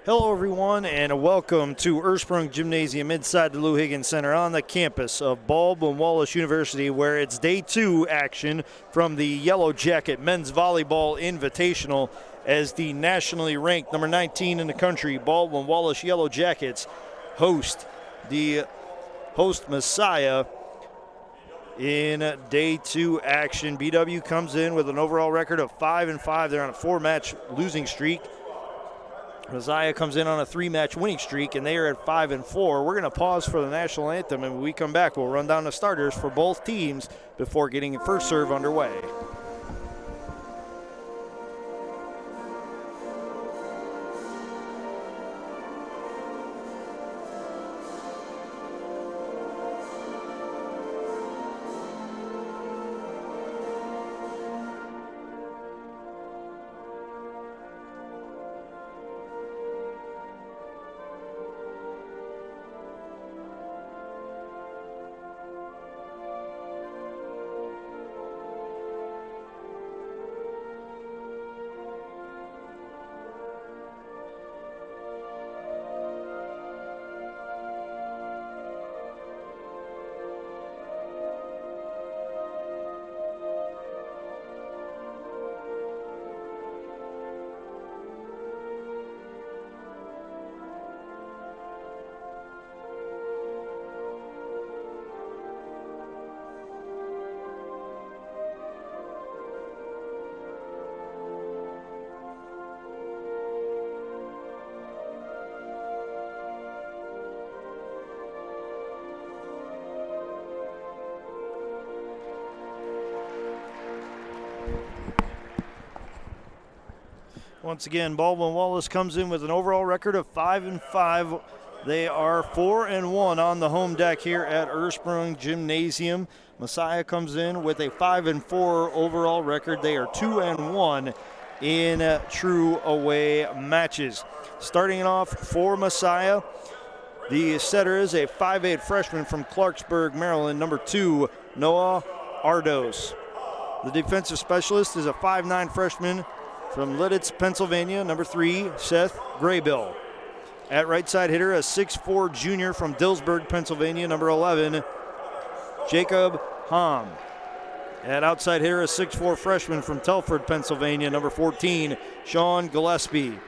Hello everyone and welcome to Ursprung Gymnasium inside the Lou Higgins Center on the campus of Baldwin Wallace University, where it's day 2 action from the Yellow Jacket Men's Volleyball Invitational as the nationally ranked number 19 in the country Baldwin Wallace Yellow Jackets host Messiah in day 2 action. BW comes in with an overall record of 5-5. They're on a 4-match losing streak. Messiah comes in on a 3-match winning streak, and they are at 5-4. We're going to pause for the national anthem, and when we come back, we'll run down the starters for both teams before getting first serve underway. Once again, Baldwin Wallace comes in with an overall record of 5-5. They are 4-1 on the home deck here at Ursprung Gymnasium. Messiah comes in with a 5-4 overall record. They are 2-1 in true away matches. Starting it off for Messiah, the setter is a 5'8 freshman from Clarksburg, Maryland, number 2, Noah Ardos. The defensive specialist is a 5'9 freshman from Lidditz, Pennsylvania, number 3, Seth Graybill. At right side hitter, a 6'4 junior from Dillsburg, Pennsylvania, number 11, Jacob Hom. At outside hitter, a 6'4 freshman from Telford, Pennsylvania, number 14, Sean Gillespie.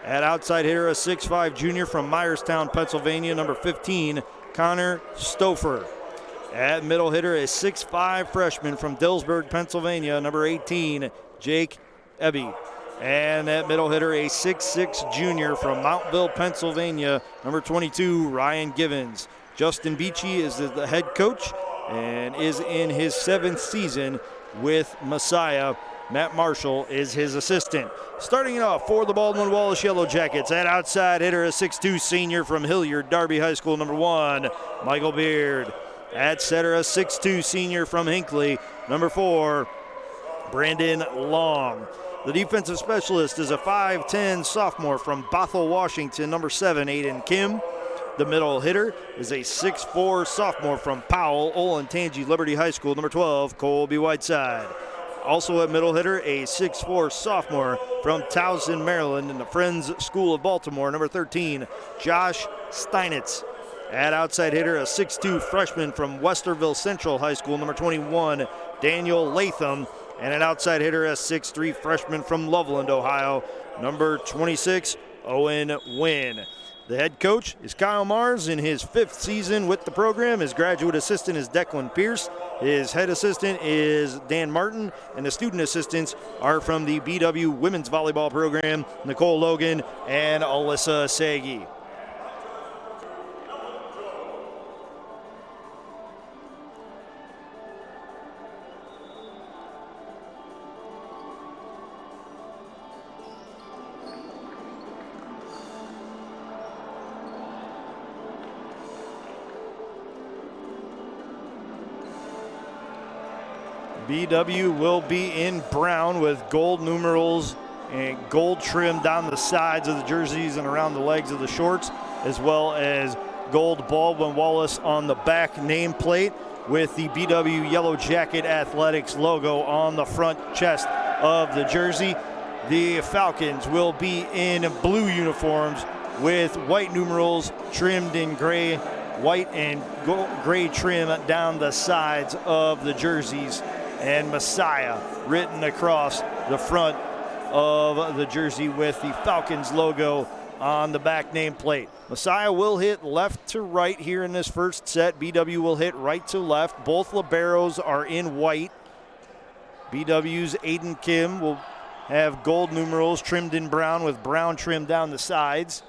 At outside hitter, a 6'5 junior from Myerstown, Pennsylvania, number 15, Connor Stouffer. At middle hitter, a 6'5 freshman from Dillsburg, Pennsylvania, number 18, Jake Ebby. And at middle hitter, a 6'6 junior from Mountville, Pennsylvania, number 22, Ryan Givens. Justin Beachy is the head coach and is in his 7th season with Messiah. Matt Marshall is his assistant. Starting it off for the Baldwin Wallace Yellow Jackets, at outside hitter, a 6'2 senior from Hilliard, Darby High School, number 1, Michael Beard. At setter, a 6'2 senior from Hinckley, number 4, Brandon Long. The defensive specialist is a 5'10 sophomore from Bothell, Washington, number 7, Aiden Kim. The middle hitter is a 6'4 sophomore from Powell, Olentangy Liberty High School, number 12, Colby Whiteside. Also at middle hitter, a 6'4 sophomore from Towson, Maryland, in the Friends School of Baltimore, number 13, Josh Steinitz. At outside hitter, a 6'2 freshman from Westerville Central High School, number 21, Daniel Latham. And an outside hitter, a 6'3 freshman from Loveland, Ohio, number 26, Owen Wynn. The head coach is Kyle Mars in his 5th season with the program. His graduate assistant is Declan Pierce. His head assistant is Dan Martin. And the student assistants are from the BW Women's Volleyball program, Nicole Logan and Alyssa Sagi. BW will be in brown with gold numerals and gold trim down the sides of the jerseys and around the legs of the shorts, as well as gold Baldwin Wallace on the back nameplate with the BW Yellow Jacket Athletics logo on the front chest of the jersey. The Falcons will be in blue uniforms with white numerals trimmed in gray, white and gray trim down the sides of the jerseys, and Messiah written across the front of the jersey with the Falcons logo on the back nameplate. Messiah will hit left to right here in this first set. BW will hit right to left. Both liberos are in white. BW's Aiden Kim will have gold numerals trimmed in brown with brown trim down the sides,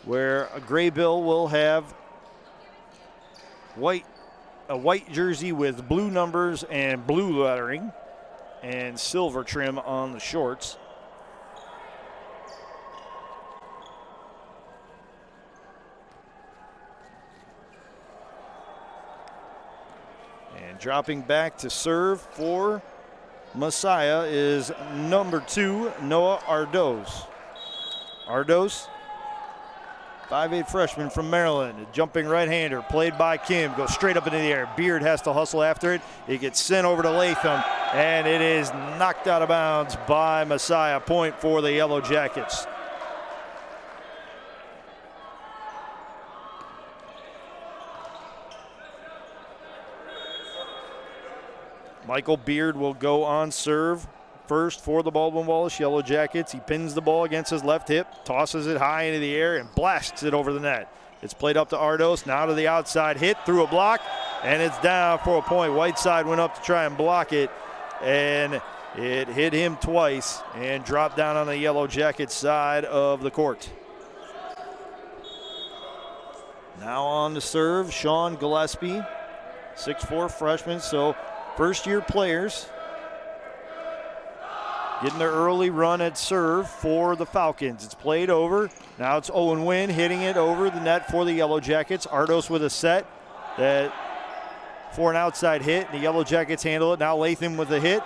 where a Gray Bill will have a white jersey with blue numbers and blue lettering and silver trim on the shorts. And dropping back to serve for Messiah is number 2, Noah Ardos. Ardos, 5'8" freshman from Maryland, a jumping right-hander played by Kim, goes straight up into the air. Beard has to hustle after it. It gets sent over to Latham, and it is knocked out of bounds by Messiah. Point for the Yellow Jackets. Michael Beard will go on serve first for the Baldwin Wallace Yellow Jackets. He pins the ball against his left hip, tosses it high into the air, and blasts it over the net. It's played up to Ardos, now to the outside, hit through a block, and it's down for a point. Whiteside went up to try and block it, and it hit him twice and dropped down on the Yellow Jacket side of the court. Now on to serve, Sean Gillespie, 6'4" freshman, so first-year players getting their early run at serve for the Falcons. It's played over. Now it's Owen Wynn hitting it over the net for the Yellow Jackets. Ardos with a set that for an outside hit. The Yellow Jackets handle it. Now Latham with a hit.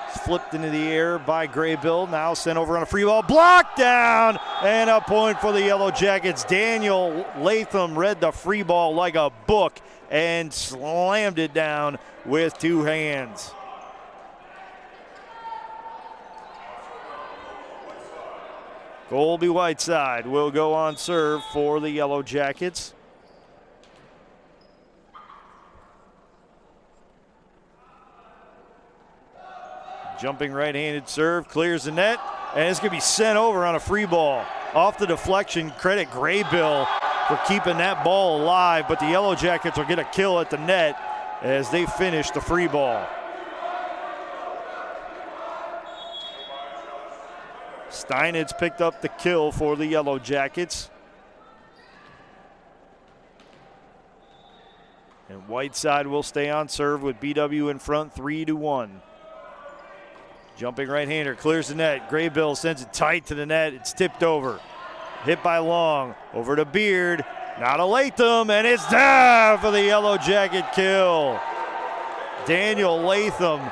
It's flipped into the air by Gray Bill. Now sent over on a free ball. Blocked down, and a point for the Yellow Jackets. Daniel Latham read the free ball like a book and slammed it down with 2 hands. Colby Whiteside will go on serve for the Yellow Jackets. Jumping right-handed serve, clears the net, and it's going to be sent over on a free ball. Off the deflection, credit Gray Bill for keeping that ball alive, but the Yellow Jackets are going to kill at the net as they finish the free ball. Steinitz picked up the kill for the Yellow Jackets. And Whiteside will stay on serve with BW in front 3-1. Jumping right-hander clears the net. Gray Bill sends it tight to the net. It's tipped over. Hit by Long. Over to Beard. Now to Latham, and it's down for the Yellow Jacket kill. Daniel Latham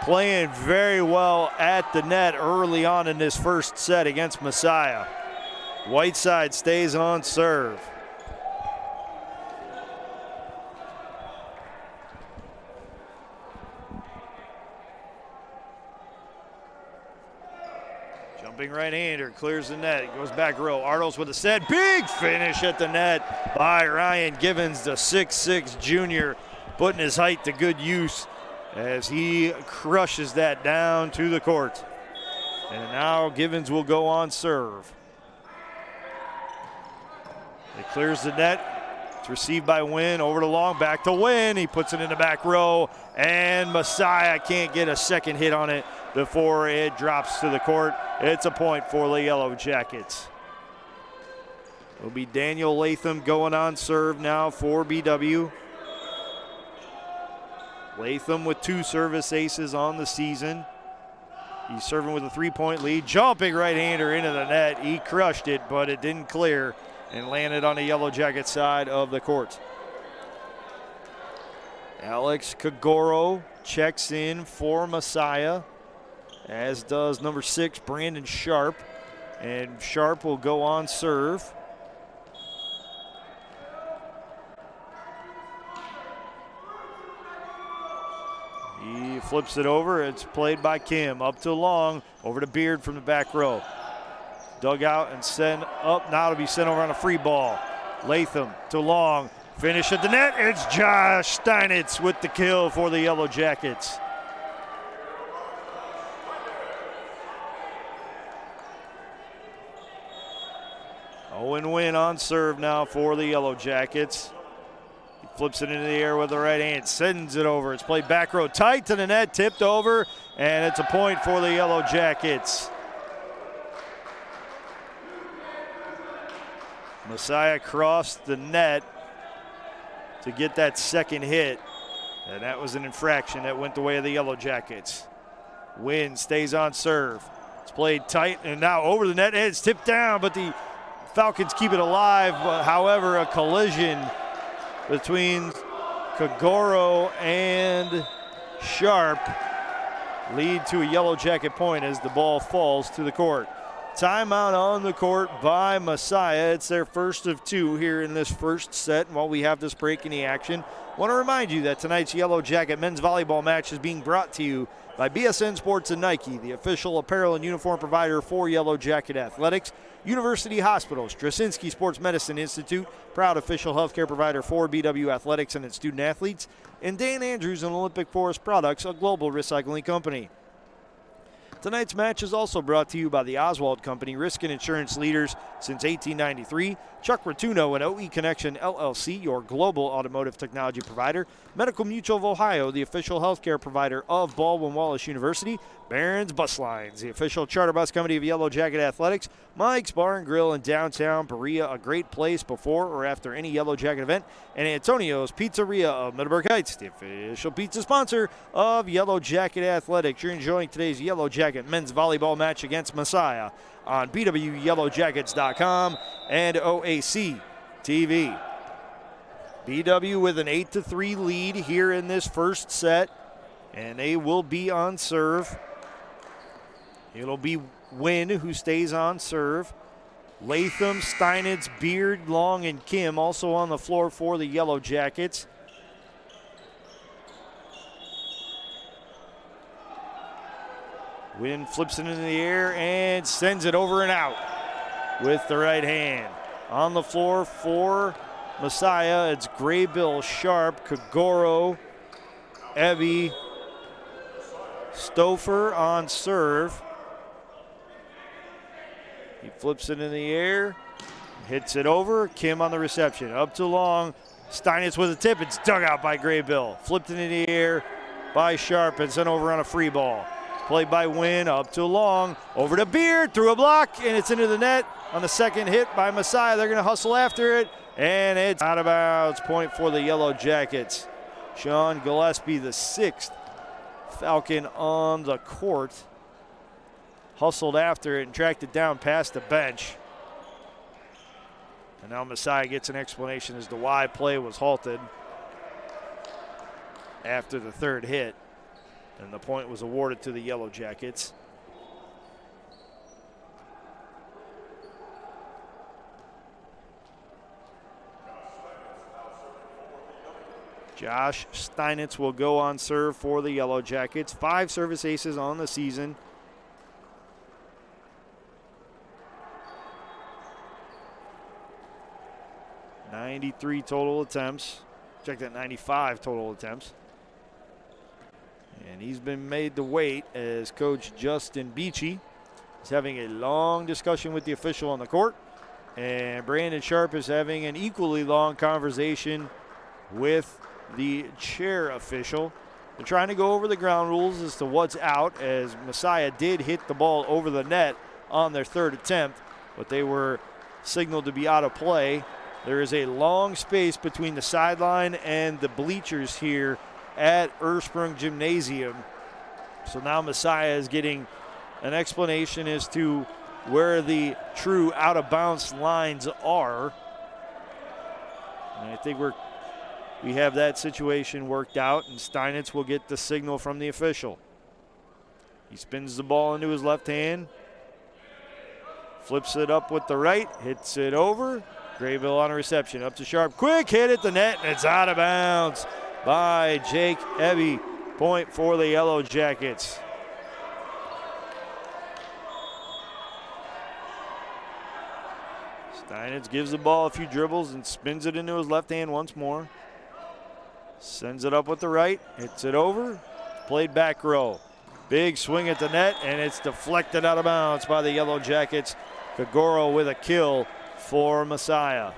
playing very well at the net early on in this first set against Messiah. Whiteside stays on serve. Jumping right-hander clears the net, goes back row. Ardos with a set, big finish at the net by Ryan Givens, the 6'6" junior, putting his height to good use as he crushes that down to the court. And now Givens will go on serve. It clears the net. It's received by Wynn, over to Long, back to Wynn. He puts it in the back row, and Messiah can't get a second hit on it before it drops to the court. It's a point for the Yellow Jackets. It'll be Daniel Latham going on serve now for BW. Latham with 2 service aces on the season. He's serving with a 3-point lead. Jumping right-hander into the net. He crushed it, but it didn't clear and landed on the Yellow Jacket side of the court. Alex Kagoro checks in for Messiah, as does number 6, Brandon Sharp. And Sharp will go on serve. He flips it over. It's played by Kim. Up to Long. Over to Beard from the back row. Dug out and sent up. Now to be sent over on a free ball. Latham to Long. Finish at the net. It's Josh Steinitz with the kill for the Yellow Jackets. Owen Wynn on serve now for the Yellow Jackets. He flips it into the air with the right hand, sends it over. It's played back row tight to the net, tipped over, and it's a point for the Yellow Jackets. Messiah crossed the net to get that second hit, and that was an infraction that went the way of the Yellow Jackets. Wynn stays on serve. It's played tight and now over the net, and it's tipped down, but the Falcons keep it alive. However, a collision between Kagoro and Sharp lead to a Yellow Jacket point as the ball falls to the court. Timeout on the court by Messiah. It's their first of two here in this first set. And while we have this break in the action, I want to remind you that tonight's Yellow Jacket men's volleyball match is being brought to you by BSN Sports and Nike, the official apparel and uniform provider for Yellow Jacket Athletics. University Hospital, Straczynski Sports Medicine Institute, proud official healthcare provider for BW Athletics and its student athletes. And Dan Andrews and Olympic Forest Products, a global recycling company. Tonight's match is also brought to you by the Oswald Company, risk and insurance leaders since 1893. Chuck Rotuno and OE Connection LLC, your global automotive technology provider. Medical Mutual of Ohio, the official healthcare provider of Baldwin Wallace University. Barron's Bus Lines, the official charter bus company of Yellow Jacket Athletics. Mike's Bar and Grill in downtown Berea, a great place before or after any Yellow Jacket event. And Antonio's Pizzeria of Middleburg Heights, the official pizza sponsor of Yellow Jacket Athletics. You're enjoying today's Yellow Jacket men's volleyball match against Messiah on BWYellowJackets.com and OAC TV. BW with an 8-3 lead here in this first set, and they will be on serve. It'll be Wynn who stays on serve. Latham, Steinitz, Beard, Long, and Kim also on the floor for the Yellow Jackets. Wynn flips it into the air and sends it over and out with the right hand. On the floor for Messiah, it's Graybill, Sharp, Kagoro, Ebby, Stouffer on serve. He flips it in the air, hits it over. Kim on the reception. Up to Long. Steinitz with a tip. It's dug out by Graybill. Flipped it in the air by Sharp and sent over on a free ball. Played by Wynn. Up to Long. Over to Beard. Through a block, and it's into the net on the second hit by Messiah. They're going to hustle after it, and it's out of bounds. Point for the Yellow Jackets. Sean Gillespie, the sixth Falcon on the court, hustled after it and tracked it down past the bench. And now Messiah gets an explanation as to why play was halted after the third hit. And the point was awarded to the Yellow Jackets. Josh Steinitz will go on serve for the Yellow Jackets. 5 service aces on the season. .93 total attempts. Check that, 95 total attempts. And he's been made to wait as Coach Justin Beachy is having a long discussion with the official on the court. And Brandon Sharp is having an equally long conversation with the chair official. They're trying to go over the ground rules as to what's out, as Messiah did hit the ball over the net on their third attempt, but they were signaled to be out of play. There is a long space between the sideline and the bleachers here at Ursprung Gymnasium. So now Messiah is getting an explanation as to where the true out-of-bounds lines are. And I think we have that situation worked out, and Steinitz will get the signal from the official. He spins the ball into his left hand, flips it up with the right, hits it over. Graybill on a reception, up to Sharp. Quick hit at the net, and it's out of bounds by Jake Ebby. Point for the Yellow Jackets. Steinitz gives the ball a few dribbles and spins it into his left hand once more. Sends it up with the right, hits it over, played back row. Big swing at the net, and it's deflected out of bounds by the Yellow Jackets. Kagoro with a kill for Messiah.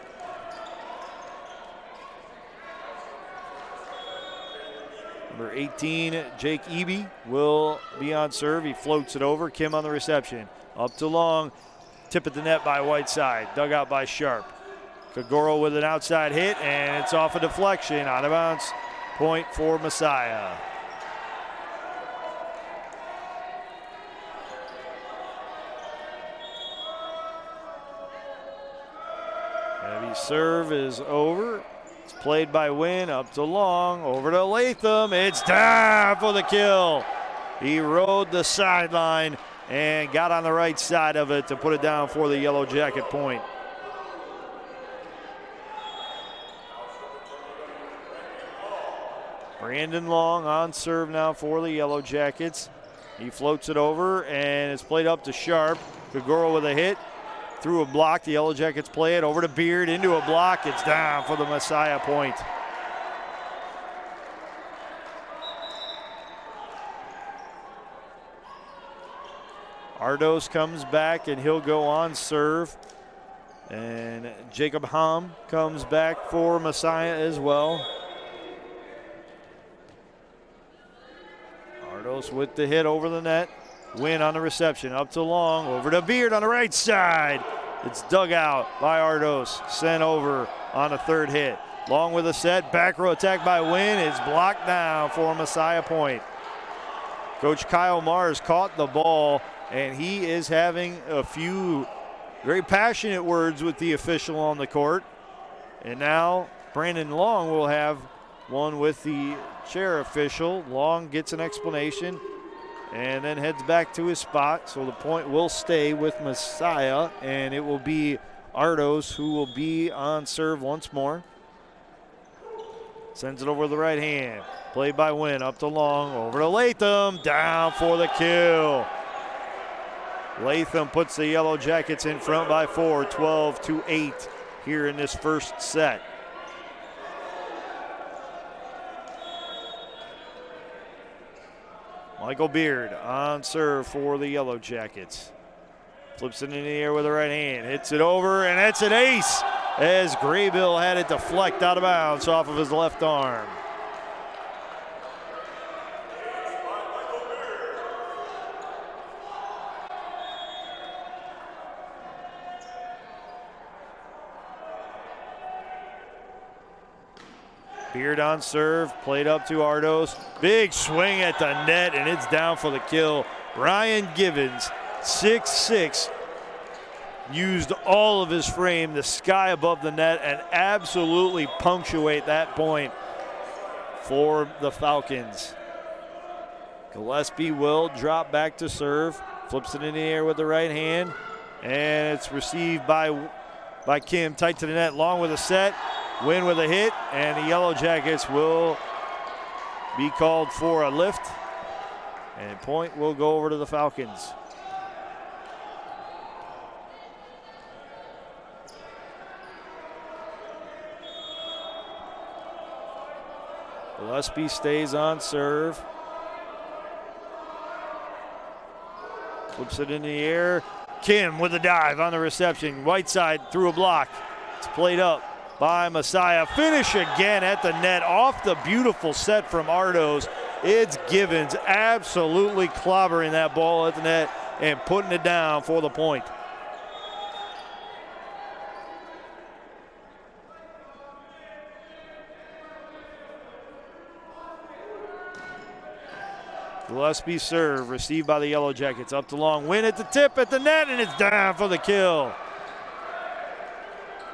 Number 18, Jake Eby, will be on serve. He floats it over. Kim on the reception. Up to long. Tip at the net by Whiteside. Dug out by Sharp. Kagoro with an outside hit, and it's off a deflection. Out of bounds. Point for Messiah. Heavy serve is over. It's played by Wynn, up to long, over to Latham. It's down for the kill. He rode the sideline and got on the right side of it to put it down for the Yellow Jacket point. Brandon Long on serve now for the Yellow Jackets. He floats it over, and it's played up to Sharp. Kagoro with a hit. Through a block, the Yellow Jackets play it over to Beard, into a block. It's down for the Messiah point. Ardos comes back, and he'll go on serve. And Jacob Hamm comes back for Messiah as well. Ardos with the hit over the net. Win on the reception, up to long, over to Beard on the right side. It's dug out by Ardos, sent over on a third hit. Long with a set, back row attack by Wynn. It's blocked down for Messiah point. Coach Kyle Mars caught the ball, and he is having a few very passionate words with the official on the court. And now Brandon Long will have one with the chair official. Long gets an explanation and then heads back to his spot. So the point will stay with Messiah, and it will be Ardos who will be on serve once more. Sends it over the right hand. Played by Wynn, up to Long, over to Latham, down for the kill. Latham puts the Yellow Jackets in front by 4, 12-8 here in this first set. Michael Beard on serve for the Yellow Jackets. Flips it in the air with the right hand, hits it over, and that's an ace as Graybill had it deflect out of bounds off of his left arm. Beard on serve, played up to Ardos. Big swing at the net, and it's down for the kill. Ryan Givens, 6'6", used all of his frame, the sky above the net, and absolutely punctuate that point for the Falcons. Gillespie will drop back to serve, flips it in the air with the right hand, and it's received by Kim, tight to the net, Long with a set. Win with a hit, and the Yellow Jackets will be called for a lift, and point will go over to the Falcons. Gillespie stays on serve. Flips it in the air. Kim with a dive on the reception. Whiteside through a block. It's played up by Messiah. Finish again at the net off the beautiful set from Ardos. It's Givens absolutely clobbering that ball at the net and putting it down for the point. Gillespie serve received by the Yellow Jackets. Up to Long. Win at the tip at the net, and it's down for the kill.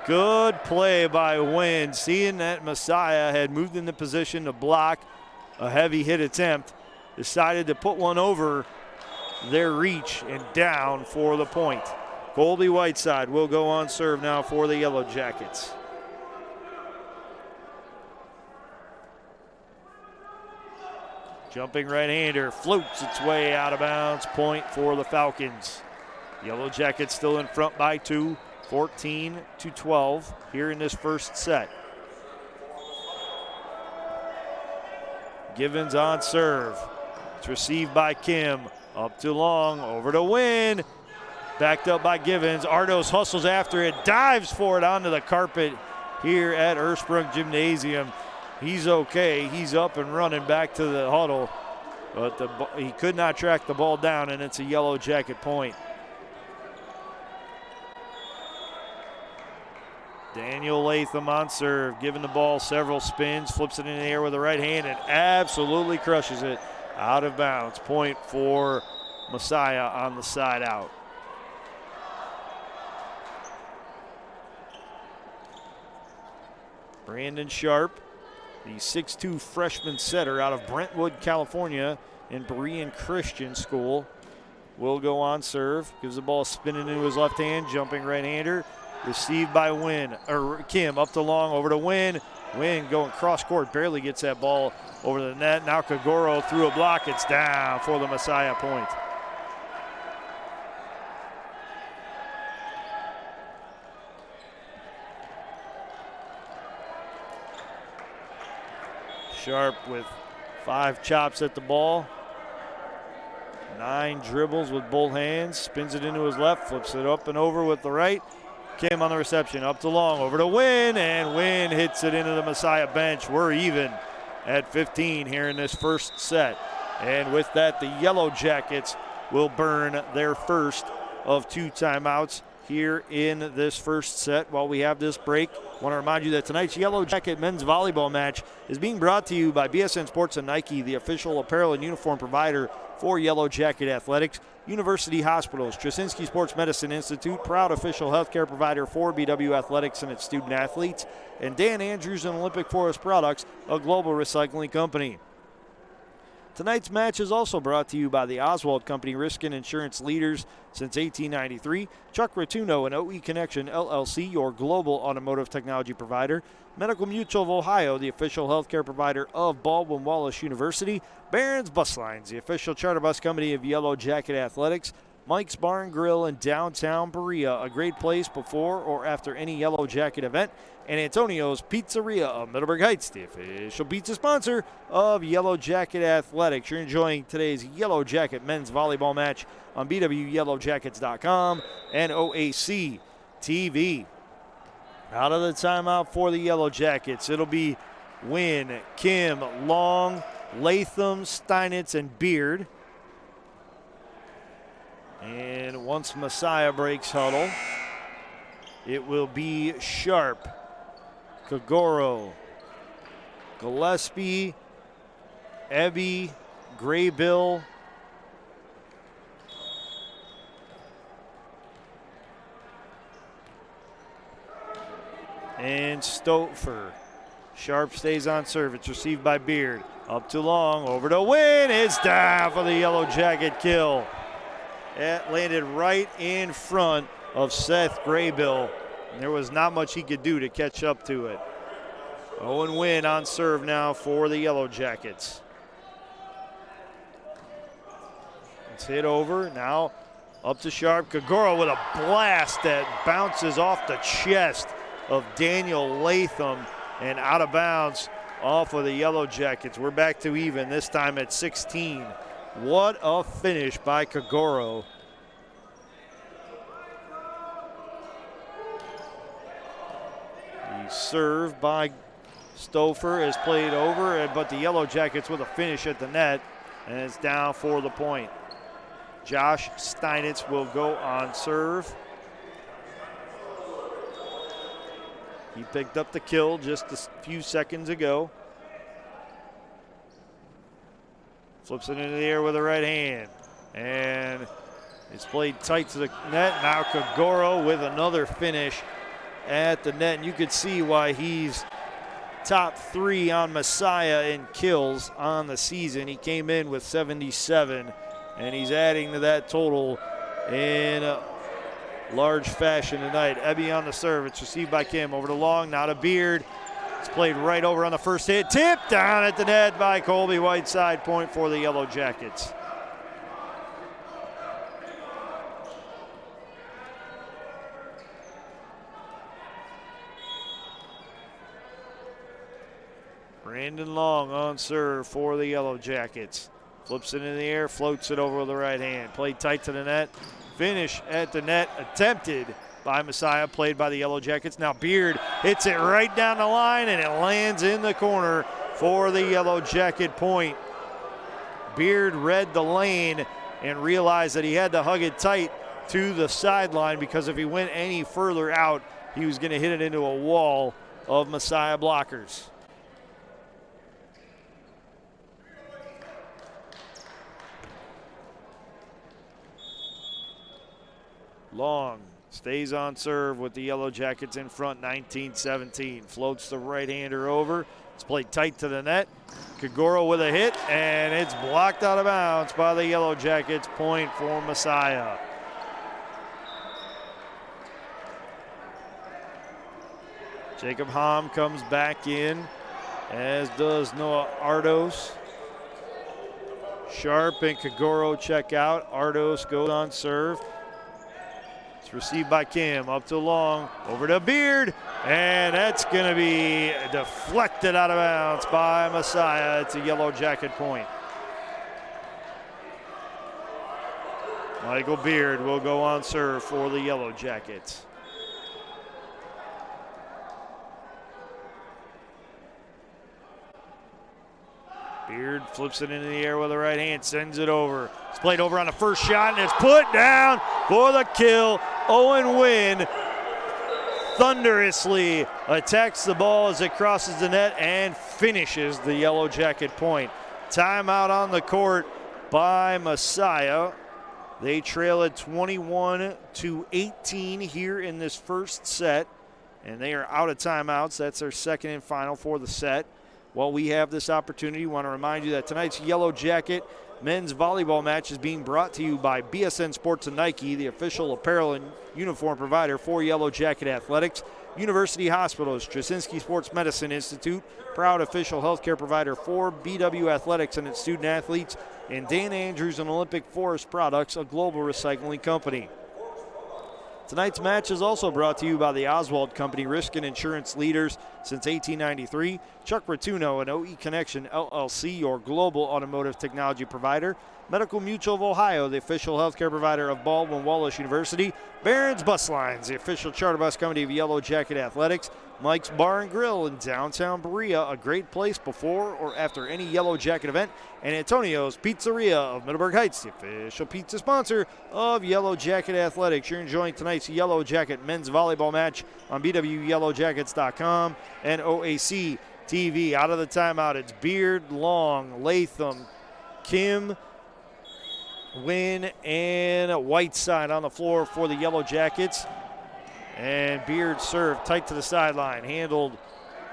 Good play by Wynn, seeing that Messiah had moved into position to block a heavy hit attempt, decided to put one over their reach and down for the point. Colby Whiteside will go on serve now for the Yellow Jackets. Jumping right-hander floats its way out of bounds. Point for the Falcons. Yellow Jackets still in front by 2. 14-12 here in this first set. Givens on serve. It's received by Kim. Up to Long, over to Wynn. Backed up by Givens. Ardos hustles after it, dives for it onto the carpet here at Ursprung Gymnasium. He's okay. He's up and running back to the huddle, but he could not track the ball down, and it's a Yellow Jacket point. Daniel Latham on serve, giving the ball several spins, flips it in the air with the right hand, and absolutely crushes it out of bounds. Point for Messiah on the side out. Brandon Sharp, the 6'2 freshman setter out of Brentwood, California, in Berean Christian School, will go on serve. Gives the ball spinning into his left hand, jumping right-hander. Received by Kim, up to Long, over to Wynn. Wynn going cross court, barely gets that ball over the net. Now Kagoro through a block, it's down for the Messiah point. Sharp with 5 chops at the ball. 9 dribbles with both hands, spins it into his left, flips it up and over with the right. Kim on the reception, up to Long, over to Wynn, and Wynn hits it into the Messiah bench. We're even at 15 here in this first set. And with that, the Yellow Jackets will burn their first of 2 timeouts here in this first set. While we have this break, I want to remind you that tonight's Yellow Jacket men's volleyball match is being brought to you by BSN Sports and Nike, the official apparel and uniform provider for Yellow Jacket Athletics. University Hospitals, Trasinski Sports Medicine Institute, proud official healthcare provider for BW Athletics and its student athletes, and Dan Andrews and Olympic Forest Products, a global recycling company. Tonight's match is also brought to you by the Oswald Company, risk and insurance leaders since 1893. Chuck Rotuno and OE Connection LLC, your global automotive technology provider. Medical Mutual of Ohio, the official healthcare provider of Baldwin Wallace University. Barron's Bus Lines, the official charter bus company of Yellow Jacket Athletics. Mike's Bar and Grill in downtown Berea, a great place before or after any Yellow Jacket event. And Antonio's Pizzeria of Middleburg Heights, the official pizza sponsor of Yellow Jacket Athletics. You're enjoying today's Yellow Jacket men's volleyball match on BWYellowJackets.com and OAC TV. Out of the timeout for the Yellow Jackets, it'll be Wynn, Kim, Long, Latham, Steinitz, and Beard. And once Messiah breaks huddle, it will be Sharp, Kagoro, Gillespie, Ebby, Graybill, and Stouffer. Sharp stays on serve. It's received by Beard. Up to Long, over to Wynn. It's down for the Yellow Jacket kill. It landed right in front of Seth Graybill. And there was not much he could do to catch up to it. Owen Wynn on serve now for the Yellow Jackets. It's hit over. Now up to Sharp. Kagoro with a blast that bounces off the chest of Daniel Latham and out of bounds off of the Yellow Jackets. We're back to even, this time at 16. What a finish by Kagoro. The serve by Stouffer is played over, but the Yellow Jackets with a finish at the net, and it's down for the point. Josh Steinitz will go on serve. He picked up the kill just a few seconds ago. Flips it into the air with the right hand. And it's played tight to the net. Now Kagoro with another finish at the net. And you could see why he's top 3 on Messiah in kills on the season. He came in with 77, and he's adding to that total in large fashion tonight. Ebby on the serve. It's received by Kim. Over to Long, now to Beard. It's played right over on the first hit. Tipped down at the net by Colby Whiteside. Point for the Yellow Jackets. Landon Long on serve for the Yellow Jackets. Flips it in the air, floats it over with the right hand. Played tight to the net. Finish at the net attempted by Messiah, played by the Yellow Jackets. Now Beard hits it right down the line, and it lands in the corner for the Yellow Jacket point. Beard read the lane and realized that he had to hug it tight to the sideline, because if he went any further out, he was going to hit it into a wall of Messiah blockers. Long stays on serve with the Yellow Jackets in front, 19-17. Floats the right-hander over. It's played tight to the net. Kagoro with a hit, and it's blocked out of bounds by the Yellow Jackets. Point for Messiah. Jacob Hom comes back in, as does Noah Ardos. Sharp and Kagoro check out. Ardos goes on serve. It's received by Kim, up to Long, over to Beard, and that's going to be deflected out of bounds by Messiah. It's a Yellow Jacket point. Michael Beard will go on serve for the Yellow Jackets. Beard flips it into the air with the right hand, sends it over. It's played over on the first shot, and it's put down for the kill. Owen Wynn thunderously attacks the ball as it crosses the net and finishes the Yellow Jacket point. Timeout on the court by Messiah. They trail at 21-18 here in this first set, and they are out of timeouts. That's their second and final for the set. While we have this opportunity, we want to remind you that tonight's Yellow Jacket men's volleyball match is being brought to you by BSN Sports and Nike, the official apparel and uniform provider for Yellow Jacket Athletics. University Hospitals, Straczynski Sports Medicine Institute, proud official healthcare provider for BW Athletics and its student athletes, and Dan Andrews and Olympic Forest Products, a global recycling company. Tonight's match is also brought to you by the Oswald Company, risk and insurance leaders since 1893. Chuck Rotuno and OE Connection LLC, your global automotive technology provider. Medical Mutual of Ohio, the official healthcare provider of Baldwin Wallace University. Barron's Bus Lines, the official charter bus company of Yellow Jacket Athletics. Mike's Bar and Grill in downtown Berea, a great place before or after any Yellow Jacket event. And Antonio's Pizzeria of Middleburg Heights, the official pizza sponsor of Yellow Jacket Athletics. You're enjoying tonight's Yellow Jacket men's volleyball match on BWYellowJackets.com and OAC TV. Out of the timeout, it's Beard, Long, Latham, Kim, Wynn, and Whiteside on the floor for the Yellow Jackets. And Beard served tight to the sideline, handled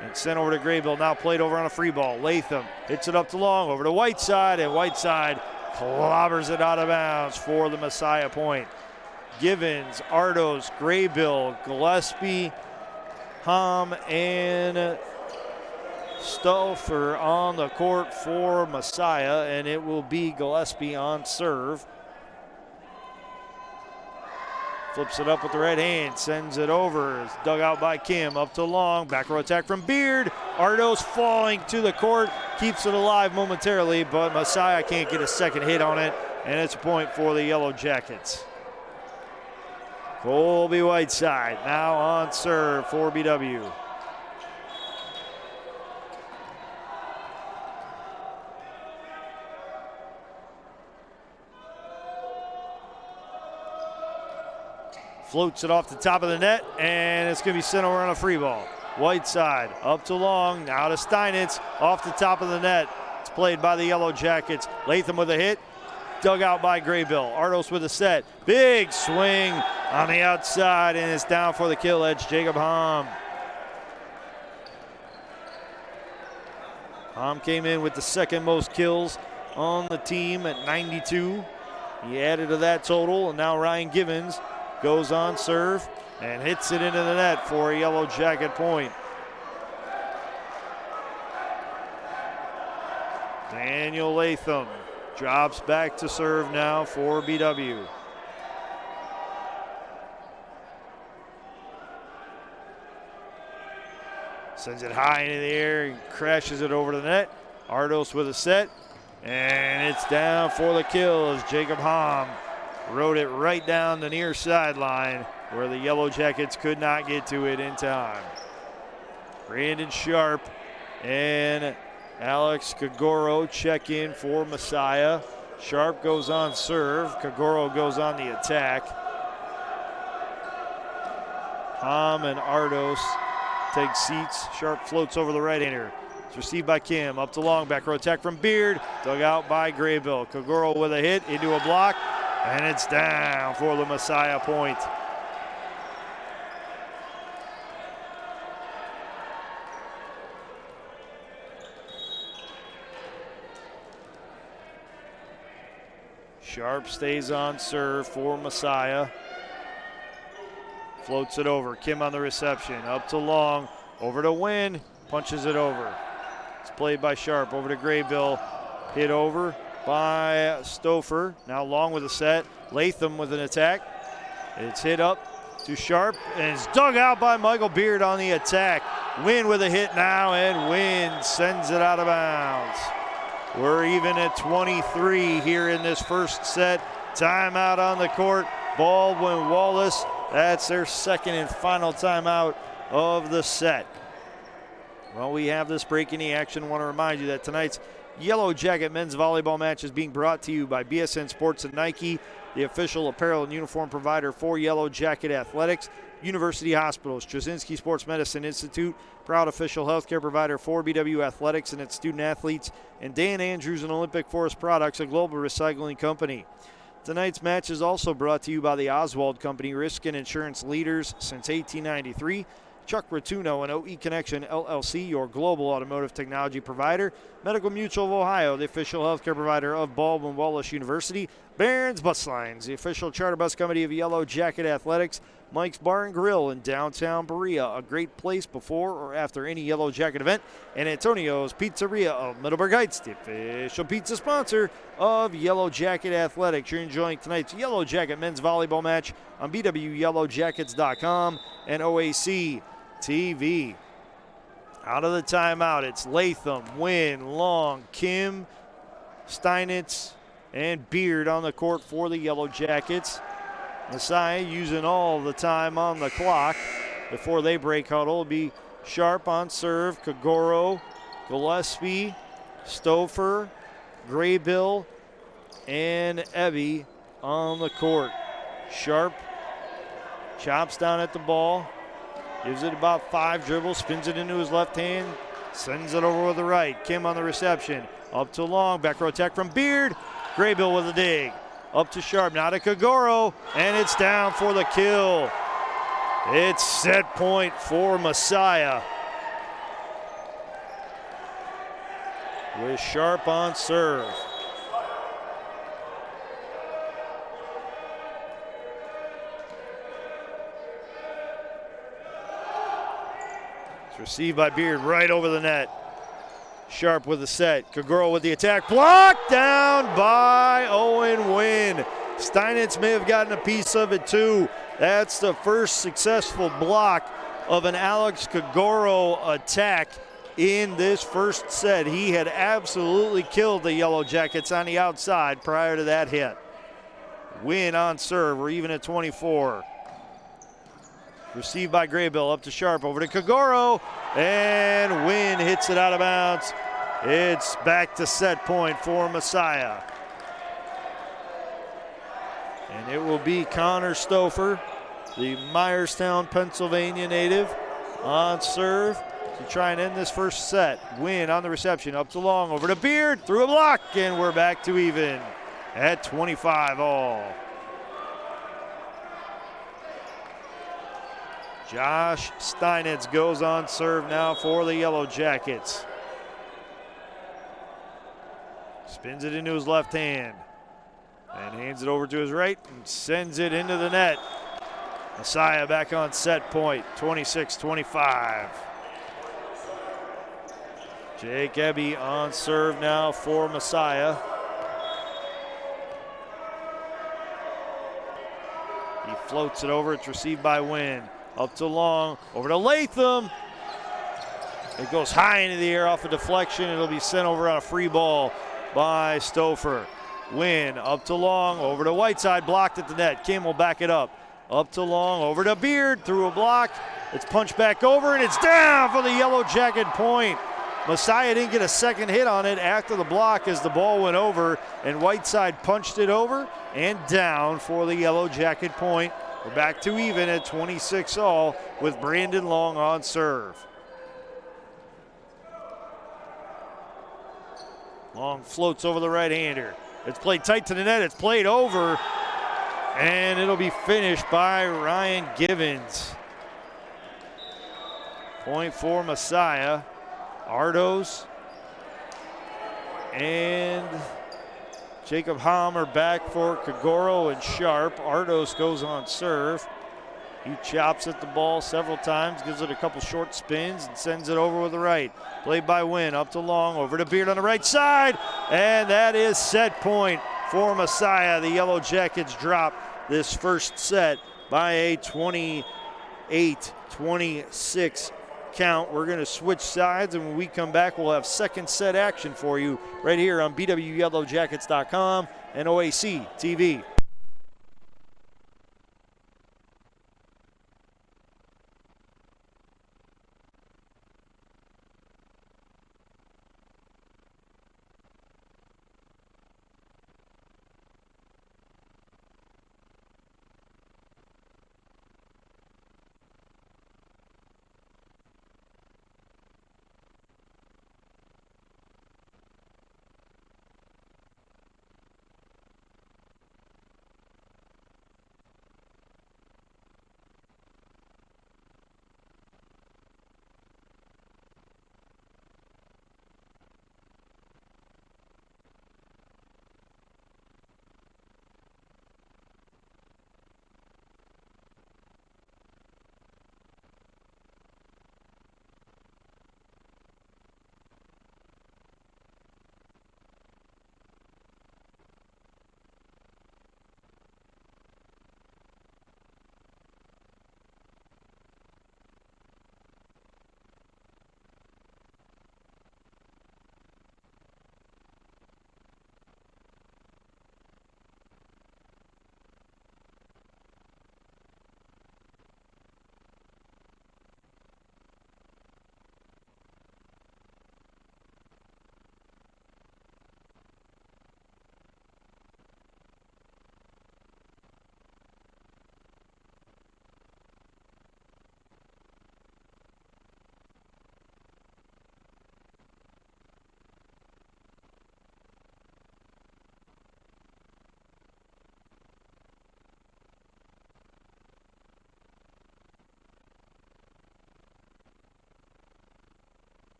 and sent over to Graybill. Now played over on a free ball. Latham hits it up to Long, over to Whiteside, and Whiteside clobbers it out of bounds for the Messiah point. Givens, Ardos, Graybill, Gillespie, Hom, and Stauffer on the court for Messiah, and it will be Gillespie on serve. Flips it up with the right hand, sends it over. It's dug out by Kim, up to Long. Back row attack from Beard. Ardos falling to the court, keeps it alive momentarily, but Messiah can't get a second hit on it, and it's a point for the Yellow Jackets. Colby Whiteside now on serve for BW. Floats it off the top of the net, and it's going to be sent over on a free ball. Whiteside up to Long, now to Steinitz, off the top of the net. It's played by the Yellow Jackets. Latham with a hit, dug out by Graybill. Ardos with a set. Big swing on the outside, and it's down for the kill edge. Jacob Hom. Hom came in with the second most kills on the team at 92. He added to that total, and now Ryan Givens goes on serve and hits it into the net for a Yellow Jacket point. Daniel Latham drops back to serve now for BW. Sends it high into the air and crashes it over the net. Ardos with a set, and it's down for the kill as Jacob Hom rode it right down the near sideline where the Yellow Jackets could not get to it in time. Brandon Sharp and Alex Kagoro check in for Messiah. Sharp goes on serve. Kagoro goes on the attack. Hom and Ardos take seats. Sharp floats over the right-hander. It's received by Kim. Up to long. Back row attack from Beard. Dug out by Graybill. Kagoro with a hit into a block. And it's down for the Messiah point. Sharp stays on serve for Messiah. Floats it over. Kim on the reception. Up to long. Over to Wynn. Punches it over. It's played by Sharp. Over to Graybill. Hit over by Stouffer. Now Long with a set. Latham with an attack. It's hit up to Sharp. And it's dug out by Michael Beard on the attack. Wynn with a hit now. And Wynn sends it out of bounds. We're even at 23 here in this first set. Timeout on the court. Baldwin Wallace. That's their second and final timeout of the set. Well, we have this break in the action. I want to remind you that tonight's Yellow Jacket men's volleyball match is being brought to you by BSN Sports and Nike, the official apparel and uniform provider for Yellow Jacket Athletics. University Hospitals, Straczynski Sports Medicine Institute, proud official healthcare provider for BW Athletics and its student athletes, and Dan Andrews and Olympic Forest Products, a global recycling company. Tonight's match is also brought to you by the Oswald Company, risk and insurance leaders since 1893. Chuck Rotuno and OE Connection LLC, your global automotive technology provider. Medical Mutual of Ohio, the official healthcare provider of Baldwin Wallace University. Barron's Bus Lines, the official charter bus company of Yellow Jacket Athletics. Mike's Bar and Grill in downtown Berea, a great place before or after any Yellow Jacket event. And Antonio's Pizzeria of Middleburg Heights, the official pizza sponsor of Yellow Jacket Athletics. You're enjoying tonight's Yellow Jacket men's volleyball match on BWYellowJackets.com and OAC TV. Out of the timeout, it's Latham, Wynn, Long, Kim, Steinitz, and Beard on the court for the Yellow Jackets. Messiah using all the time on the clock before they break huddle. It'll be Sharp on serve, Kagoro, Gillespie, Stouffer, Graybill, and Ebby on the court. Sharp chops down at the ball, gives it about 5 dribbles, spins it into his left hand, sends it over with the right. Kim on the reception, up to Long, back row attack from Beard, Graybill with a dig. Up to Sharp, now to Kagoro, and it's down for the kill. It's set point for Messiah. With Sharp on serve. It's received by Beard right over the net. Sharp with the set. Kagoro with the attack. Blocked down by Owen Wynn. Steinitz may have gotten a piece of it too. That's the first successful block of an Alex Kagoro attack in this first set. He had absolutely killed the Yellow Jackets on the outside prior to that hit. Wynn on serve. We're even at 24. Received by Graybill, up to Sharp, over to Kagoro, and Wynn hits it out of bounds. It's back to set point for Messiah. And it will be Connor Stouffer, the Myerstown, Pennsylvania native, on serve to try and end this first set. Wynn on the reception, up to Long, over to Beard, through a block, and we're back to even at 25 all. Josh Steinitz goes on serve now for the Yellow Jackets. Spins it into his left hand and hands it over to his right and sends it into the net. Messiah back on set point, 26-25. Jake Ebby on serve now for Messiah. He floats it over, it's received by Wynn. Up to Long, over to Latham. It goes high into the air off a deflection. It'll be sent over on a free ball by Stouffer. Wynn up to Long, over to Whiteside, blocked at the net. Kim will back it up. Up to Long, over to Beard, through a block. It's punched back over, and it's down for the Yellow Jacket point. Messiah didn't get a second hit on it after the block as the ball went over, and Whiteside punched it over and down for the Yellow Jacket point. We're back to even at 26 all with Brandon Long on serve. Long floats over the right-hander. It's played tight to the net. It's played over, and it'll be finished by Ryan Givens. Point for Messiah. Ardos and Jacob Hom are back for Kagoro and Sharp. Ardos goes on serve. He chops at the ball several times, gives it a couple short spins, and sends it over with the right. Played by Wynn, up to Long, over to Beard on the right side, and that is set point for Messiah. The Yellow Jackets drop this first set by a 28-26 count. We're going to switch sides, and when we come back, we'll have second set action for you right here on BWYellowJackets.com and OAC TV.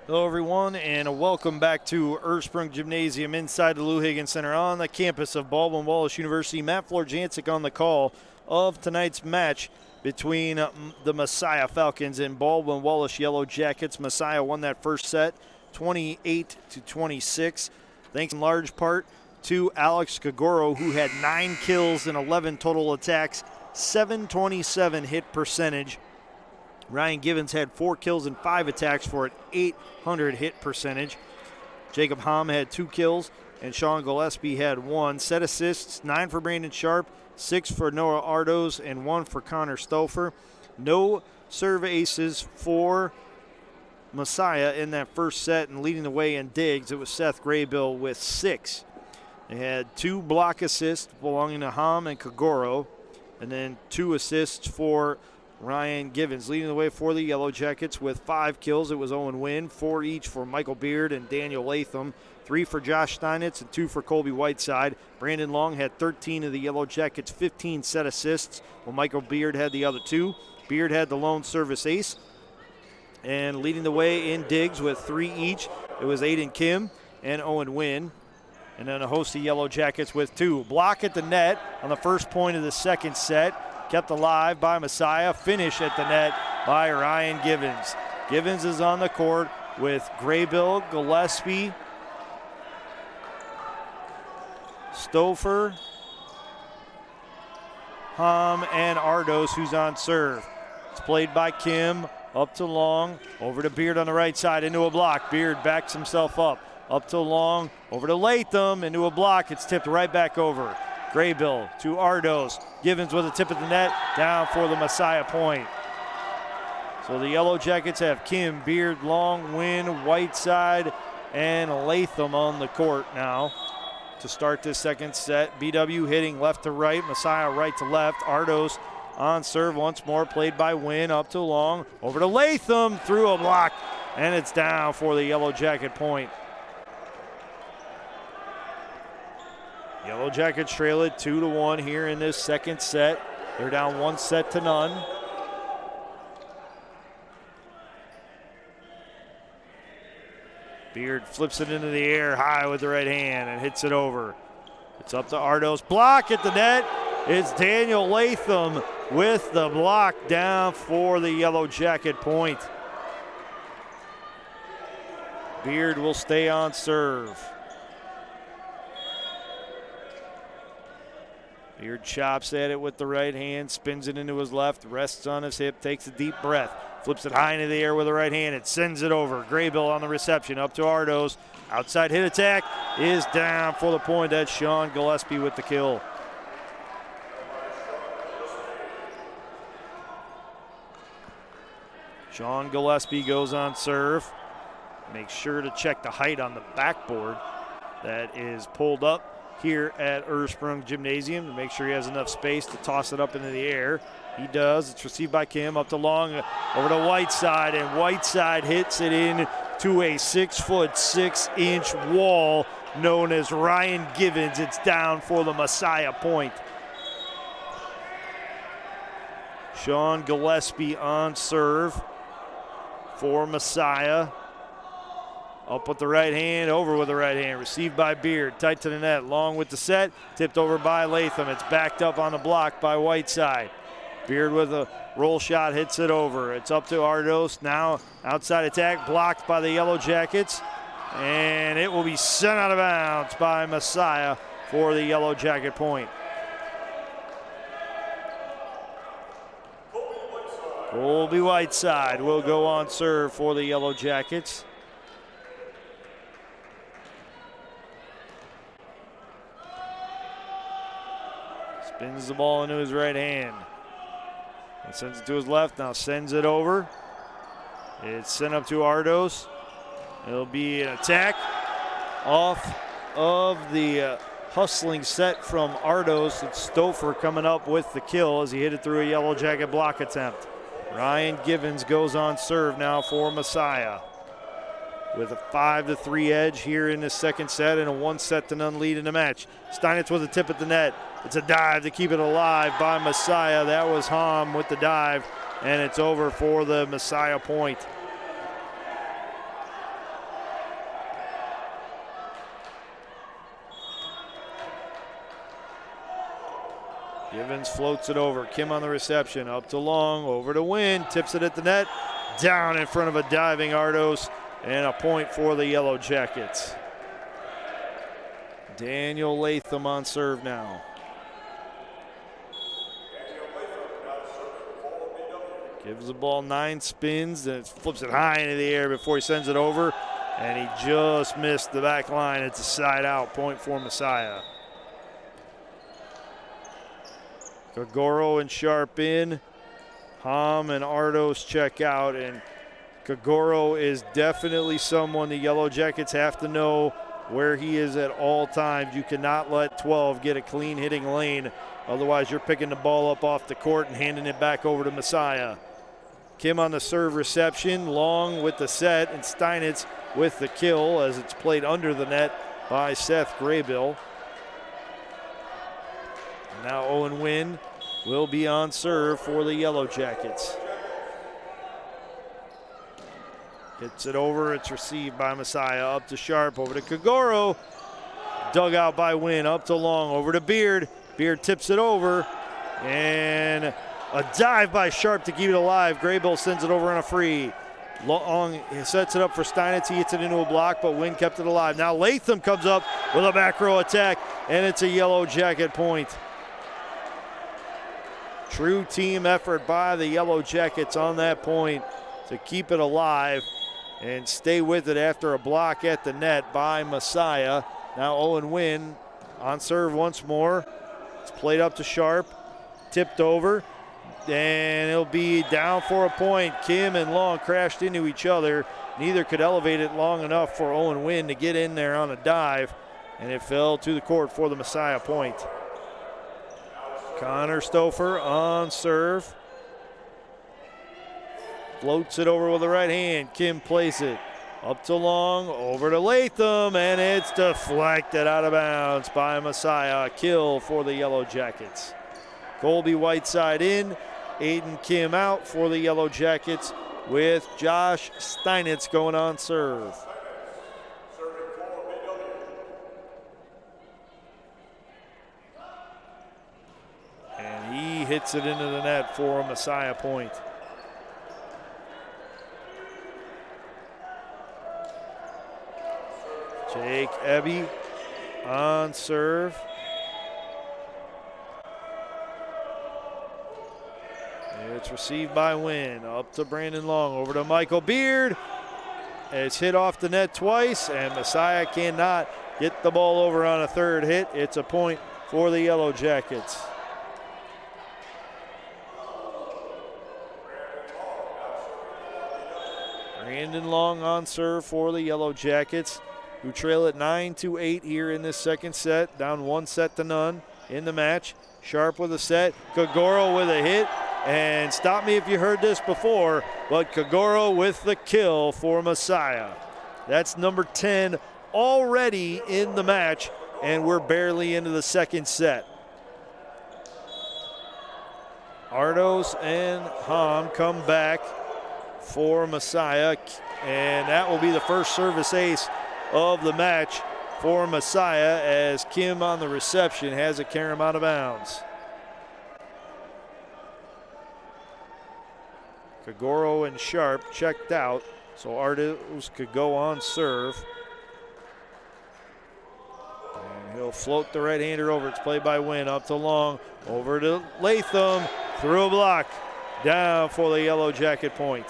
Hello, everyone, and welcome back to Ursprung Gymnasium inside the Lou Higgins Center on the campus of Baldwin Wallace University. Matt Florjancic on the call of tonight's match between the Messiah Falcons and Baldwin Wallace Yellow Jackets. Messiah won that first set 28-26, thanks in large part to Alex Kagoro, who had 9 kills and 11 total attacks, 727 hit percentage. Ryan Givens had 4 kills and 5 attacks for an 800 hit percentage. Jacob Hom had 2 kills, and Sean Gillespie had 1. Set assists, 9 for Brandon Sharp, 6 for Noah Ardos, and 1 for Connor Stouffer. No serve aces for Messiah in that first set, and leading the way in digs, it was Seth Graybill with 6. They had 2 block assists belonging to Hom and Kagoro, and then 2 assists for Ryan Givens. Leading the way for the Yellow Jackets with 5 kills. It was Owen Wynn, 4 each for Michael Beard and Daniel Latham, 3 for Josh Steinitz and 2 for Colby Whiteside. Brandon Long had 13 of the Yellow Jackets' 15 set assists, while Michael Beard had the other 2. Beard had the lone service ace. And leading the way in digs with 3 each, it was Aiden Kim and Owen Wynn. And then a host of Yellow Jackets with 2. Block at the net on the first point of the second set. Kept alive by Messiah. Finish at the net by Ryan Givens. Givens is on the court with Graybill, Gillespie, Stouffer, Hom, and Ardos, who's on serve. It's played by Kim, up to Long, over to Beard on the right side, into a block. Beard backs himself up to Long, over to Latham, into a block. It's tipped right back over. Graybill to Ardos. Givens with a tip at the net, down for the Messiah point. So the Yellow Jackets have Kim, Beard, Long, Wynn, Whiteside, and Latham on the court now to start this second set. BW hitting left to right, Messiah right to left. Ardos on serve once more, played by Wynn, up to Long, over to Latham, through a block, and it's down for the Yellow Jacket point. Yellow Jackets trail it 2-1 here in this second set. They're down 1-0. Beard flips it into the air high with the right hand and hits it over. It's up to Ardos. Block at the net. It's Daniel Latham with the block down for the Yellow Jacket point. Beard will stay on serve. Beard chops at it with the right hand, spins it into his left, rests on his hip, takes a deep breath, flips it high into the air with the right hand. It sends it over. Graybill on the reception, up to Ardos. Outside hit attack is down for the point. That's Sean Gillespie with the kill. Sean Gillespie goes on serve. Make sure to check the height on the backboard that is pulled up here at Ursprung Gymnasium to make sure he has enough space to toss it up into the air. He does. It's received by Kim, up to Long, over to Whiteside, and Whiteside hits it in to a 6'6" wall known as Ryan Givens. It's down for the Messiah point. Sean Gillespie on serve for Messiah. Up with the right hand, over with the right hand. Received by Beard, tight to the net. Long with the set, tipped over by Latham. It's backed up on the block by Whiteside. Beard with a roll shot, hits it over. It's up to Ardos. Now outside attack, blocked by the Yellow Jackets. And it will be sent out of bounds by Messiah for the Yellow Jacket point. Colby Whiteside will go on serve for the Yellow Jackets. Spins the ball into his right hand. And sends it to his left, now sends it over. It's sent up to Ardos. It'll be an attack off of the hustling set from Ardos. It's Stouffer coming up with the kill as he hit it through a Yellow Jacket block attempt. Ryan Givens goes on serve now for Messiah, with a 5-3 edge here in the second set and a 1-0 lead in the match. Steinitz with a tip at the net. It's a dive to keep it alive by Messiah. That was Hom with the dive, and it's over for the Messiah point. Givens floats it over. Kim on the reception, up to Long, over to Wynn, tips it at the net, down in front of a diving Ardos. And a point for the Yellow Jackets. Daniel Latham on serve now. Gives the ball 9 spins, and flips it high into the air before he sends it over. And he just missed the back line. It's a side out, point for Messiah. Kagoro and Sharp in. Hom and Ardos check out, and Kagoro is definitely someone the Yellow Jackets have to know where he is at all times. You cannot let 12 get a clean hitting lane. Otherwise, you're picking the ball up off the court and handing it back over to Messiah. Kim on the serve reception, Long with the set, and Steinitz with the kill as it's played under the net by Seth Graybill. Now Owen Wynn will be on serve for the Yellow Jackets. Hits it over, it's received by Messiah, up to Sharp, over to Kagoro. Dug out by Wynn, up to Long, over to Beard. Beard tips it over, and a dive by Sharp to keep it alive. Graybill sends it over on a free. Long sets it up for Steinitz. He hits it into a block, but Wynn kept it alive. Now Latham comes up with a back row attack, and it's a Yellow Jacket point. True team effort by the Yellow Jackets on that point to keep it alive and stay with it after a block at the net by Messiah. Now Owen Wynn on serve once more. It's played up to Sharp, tipped over, and it'll be down for a point. Kim and Long crashed into each other. Neither could elevate it long enough for Owen Wynn to get in there on a dive, and it fell to the court for the Messiah point. Connor Stouffer on serve. Floats it over with the right hand. Kim plays it up to Long, over to Latham, and it's deflected out of bounds by Messiah. A kill for the Yellow Jackets. Colby Whiteside in, Aiden Kim out for the Yellow Jackets, with Josh Steinitz going on serve. And he hits it into the net for a Messiah point. Jake Ebby on serve. It's received by Wynn, up to Brandon Long, over to Michael Beard. It's hit off the net twice, and Messiah cannot get the ball over on a third hit. It's a point for the Yellow Jackets. Brandon Long on serve for the Yellow Jackets, who trail at 9-8 here in this second set, down 1-0 in the match. Sharp with a set, Kagoro with a hit, and stop me if you heard this before, but Kagoro with the kill for Messiah. That's number 10 already in the match, and we're barely into the second set. Ardos and Hom come back for Messiah, and that will be the first service ace of the match for Messiah, as Kim on the reception has it carry him out of bounds. Kagoro and Sharp checked out, so Ardos could go on serve. And he'll float the right-hander over. It's played by Wynn, up to Long, over to Latham, through a block, down for the Yellow Jacket point.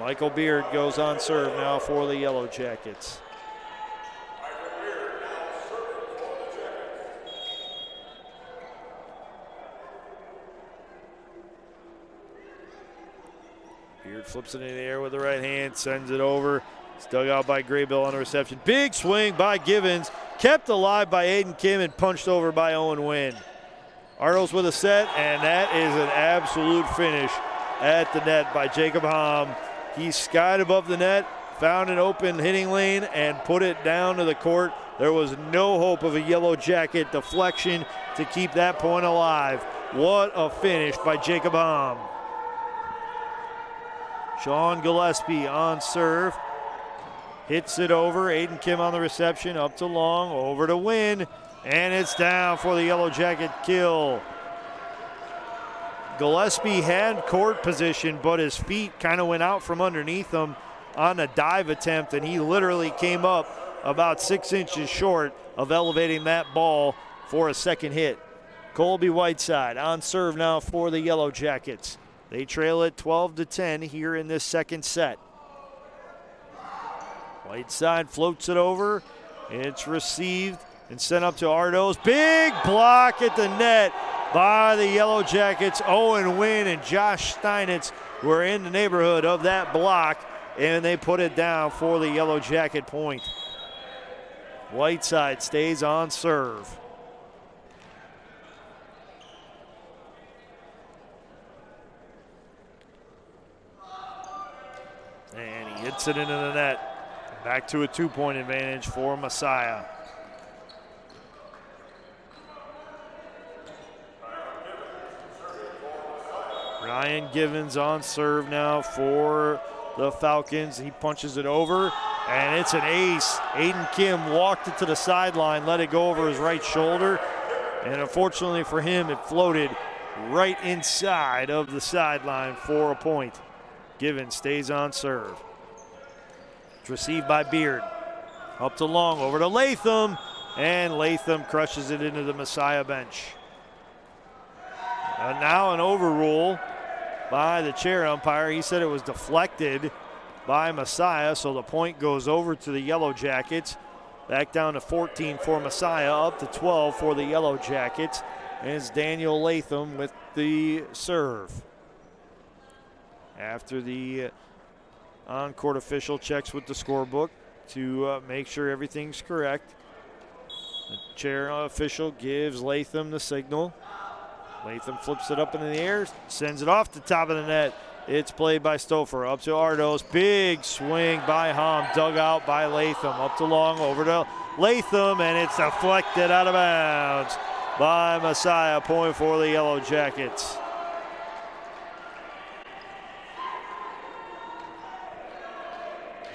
Michael Beard goes on serve now for the Yellow Jackets. Beard flips it in the air with the right hand, sends it over. It's dug out by Graybill on the reception. Big swing by Givens, kept alive by Aiden Kim and punched over by Owen Wynn. Ardos with a set, and that is an absolute finish at the net by Jacob Hom. He skied above the net, found an open hitting lane, and put it down to the court. There was no hope of a Yellow Jacket deflection to keep that point alive. What a finish by Jacob Hom. Sean Gillespie on serve. Hits it over. Aiden Kim on the reception. Up to Long. Over to Wynn. And it's down for the Yellow Jacket kill. Gillespie had court position, but his feet kind of went out from underneath him on a dive attempt, and he literally came up about 6 inches short of elevating that ball for a second hit. Colby Whiteside on serve now for the Yellow Jackets. They trail it 12-10 here in this second set. Whiteside floats it over. It's received and sent up to Ardos. Big block at the net by the Yellow Jackets. Owen Wynn and Josh Steinitz were in the neighborhood of that block, and they put it down for the Yellow Jacket point. Whiteside stays on serve. And he hits it into the net. Back to a 2-point advantage for Messiah. Ryan Givens on serve now for the Falcons. He punches it over, and it's an ace. Aiden Kim walked it to the sideline, let it go over his right shoulder, and unfortunately for him, it floated right inside of the sideline for a point. Givens stays on serve. It's received by Beard. Up to Long, over to Latham, and Latham crushes it into the Messiah bench. Now an overrule by the chair umpire. He said it was deflected by Messiah, so the point goes over to the Yellow Jackets. Back down to 14 for Messiah, up to 12 for the Yellow Jackets. And it's Daniel Latham with the serve. After the on-court official checks with the scorebook to make sure everything's correct, the chair official gives Latham the signal. Latham flips it up into the air, sends it off the top of the net. It's played by Stouffer. Up to Ardos. Big swing by Hom, dug out by Latham. Up to Long, over to Latham, and it's deflected out of bounds by Messiah. Point for the Yellow Jackets.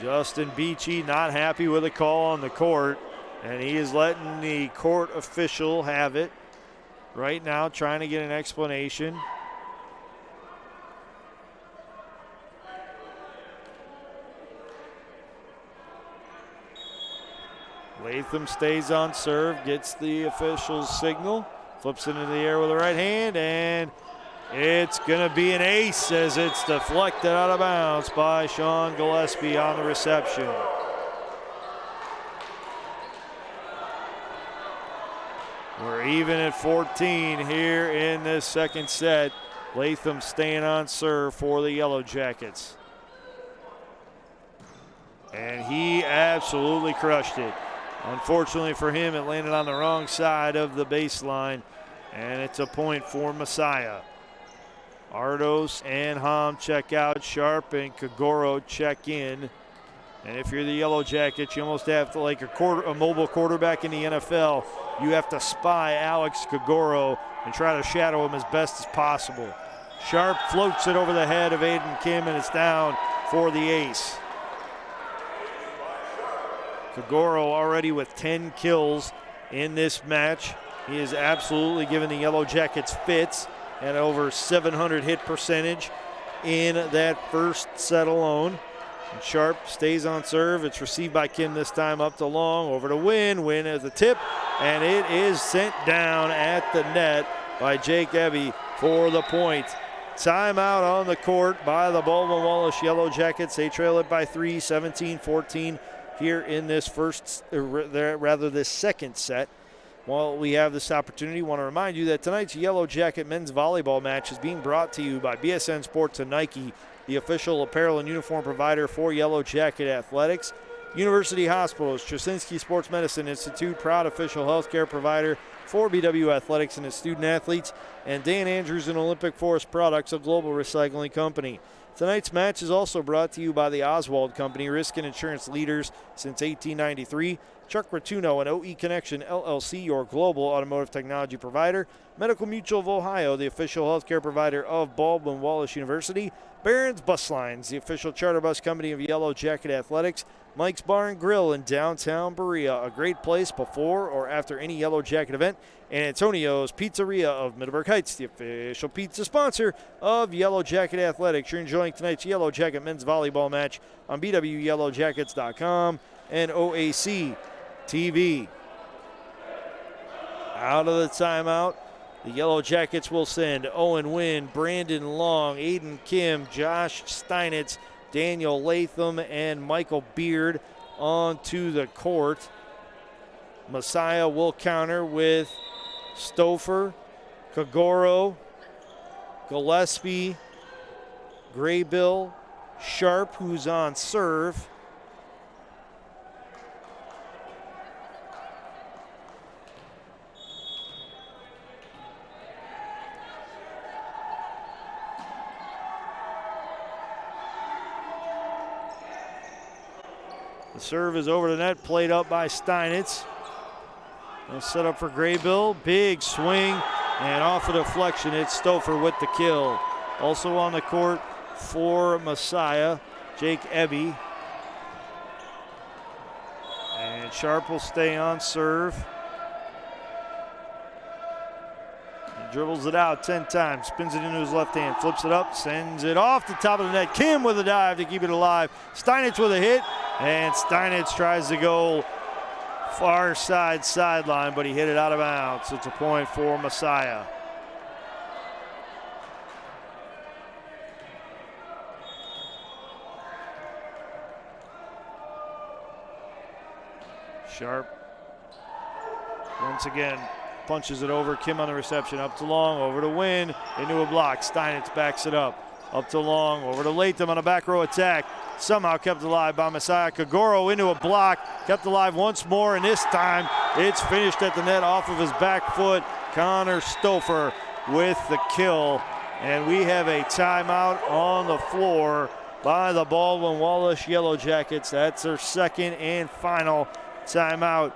Justin Beachy not happy with a call on the court, and he is letting the court official have it right now, trying to get an explanation. Latham stays on serve, gets the official's signal, flips it into the air with the right hand, and it's going to be an ace as it's deflected out of bounds by Sean Gillespie on the reception. We're even at 14 here in this second set. Latham staying on serve for the Yellow Jackets. And he absolutely crushed it. Unfortunately for him, it landed on the wrong side of the baseline, and it's a point for Messiah. Ardos and Hom check out. Sharp and Kagoro check in. And if you're the Yellow Jackets, you almost have to, like a mobile quarterback in the NFL, you have to spy Alex Kagoro and try to shadow him as best as possible. Sharp floats it over the head of Aiden Kim, and it's down for the ace. Kagoro already with 10 kills in this match. He is absolutely giving the Yellow Jackets fits at over 700 hit percentage in that first set alone. And Sharp stays on serve. It's received by Kim this time, up to Long, over to Wynn. Wynn as a tip, and it is sent down at the net by Jake Ebby for the point. Timeout on the court by the Baldwin Wallace Yellow Jackets. They trail it by 3, 17-14 here in this this second set. While we have this opportunity, I want to remind you that tonight's Yellow Jacket men's volleyball match is being brought to you by BSN Sports and Nike, the official apparel and uniform provider for Yellow Jacket Athletics. University Hospitals, Trasinski Sports Medicine Institute, proud official healthcare provider for BW Athletics and its student athletes, and Dan Andrews and Olympic Forest Products, a global recycling company. Tonight's match is also brought to you by the Oswald Company, risk and insurance leaders since 1893. Chuck Rotuno and OE Connection LLC, your global automotive technology provider. Medical Mutual of Ohio, the official healthcare provider of Baldwin Wallace University. Barron's Bus Lines, the official charter bus company of Yellow Jacket Athletics. Mike's Bar and Grill in downtown Berea, a great place before or after any Yellow Jacket event. And Antonio's Pizzeria of Middleburg Heights, the official pizza sponsor of Yellow Jacket Athletics. You're enjoying tonight's Yellow Jacket men's volleyball match on BWYellowJackets.com and OAC TV. Out of the timeout, the Yellow Jackets will send Owen Wynn, Brandon Long, Aiden Kim, Josh Steinitz, Daniel Latham, and Michael Beard onto the court. Messiah will counter with Stouffer, Kagoro, Gillespie, Graybill, Sharp, who's on serve. The serve is over the net, played up by Steinitz. They'll set up for Graybill. Big swing, and off a deflection, it's Stouffer with the kill. Also on the court for Messiah, Jake Ebby. And Sharp will stay on serve. He dribbles it out 10 times, spins it into his left hand, flips it up, sends it off the top of the net. Kim with a dive to keep it alive. Steinitz with a hit, and Steinitz tries to go far side sideline, but he hit it out of bounds. It's a point for Messiah. Sharp once again punches it over. Kim on the reception, up to Long, over to Wynn, into a block. Steinitz backs it up to Long, over to Latham on a back row attack. Somehow kept alive by Messiah. Kagoro into a block, kept alive once more, and this time it's finished at the net off of his back foot. Connor Stouffer with the kill, and we have a timeout on the floor by the Baldwin Wallace Yellow Jackets. That's their second and final timeout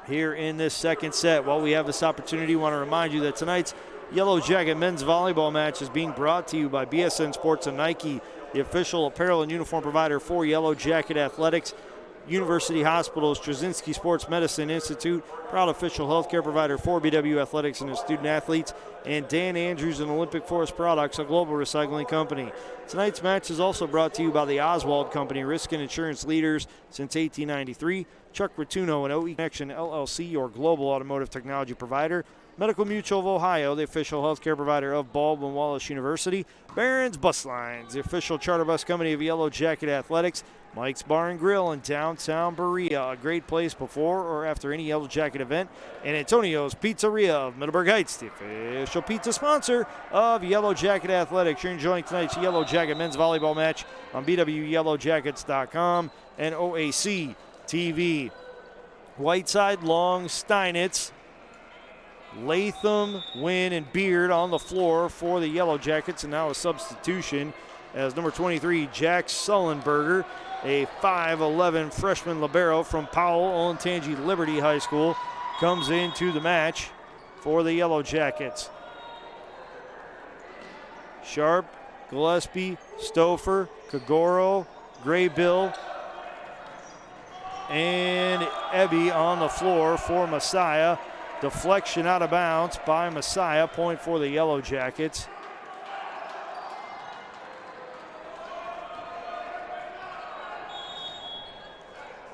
here in this second set. While we have this opportunity, we want to remind you that tonight's Yellow Jacket men's volleyball match is being brought to you by BSN Sports and Nike, the official apparel and uniform provider for Yellow Jacket Athletics. University Hospital's Straczynski Sports Medicine Institute, proud official healthcare provider for BW Athletics and its student athletes, and Dan Andrews and Olympic Forest Products, a global recycling company. Tonight's match is also brought to you by the Oswald Company, risk and insurance leaders since 1893. Chuck Rotuno and OE Connection LLC, your global automotive technology provider. Medical Mutual of Ohio, the official healthcare provider of Baldwin Wallace University. Barron's Bus Lines, the official charter bus company of Yellow Jacket Athletics. Mike's Bar and Grill in downtown Berea, a great place before or after any Yellow Jacket event. And Antonio's Pizzeria of Middleburg Heights, the official pizza sponsor of Yellow Jacket Athletics. You're enjoying tonight's Yellow Jacket men's volleyball match on BWYellowJackets.com and OAC TV. Whiteside, Long, Steinitz, Latham, Wynn, and Beard on the floor for the Yellow Jackets, and now a substitution as number 23, Jack Sullenberger, a 5'11 freshman libero from Powell, Olentangy Liberty High School, comes into the match for the Yellow Jackets. Sharp, Gillespie, Stouffer, Kagoro, Graybill, and Ebby on the floor for Messiah. Deflection out of bounds by Messiah. Point for the Yellow Jackets.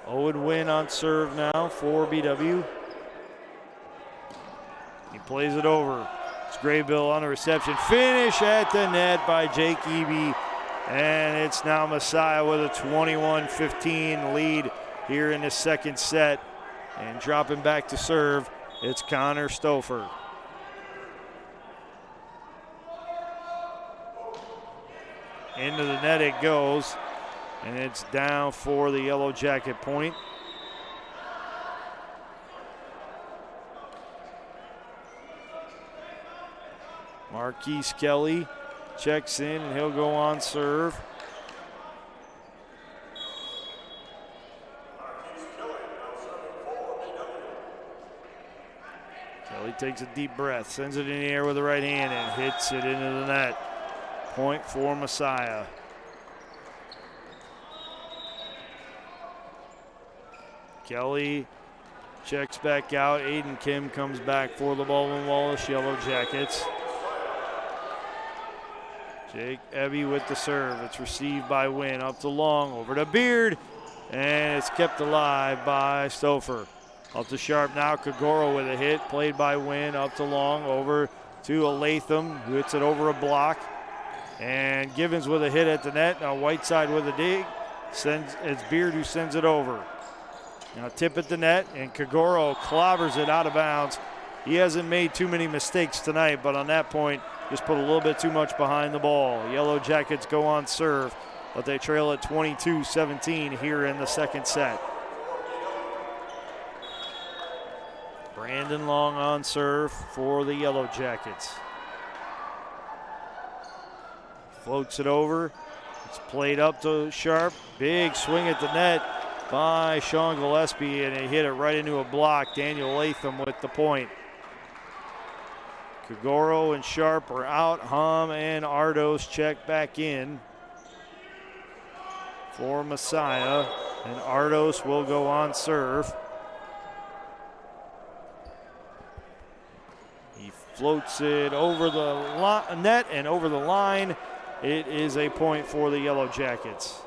Owen Wynn on serve now for BW. He plays it over. It's Graybill on the reception. Finish at the net by Jake Eby. And it's now Messiah with a 21-15 lead here in the second set. And dropping back to serve, it's Connor Stouffer. Into the net it goes, and it's down for the Yellow Jacket point. Marquise Kelly checks in, and he'll go on serve. Kelly takes a deep breath, sends it in the air with the right hand, and hits it into the net. Point for Messiah. Kelly checks back out. Aiden Kim comes back for the Baldwin Wallace Yellow Jackets. Jake Ebby with the serve. It's received by Wynn. Up to Long, over to Beard, and it's kept alive by Stouffer. Up to Sharp now. Kagoro with a hit, played by Wynn. Up to Long, over to a Latham, who hits it over a block. And Givens with a hit at the net. Now Whiteside with a dig. It's Beard who sends it over. Now tip at the net, and Kagoro clobbers it out of bounds. He hasn't made too many mistakes tonight, but on that point, just put a little bit too much behind the ball. Yellow Jackets go on serve, but they trail at 22-17 here in the second set. Brandon Long on serve for the Yellow Jackets. Floats it over. It's played up to Sharp. Big swing at the net. by Sean Gillespie, and he hit it right into a block. Daniel Latham with the point. Kagoro and Sharp are out. Hom and Ardos check back in for Messiah, and Ardos will go on serve. He floats it over the net and over the line. It is a point for the Yellow Jackets.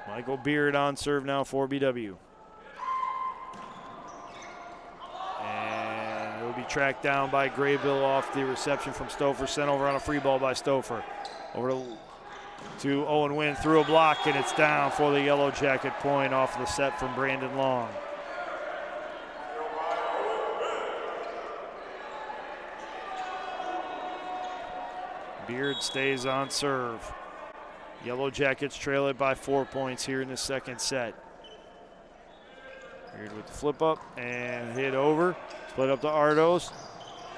Michael Beard on serve now for BW. And it will be tracked down by Graybill off the reception from Stouffer. Sent over on a free ball by Stouffer. Over to Owen Wynn through a block, and it's down for the Yellow Jacket point off the set from Brandon Long. Beard stays on serve. Yellow Jackets trail it by 4 points here in the second set. Beard with the flip up and hit over. Split up to Ardos.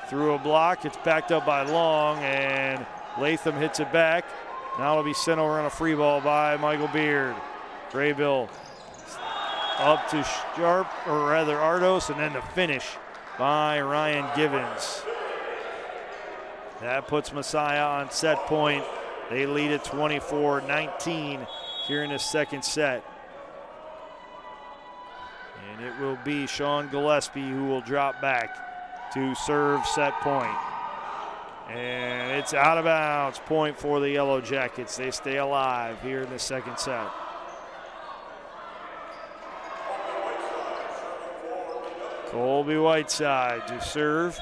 Through a block. It's backed up by Long, and Latham hits it back. Now it'll be sent over on a free ball by Michael Beard. Graybill up to Sharp, or rather Ardos, and then the finish by Ryan Givens. That puts Messiah on set point. They lead at 24-19 here in the second set. And it will be Sean Gillespie who will drop back to serve set point. And it's out of bounds. Point for the Yellow Jackets. They stay alive here in the second set. Colby Whiteside to serve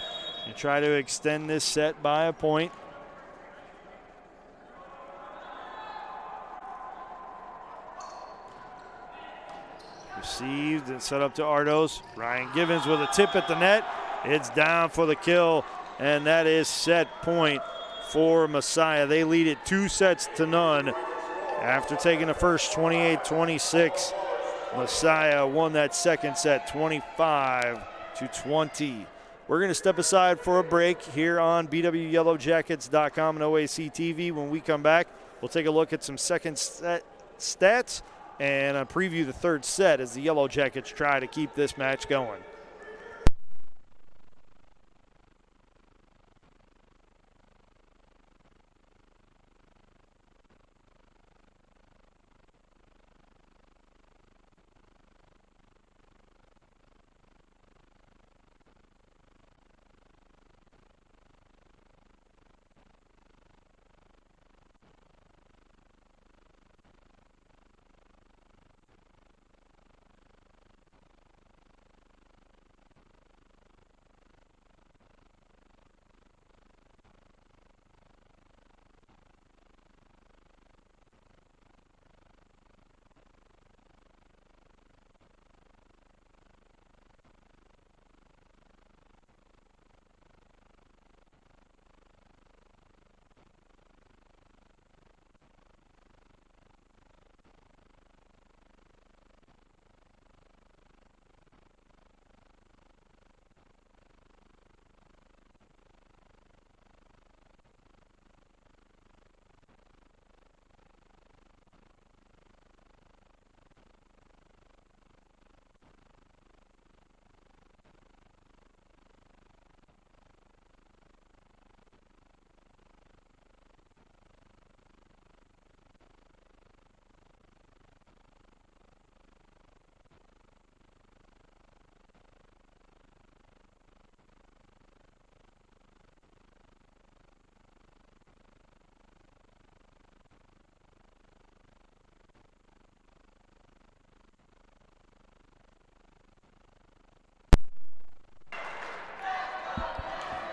and try to extend this set by a point. Received and set up to Ardos. Ryan Givens with a tip at the net. It's down for the kill, and that is set point for Messiah. They lead it 2-0 after taking the first 28-26. Messiah won that second set 25-20. We're going to step aside for a break here on BWYellowJackets.com and OAC TV. When we come back, we'll take a look at some second set stats and preview the third set as the Yellow Jackets try to keep this match going.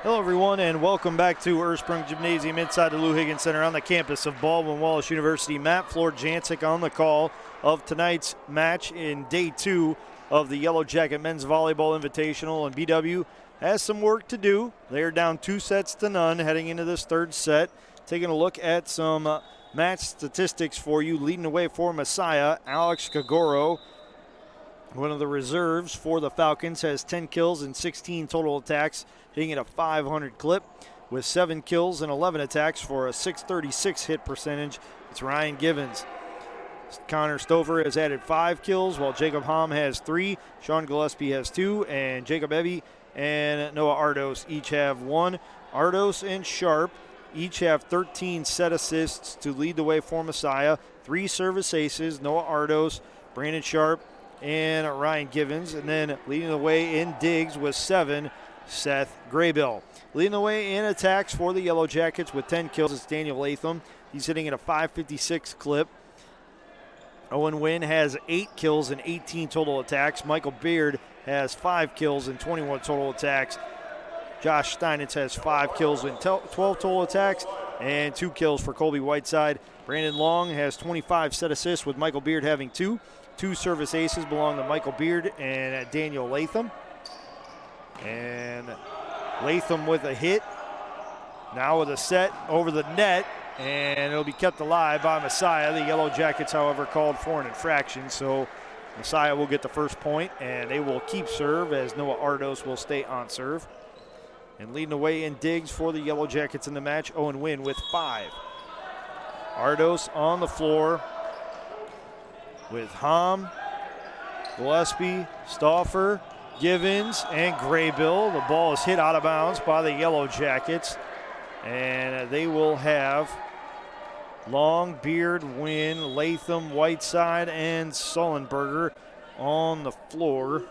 Hello, everyone, and welcome back to Ursprung Gymnasium inside the Lou Higgins Center on the campus of Baldwin Wallace University. Matt Florjancic on the call of tonight's match in day 2 of the Yellow Jacket Men's Volleyball Invitational, and BW has some work to do. They are down 2-0 heading into this third set. Taking a look at some match statistics for you. Leading away for Messiah, Alex Kagoro One of the reserves for the Falcons has 10 kills and 16 total attacks, hitting at a 500 clip with 7 kills and 11 attacks for a 636 hit percentage. It's Ryan Givens. Connor Stover has added 5 kills, while Jacob Hom has 3, Sean Gillespie has 2, and Jacob Evie and Noah Ardos each have 1. Ardos and Sharp each have 13 set assists to lead the way for Messiah. 3 service aces, Noah Ardos, Brandon Sharp, and Ryan Givens. And then leading the way in digs with 7, Seth Graybill. Leading the way in attacks for the Yellow Jackets with 10 kills is Daniel Latham. He's hitting at a 556 clip. Owen Wynn has 8 kills and 18 total attacks. Michael Beard has 5 kills and 21 total attacks. Josh Steinitz has 5 kills and 12 total attacks and 2 kills for Colby Whiteside. Brandon Long has 25 set assists, with Michael Beard having 2. 2 service aces belong to Michael Beard and Daniel Latham. And Latham with a hit. Now with a set over the net, and it'll be kept alive by Messiah. The Yellow Jackets, however, called for an infraction, so Messiah will get the first point, and they will keep serve as Noah Ardos will stay on serve. And leading the way in digs for the Yellow Jackets in the match, Owen Wynn with 5. Ardos on the floor with Hom, Gillespie, Stauffer, Givens, and Graybill. The ball is hit out of bounds by the Yellow Jackets, and they will have Long, Beard, Wynn, Latham, Whiteside, and Sullenberger on the floor.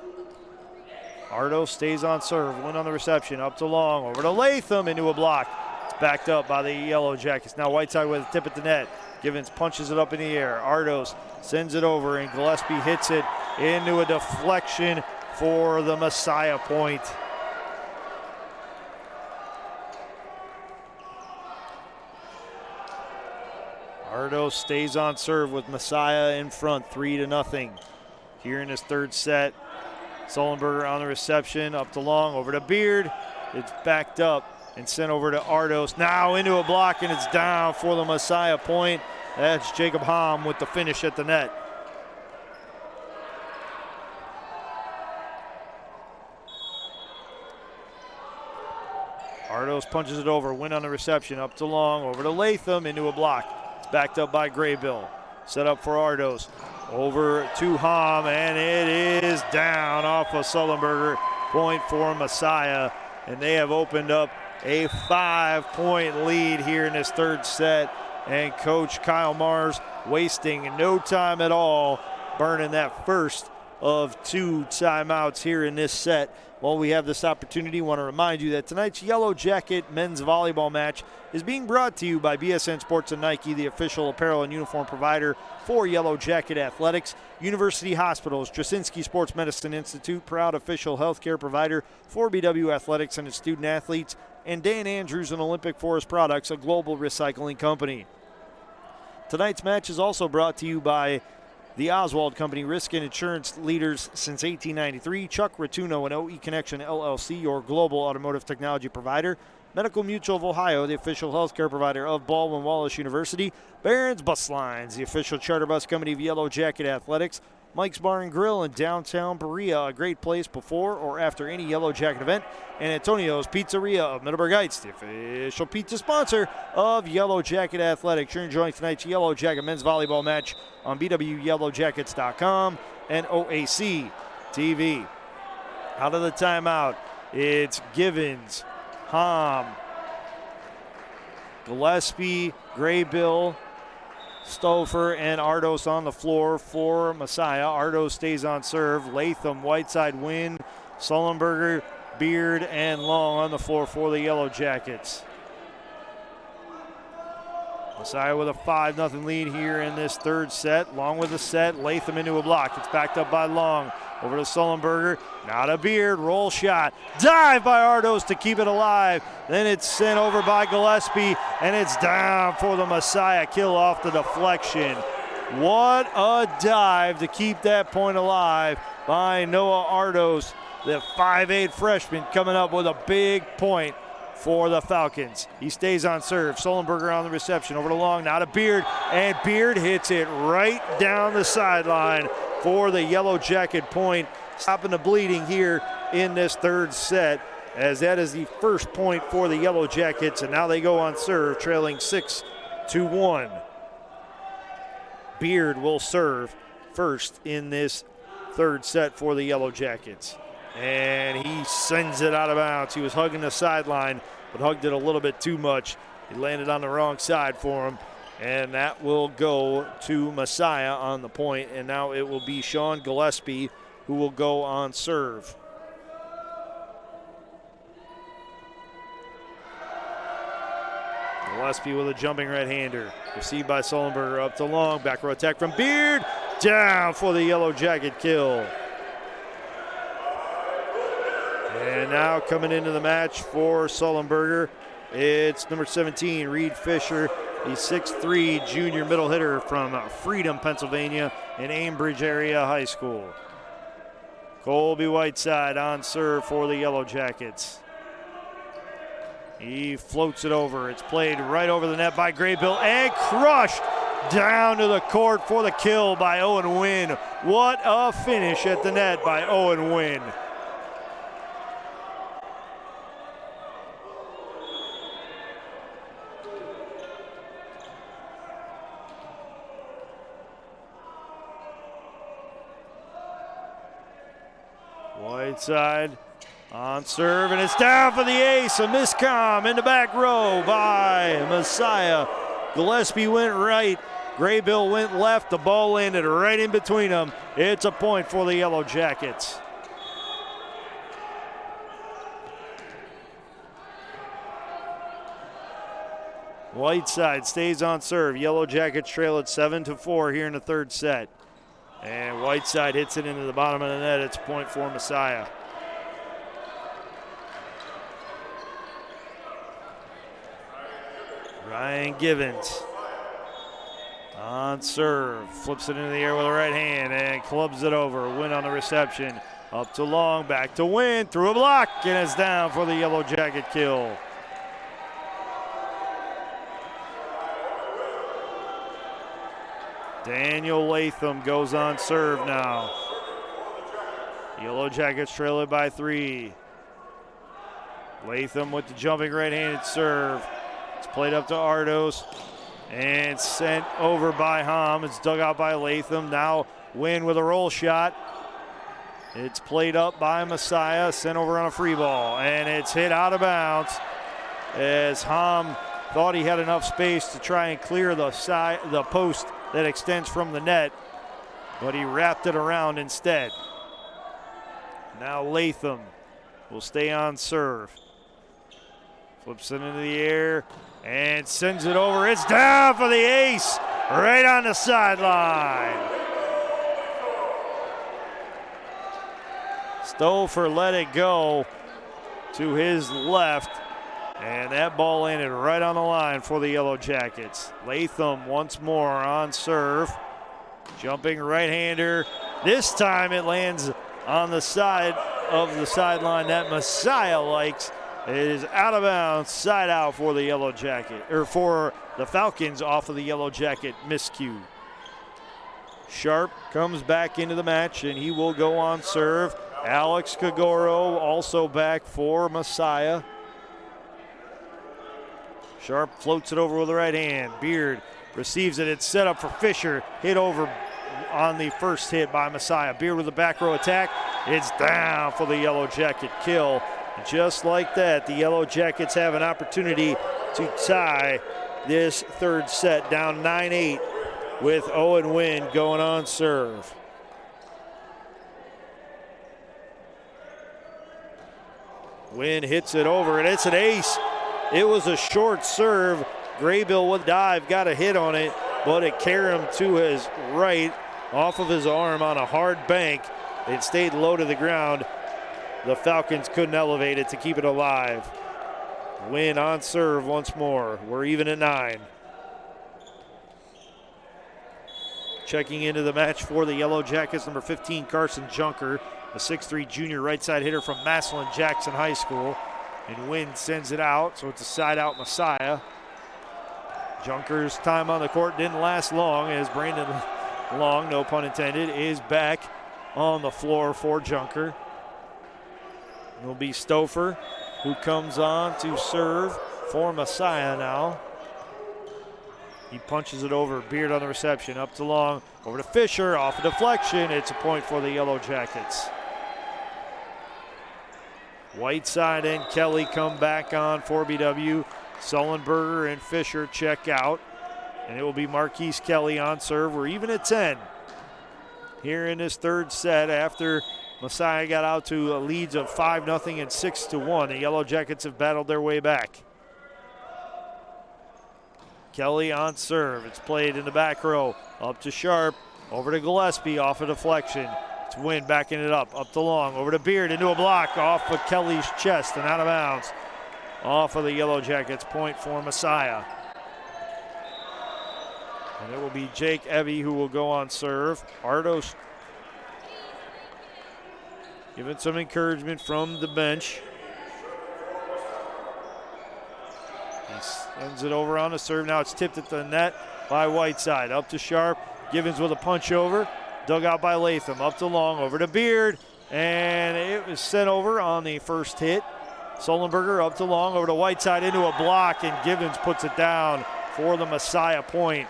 Ardo stays on serve. Wynn on the reception. Up to Long. Over to Latham. Into a block. It's backed up by the Yellow Jackets. Now Whiteside with a tip at the net. Givens punches it up in the air. Ardos sends it over, and Gillespie hits it into a deflection for the Messiah point. Ardos stays on serve with Messiah in front, 3-0. Here in his third set, Sullenberger on the reception, up to Long, over to Beard. It's backed up and sent over to Ardos. Now into a block, and it's down for the Messiah point. That's Jacob Hom with the finish at the net. Ardos punches it over. Wynn on the reception, up to Long, over to Latham, into a block. It's backed up by Graybill. Set up for Ardos. Over to Hom, and it is down off of Sullenberger. Point for Messiah, and they have opened up a 5-point lead here in this third set. And Coach Kyle Mars wasting no time at all, burning that first of 2 timeouts here in this set. While we have this opportunity, I want to remind you that tonight's Yellow Jacket men's volleyball match is being brought to you by BSN Sports and Nike, the official apparel and uniform provider for Yellow Jacket Athletics. University Hospitals, Jasinski Sports Medicine Institute, proud official healthcare provider for BW Athletics and its student athletes. And Dan Andrews and Olympic Forest Products, a global recycling company. Tonight's match is also brought to you by the Oswald Company, risk and insurance leaders since 1893. Chuck Rotuno and OE Connection LLC, your global automotive technology provider. Medical Mutual of Ohio, the official healthcare provider of Baldwin Wallace University. Barron's Bus Lines, the official charter bus company of Yellow Jacket Athletics. Mike's Bar and Grill in downtown Berea, a great place before or after any Yellow Jacket event. And Antonio's Pizzeria of Middleburg Heights, the official pizza sponsor of Yellow Jacket Athletics. You're enjoying tonight's Yellow Jacket men's volleyball match on BWYellowJackets.com and OAC TV. Out of the timeout, it's Givens, Hom, Gillespie, Graybill, Stouffer, and Ardos on the floor for Messiah. Ardos stays on serve. Latham, Whiteside, Wynn, Sullenberger, Beard, and Long on the floor for the Yellow Jackets. Messiah with a 5-0 lead here in this third set. Long with the set. Latham into a block. It's backed up by Long. Over to Sullenberger. Now to Beard. Roll shot. Dive by Ardos to keep it alive. Then it's sent over by Gillespie, and it's down for the Messiah. Kill off the deflection. What a dive to keep that point alive by Noah Ardos, the 5'8" freshman, coming up with a big point for the Falcons. He stays on serve. Sullenberger on the reception. Over to Long. Now to Beard. And Beard hits it right down the sideline for the Yellow Jacket point, stopping the bleeding here in this third set, as that is the first point for the Yellow Jackets, and now they go on serve, trailing 6-1. Beard will serve first in this third set for the Yellow Jackets. And he sends it out of bounds. He was hugging the sideline, but hugged it a little bit too much. He landed on the wrong side for him, and that will go to Messiah on the point, and now it will be Sean Gillespie who will go on serve. Gillespie with a jumping right-hander. Received by Sullenberger, up to long. Back row attack from Beard. Down for the Yellow Jacket kill. And now coming into the match for Sullenberger, it's number 17, Reed Fisher. He's 6'3", junior middle hitter from Freedom, Pennsylvania, in Ambridge area high school. Colby Whiteside on serve for the Yellow Jackets. He floats it over. It's played right over the net by Graybill and crushed down to the court for the kill by Owen Wynn. What a finish at the net by Owen Wynn. Whiteside on serve, and it's down for the ace. A miscomm in the back row by Messiah. Gillespie went right, Graybill went left. The ball landed right in between them. It's a point for the Yellow Jackets. Whiteside stays on serve. Yellow Jackets trail at 7-4 here in the third set. And Whiteside hits it into the bottom of the net. It's a point for Messiah. Ryan Givens on serve. Flips it into the air with the right hand and clubs it over. Win on the reception. Up to long, back to Win. Through a block, and it's down for the Yellow Jacket kill. Daniel Latham goes on serve now. Yellow Jackets trail it by 3. Latham with the jumping right-handed serve. It's played up to Ardos and sent over by Hom. It's dug out by Latham. Now Wynn with a roll shot. It's played up by Messiah, sent over on a free ball, and it's hit out of bounds as Hom thought he had enough space to try and clear the post that extends from the net, but he wrapped it around instead. Now Latham will stay on serve. Flips it into the air and sends it over. It's down for the ace right on the sideline. Stouffer let it go to his left, and that ball landed right on the line for the Yellow Jackets. Latham once more on serve. Jumping right-hander. This time it lands on the side of the sideline that Messiah likes. It is out of bounds, side out for the Yellow Jacket, or for the Falcons off of the Yellow Jacket miscue. Sharp comes back into the match, and he will go on serve. Alex Kagoro also back for Messiah. Sharp floats it over with the right hand. Beard receives it. It's set up for Fisher. Hit over on the first hit by Messiah. Beard with the back row attack. It's down for the Yellow Jacket kill. Just like that, the Yellow Jackets have an opportunity to tie this third set down 9-8 with Owen Wynn going on serve. Wynn hits it over, and it's an ace. It was a short serve. Graybill with dive, got a hit on it, but it carried him to his right off of his arm on a hard bank. It stayed low to the ground. The Falcons couldn't elevate it to keep it alive. Wynn on serve once more. We're even at 9. Checking into the match for the Yellow Jackets, number 15, Carson Junker, a 6'3" junior right side hitter from Massillon Jackson High School. And Wynn sends it out, so it's a side out Messiah. Junker's time on the court didn't last long as Brandon Long, no pun intended, is back on the floor for Junker. It'll be Stouffer who comes on to serve for Messiah now. He punches it over. Beard on the reception. Up to Long. Over to Fisher. Off a deflection. It's a point for the Yellow Jackets. Whiteside and Kelly come back on for BW. Sullenberger and Fisher check out. And it will be Marquise Kelly on serve. We're even at 10 here in this third set after Messiah got out to leads of 5-0 and 6-1. The Yellow Jackets have battled their way back. Kelly on serve. It's played in the back row. Up to Sharp. Over to Gillespie off a deflection. It's Wynn backing it up. Up to Long. Over to Beard into a block off of Kelly's chest and out of bounds. Off of the Yellow Jackets. Point for Messiah. And it will be Jake Evie who will go on serve. Ardos giving some encouragement from the bench. He sends it over on the serve. Now it's tipped at the net by Whiteside. Up to Sharp. Givens with a punch over. Dug out by Latham. Up to Long. Over to Beard. And it was sent over on the first hit. Sullenberger up to Long. Over to Whiteside into a block. And Givens puts it down for the Messiah point.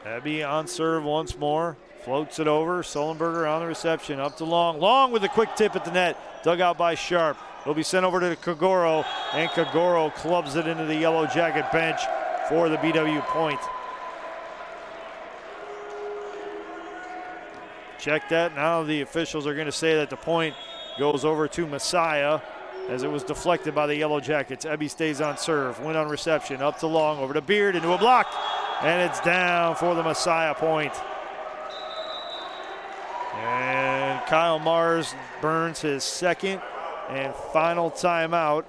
Abbey on serve once more. Floats it over. Sullenberger on the reception. Up to Long. Long with a quick tip at the net. Dug out by Sharp. It'll be sent over to Kagoro. And Kagoro clubs it into the Yellow Jacket bench for the BW point. Check that. Now the officials are going to say that the point goes over to Messiah as it was deflected by the Yellow Jackets. Ebby stays on serve. Win on reception. Up to Long. Over to Beard. Into a block. And it's down for the Messiah point. And Kyle Mars burns his second and final timeout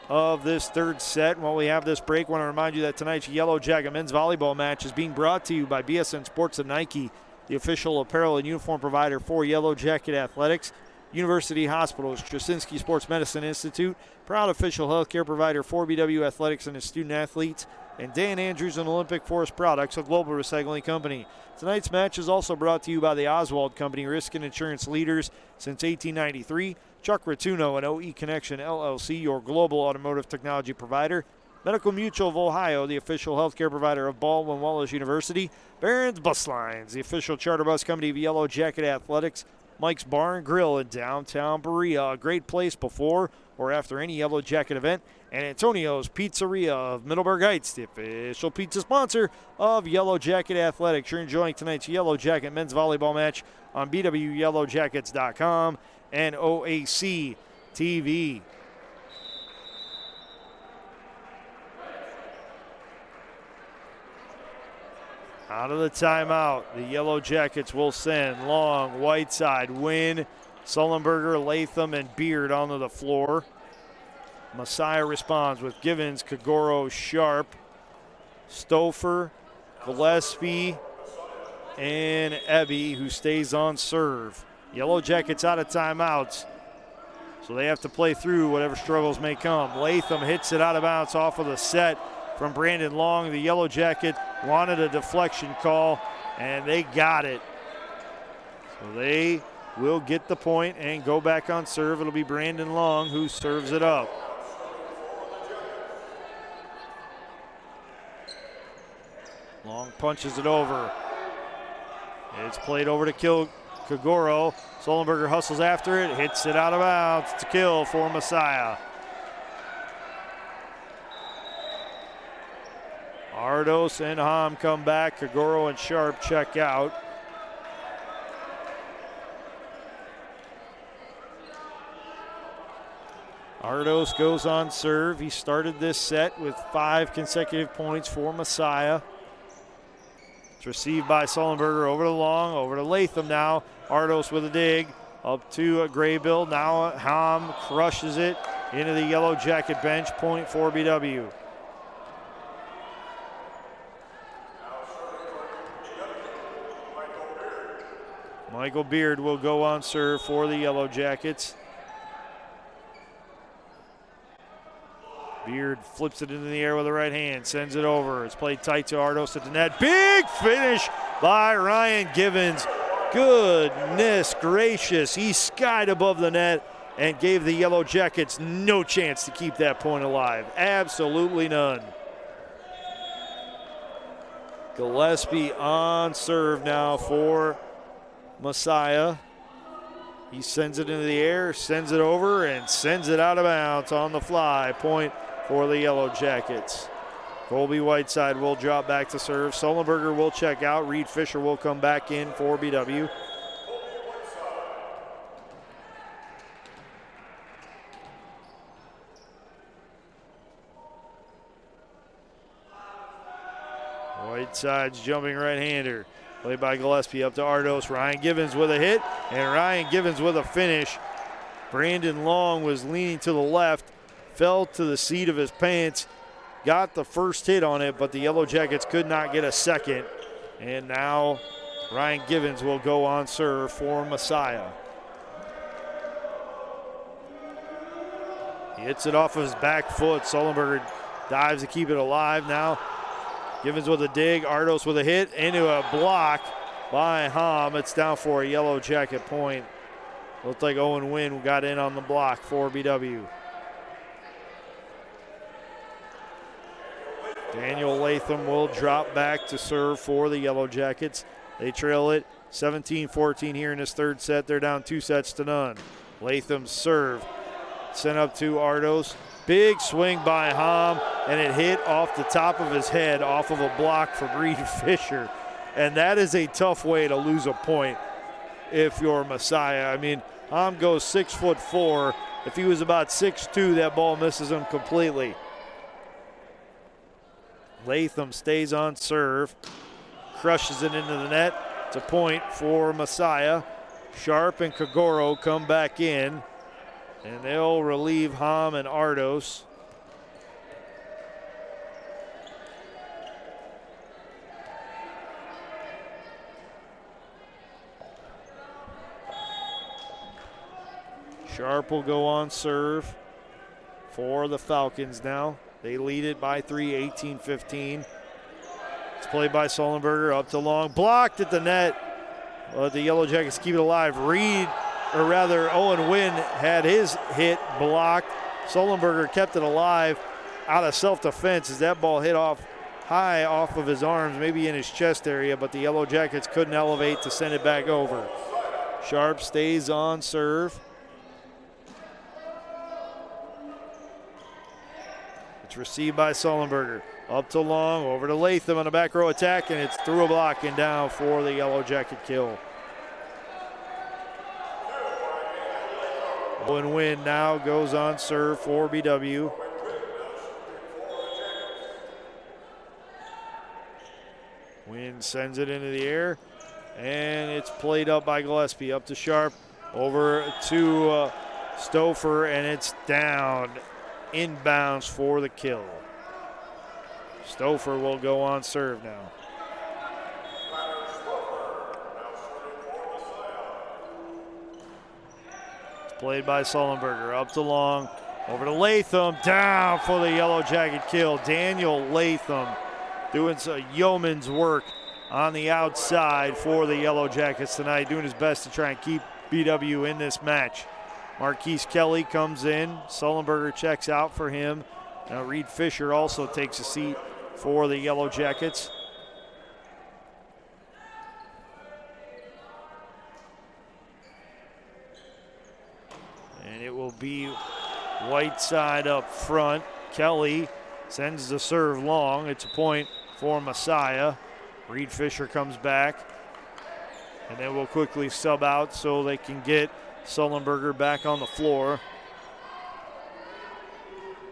of this third set. While we have this break, I want to remind you that tonight's Yellow Jacket men's volleyball match is being brought to you by BSN Sports and Nike, the official apparel and uniform provider for Yellow Jacket Athletics. University Hospitals, Straczynski Sports Medicine Institute, proud official healthcare provider for BW Athletics and its student athletes, and Dan Andrews and Olympic Forest Products, a global recycling company. Tonight's match is also brought to you by the Oswald Company, risk and insurance leaders since 1893. Chuck Ratuno and OE Connection LLC, your global automotive technology provider. Medical Mutual of Ohio, the official healthcare provider of Baldwin Wallace University. Barron's Bus Lines, the official charter bus company of Yellow Jacket Athletics. Mike's Bar and Grill in downtown Berea, a great place before or after any Yellow Jacket event. And Antonio's Pizzeria of Middleburg Heights, the official pizza sponsor of Yellow Jacket Athletics. You're enjoying tonight's Yellow Jacket men's volleyball match on BWYellowJackets.com and OAC TV. Out of the timeout, the Yellow Jackets will send Long, Whiteside, Wynn, Sullenberger, Latham, and Beard onto the floor. Messiah responds with Givens, Kagoro, Sharp, Stouffer, Gillespie, and Ebby, who stays on serve. Yellow Jackets out of timeouts, so they have to play through whatever struggles may come. Latham hits it out of bounds off of the set from Brandon Long. The Yellow Jacket wanted a deflection call, and they got it. So they will get the point and go back on serve. It'll be Brandon Long who serves it up. Long punches it over. It's played over to Kagoro. Sullenberger hustles after it, hits it out of bounds. It's a kill for Messiah. Ardos and Hom come back. Kagoro and Sharp check out. Ardos goes on serve. He started this set with 5 consecutive points for Messiah. It's received by Sullenberger over to Long, over to Latham now. Ardos with a dig up to Graybill. Now Hom crushes it into the Yellow Jacket bench. Point for BW. Michael Beard will go on serve for the Yellow Jackets. flips it into the air with the right hand, sends it over. It's played tight to Ardos at the net. Big finish by Ryan Givens. Goodness gracious. He skied above the net and gave the Yellow Jackets no chance to keep that point alive. Absolutely none. Gillespie on serve now for Messiah. He sends it into the air, sends it over, and sends it out of bounds on the fly. Point for the Yellow Jackets. Colby Whiteside will drop back to serve. Sullenberger will check out. Reed Fisher will come back in for BW. Whiteside's jumping right-hander. Played by Gillespie up to Ardos. Ryan Givens with a hit, and Ryan Givens with a finish. Brandon Long was leaning to the left, fell to the seat of his pants, got the first hit on it, but the Yellow Jackets could not get a second. And now Ryan Givens will go on serve for Messiah. He hits it off of his back foot. Sullenberger dives to keep it alive now. Givens with a dig, Ardos with a hit, into a block by Hom. It's down for a Yellow Jacket point. Looked like Owen Wynn got in on the block for BW. Daniel Latham will drop back to serve for the Yellow Jackets. They trail it 17-14 here in this third set. They're down 2-0. Latham's serve sent up to Ardos. Big swing by Hom, and it hit off the top of his head off of a block from Reed Fisher. And that is a tough way to lose a point if you're Messiah. I mean, Hom goes 6'4". If he was about 6'2", that ball misses him completely. Latham stays on serve, crushes it into the net. It's a point for Messiah. Sharp and Kagoro come back in, and they'll relieve Hom and Ardos. Sharp will go on serve for the Falcons now. They lead it by 3, 18-15. It's played by Sullenberger up to Long. Blocked at the net. But the Yellow Jackets keep it alive. Owen Wynn had his hit blocked. Sullenberger kept it alive out of self-defense as that ball hit high off of his arms, maybe in his chest area, but the Yellow Jackets couldn't elevate to send it back over. Sharp stays on serve. It's received by Sullenberger. Up to Long, over to Latham on a back row attack, and it's through a block and down for the Yellow Jacket kill. Owen Wynn now goes on serve for BW. Wynn sends it into the air, and it's played up by Gillespie. Up to Sharp, over to Stouffer, and it's down. Inbounds for the kill. Stouffer will go on serve now. It's played by Sullenberger. Up to Long. Over to Latham. Down for the Yellow Jacket kill. Daniel Latham doing some yeoman's work on the outside for the Yellow Jackets tonight. Doing his best to try and keep BW in this match. Marquise Kelly comes in. Sullenberger checks out for him. Now Reed Fisher also takes a seat for the Yellow Jackets. And it will be Whiteside up front. Kelly sends the serve long. It's a point for Messiah. Reed Fisher comes back. And then we'll quickly sub out so they can get Sullenberger back on the floor.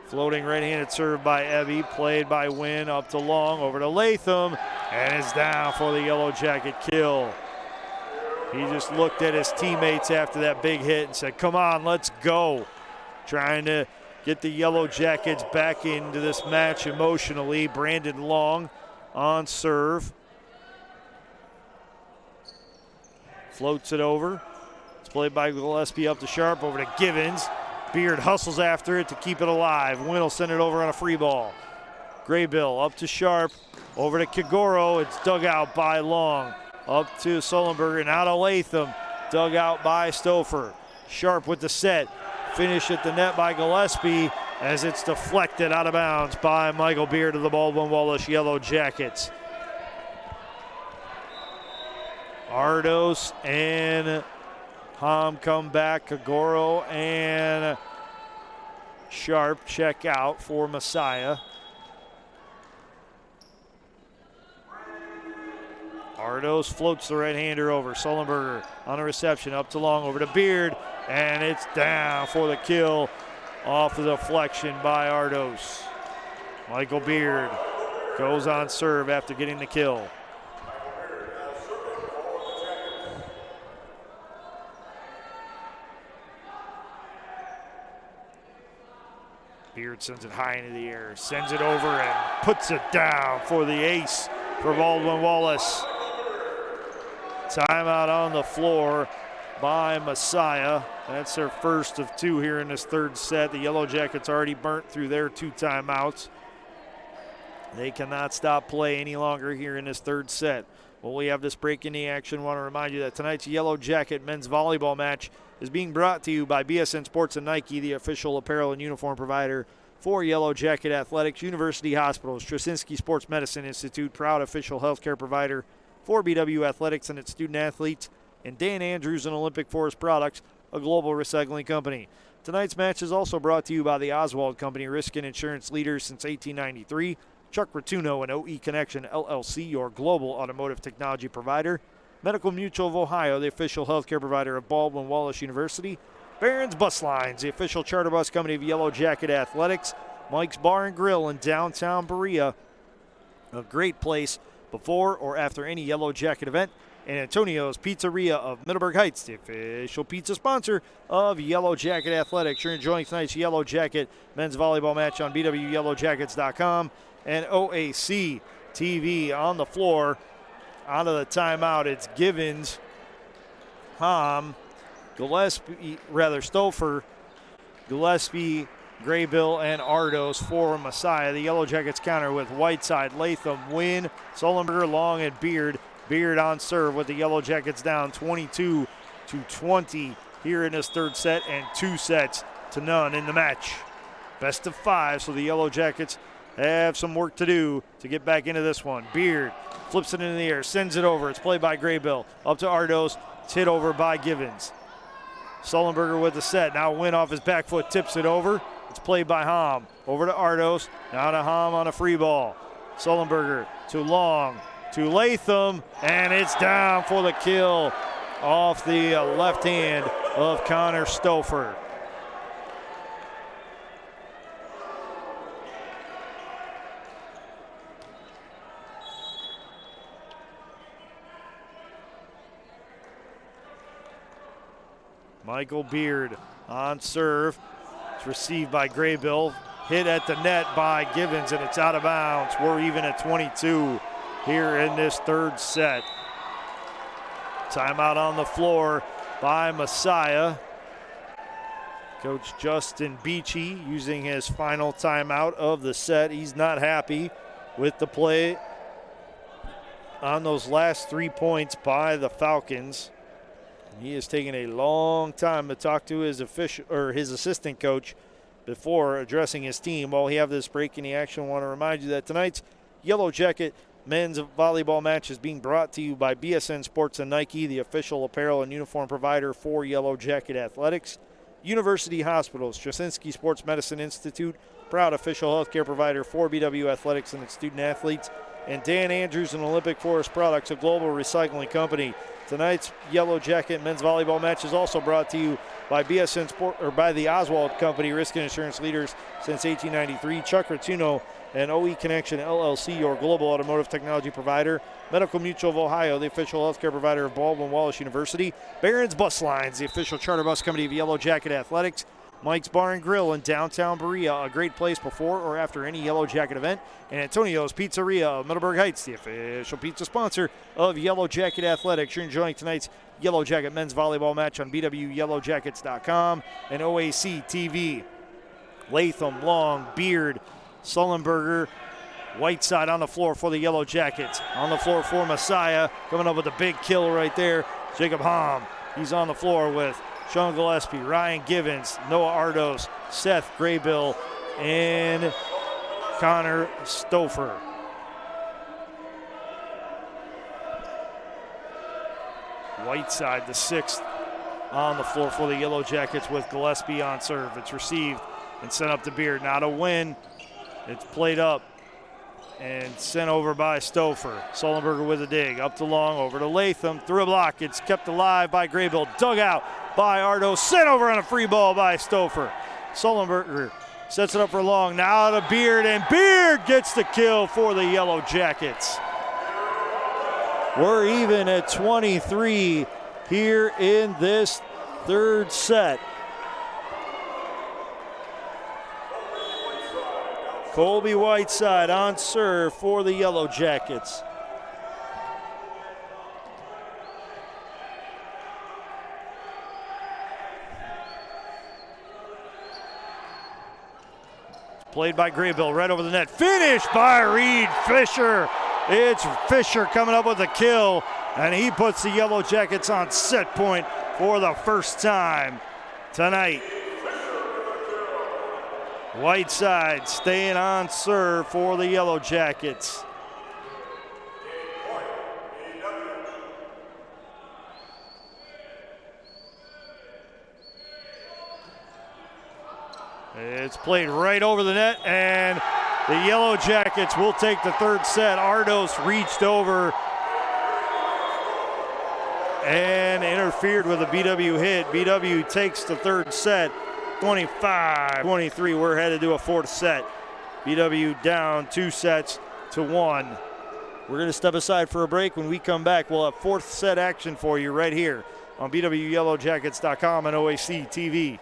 Floating right-handed serve by Ebby, played by Wynn, up to Long, over to Latham, and it's down for the Yellow Jacket kill. He just looked at his teammates after that big hit and said, come on, let's go. Trying to get the Yellow Jackets back into this match emotionally. Brandon Long on serve. Floats it over. It's played by Gillespie up to Sharp, over to Givens. Beard hustles after it to keep it alive. Wynn will send it over on a free ball. Graybill up to Sharp, over to Kagoro. It's dug out by Long. Up to Sullenberger, now to Latham. Dug out by Stouffer. Sharp with the set. Finish at the net by Gillespie as it's deflected out of bounds by Michael Beard of the Baldwin Wallace Yellow Jackets. Ardos and Hom come back. Kagoro and Sharp check out for Messiah. Ardos floats the right-hander over. Sullenberger on a reception, up to Long, over to Beard, and it's down for the kill off the deflection by Ardos. Michael Beard goes on serve after getting the kill. Beard sends it high into the air, sends it over and puts it down for the ace for Baldwin Wallace. Timeout on the floor by Messiah. That's their first of two here in this third set. The Yellow Jackets already burnt through their 2 timeouts. They cannot stop play any longer here in this third set. Well, we have this break in the action. Want to remind you that tonight's Yellow Jacket men's volleyball match is being brought to you by BSN Sports and Nike, the official apparel and uniform provider for Yellow Jacket Athletics. University Hospitals, Straczynski Sports Medicine Institute, proud official healthcare provider for BW Athletics and its student athletes, and Dan Andrews and Olympic Forest Products, a global recycling company. Tonight's match is also brought to you by the Oswald Company, risk and insurance leaders since 1893. Chuck Rotuno and OE Connection LLC, your global automotive technology provider. Medical Mutual of Ohio, the official healthcare provider of Baldwin Wallace University. Barron's Bus Lines, the official charter bus company of Yellow Jacket Athletics. Mike's Bar and Grill in downtown Berea, a great place before or after any Yellow Jacket event. And Antonio's Pizzeria of Middleburg Heights, the official pizza sponsor of Yellow Jacket Athletics. You're enjoying tonight's Yellow Jacket men's volleyball match on BWYellowJackets.com and OAC TV. On the floor, out of the timeout, it's Givens, Hom, Gillespie, Stouffer, Gillespie, Graybill, and Ardos for Messiah. The Yellow Jackets counter with Whiteside, Latham, Wynn, Sullenberger, Long, and Beard. Beard on serve with the Yellow Jackets down 22-20 here in this third set, and 2-0 in the match. Best of 5, so the Yellow Jackets have some work to do to get back into this one. Beard flips it into the air, sends it over. It's played by Graybill. Up to Ardos. It's hit over by Givens. Sullenberger with the set. Now Wynn off his back foot, tips it over. It's played by Hom. Over to Ardos. Now to Hom on a free ball. Sullenberger to Long, to Latham, and it's down for the kill off the left hand of Connor Stouffer. Michael Beard on serve. It's received by Graybill. Hit at the net by Givens, and it's out of bounds. We're even at 22 here in this third set. Timeout on the floor by Messiah. Coach Justin Beachy using his final timeout of the set. He's not happy with the play on those last 3 points by the Falcons. He has taken a long time to talk to his assistant coach before addressing his team. While we have this break in the action, I want to remind you that tonight's Yellow Jacket men's volleyball match is being brought to you by BSN Sports and Nike, the official apparel and uniform provider for Yellow Jacket Athletics. University Hospitals, Straczynski Sports Medicine Institute, proud official healthcare provider for BW Athletics and its student athletes. And Dan Andrews and Olympic Forest Products, a global recycling company. Tonight's Yellow Jacket men's volleyball match is also brought to you by BSN Sport, or by the Oswald Company, risk and insurance leaders since 1893. Chuck Rotuno and OE Connection LLC, your global automotive technology provider. Medical Mutual of Ohio, the official healthcare provider of Baldwin Wallace University. Barron's Bus Lines, the official charter bus company of Yellow Jacket Athletics. Mike's Bar and Grill in downtown Berea, a great place before or after any Yellow Jacket event. And Antonio's Pizzeria of Middleburg Heights, the official pizza sponsor of Yellow Jacket Athletics. You're enjoying tonight's Yellow Jacket men's volleyball match on BWYellowJackets.com and OAC TV. Latham, Long, Beard, Sullenberger, Whiteside on the floor for the Yellow Jackets. On the floor for Messiah, coming up with a big kill right there. Jacob Hom, he's on the floor with Sean Gillespie, Ryan Givens, Noah Ardos, Seth Graybill, and Connor Stouffer. Whiteside, the sixth, on the floor for the Yellow Jackets with Gillespie on serve. It's received and sent up to Beard. Not a win. It's played up and sent over by Stouffer. Sullenberger with a dig. Up to Long, over to Latham. Through a block. It's kept alive by Graybill. Dug out by Ardo. Sent over on a free ball by Stouffer. Sullenberger sets it up for Long. Now to Beard, and Beard gets the kill for the Yellow Jackets. We're even at 23 here in this third set. Colby Whiteside on serve for the Yellow Jackets. Played by Graybill, right over the net. Finished by Reed Fisher. It's Fisher coming up with a kill, and he puts the Yellow Jackets on set point for the first time tonight. Whiteside staying on serve for the Yellow Jackets. It's played right over the net, and the Yellow Jackets will take the third set. Ardos reached over and interfered with a BW hit. BW takes the third set. 25-23, we're headed to a fourth set. BW down 2-1. We're going to step aside for a break. When we come back, we'll have fourth set action for you right here on BWYellowJackets.com and OAC TV.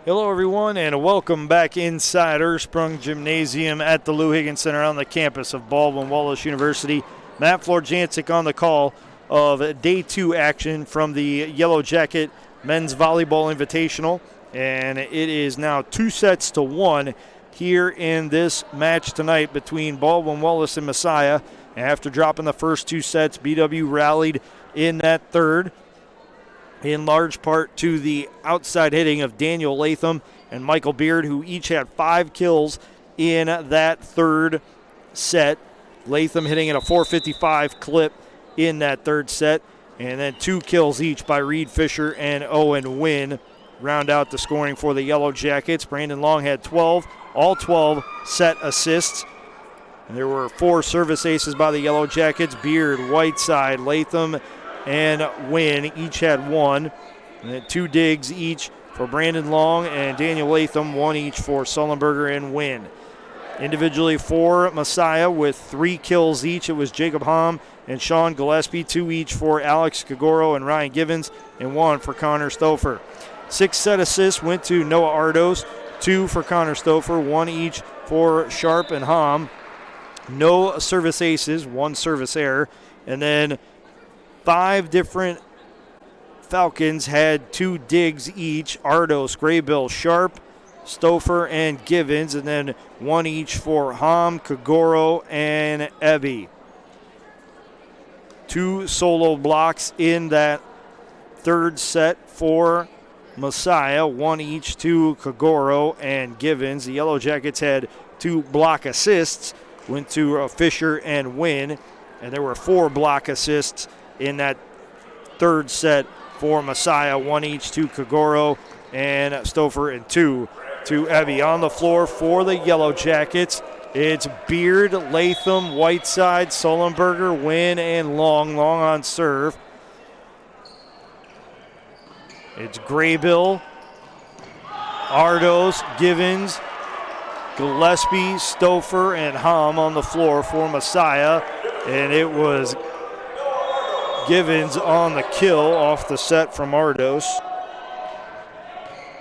Hello, everyone, and welcome back inside Ursprung Gymnasium at the Lou Higgins Center on the campus of Baldwin Wallace University. Matt Florjancic on the call of Day 2 action from the Yellow Jacket Men's Volleyball Invitational, and it is now 2-1 here in this match tonight between Baldwin Wallace and Messiah. After dropping the first 2 sets, BW rallied in that third, in large part to the outside hitting of Daniel Latham and Michael Beard, who each had 5 kills in that third set. Latham hitting at a .455 clip in that third set, and then 2 kills each by Reed Fisher and Owen Wynn round out the scoring for the Yellow Jackets. Brandon Long had 12, all 12 set assists. And there were 4 service aces by the Yellow Jackets. Beard, Whiteside, Latham, and Wynn each had 1. And then 2 digs each for Brandon Long and Daniel Latham, 1 each for Sullenberger and Wynn. Individually for Messiah with 3 kills each. It was Jacob Hom and Sean Gillespie, 2 each for Alex Kagoro and Ryan Givens, and 1 for Connor Stouffer. 6 set assists went to Noah Ardos, 2 for Connor Stouffer, 1 each for Sharp and Hom. No service aces, 1 service error. And then 5 different Falcons had 2 digs each. Ardos, Graybill, Sharp, Stouffer, and Givens. And then 1 each for Hom, Kagoro, and Ebby. 2 solo blocks in that third set for Messiah, 1 each to Kagoro and Givens. The Yellow Jackets had 2 block assists, went to Fisher and Wynn, and there were 4 block assists in that third set for Messiah, 1 each to Kagoro and Stouffer, and 2 to Ebby. On the floor for the Yellow Jackets, it's Beard, Latham, Whiteside, Sullenberger, Wynn, and Long. Long on serve. It's Graybill, Ardos, Givens, Gillespie, Stouffer, and Hom on the floor for Messiah. And it was Givens on the kill off the set from Ardos.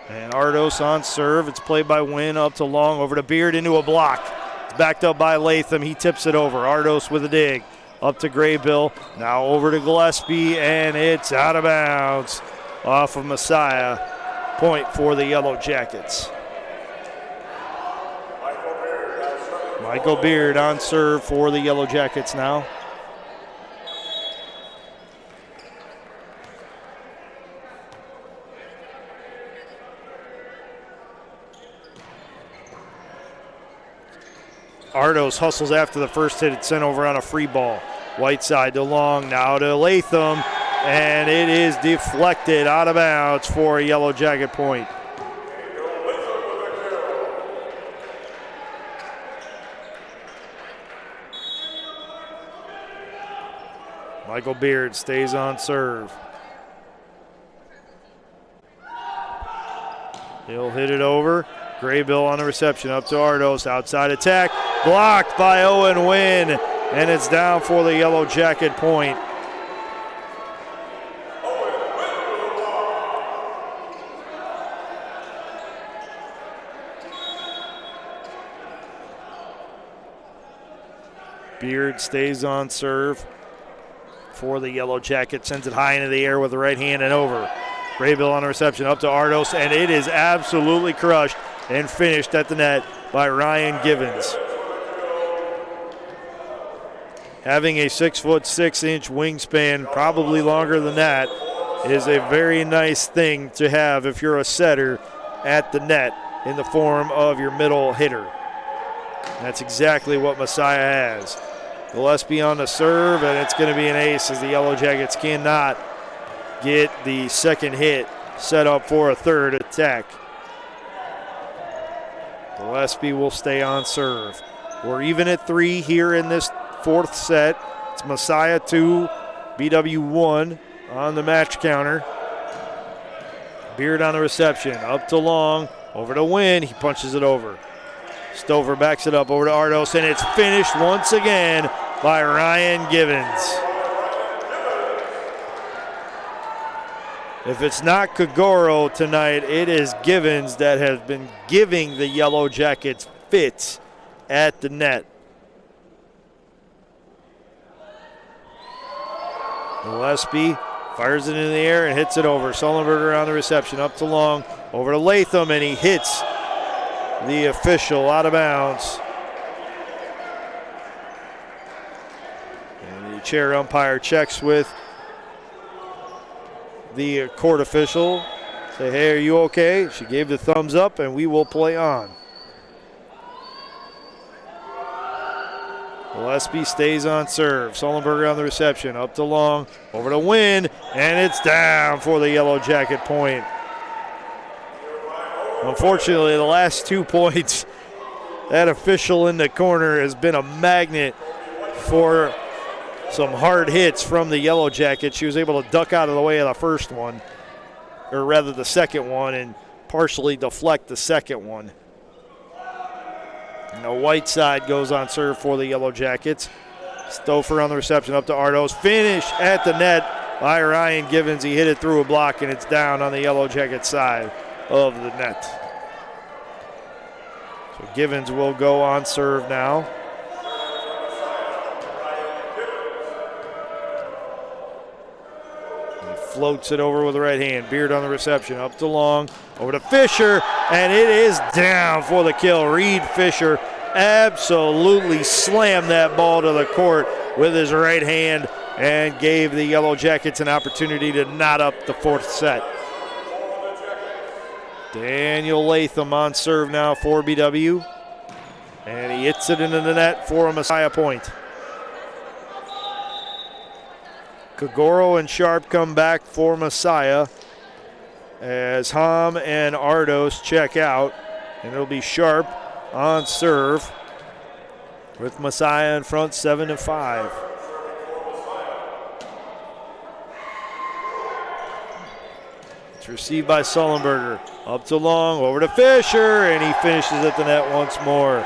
And Ardos on serve. It's played by Wynn up to Long, over to Beard, into a block. It's backed up by Latham. He tips it over. Ardos with a dig. Up to Graybill. Now over to Gillespie, and it's out of bounds off of Messiah. Point for the Yellow Jackets. Michael Beard on serve for the Yellow Jackets now. Ardos hustles after the first hit. It's sent over on a free ball. Whiteside to Long, now to Latham, and it is deflected out of bounds for a Yellow Jacket point. Michael Beard stays on serve. He'll hit it over. Graybill on the reception, up to Ardos, outside attack, blocked by Owen Wynn, and it's down for the Yellow Jacket point. Beard stays on serve for the Yellow Jacket, sends it high into the air with the right hand and over. Graybill on the reception, up to Ardos, and it is absolutely crushed and finished at the net by Ryan Givens. Having a 6'6" wingspan, probably longer than that, is a very nice thing to have if you're a setter at the net in the form of your middle hitter. And that's exactly what Messiah has. Gillespie on the serve, and it's going to be an ace as the Yellow Jackets cannot get the second hit set up for a third attack. Gillespie will stay on serve. We're even at 3 here in this fourth set. It's Messiah 2, BW 1 on the match counter. Beard on the reception, up to Long, over to Wynn. He punches it over. Stouffer backs it up over to Ardos, and it's finished once again by Ryan Givens. If it's not Kagoro tonight, it is Givens that has been giving the Yellow Jackets fits at the net. Gillespie fires it in the air and hits it over. Sullenberger on the reception, up to Long, over to Latham, and he hits the official out of bounds. And the chair umpire checks with the court official. Say, hey, are you okay? She gave the thumbs up, and we will play on. Gillespie stays on serve. Sullenberger on the reception, up to Long, over to Wynn, and it's down for the Yellow Jacket point. Unfortunately, the last 2 points That official in the corner has been a magnet for some hard hits from the Yellow Jackets. She was able to duck out of the way of the first one, or rather the second one, and partially deflect the second one. And the white side goes on serve for the Yellow Jackets. Stouffer on the reception, up to Ardos. Finish at the net by Ryan Givens. He hit it through a block, and it's down on the Yellow Jacket side of the net. So Givens will go on serve now. He floats it over with the right hand. Beard on the reception, up to Long, over to Fisher, and it is down for the kill. Reed Fisher absolutely slammed that ball to the court with his right hand and gave the Yellow Jackets an opportunity to knot up the fourth set. Daniel Latham on serve now for BW, and he hits it into the net for a Messiah point. Kagoro and Sharp come back for Messiah as Hom and Ardos check out, and it'll be Sharp on serve with Messiah in front 7-5. It's received by Sullenberger. Up to Long, over to Fisher, and he finishes at the net once more.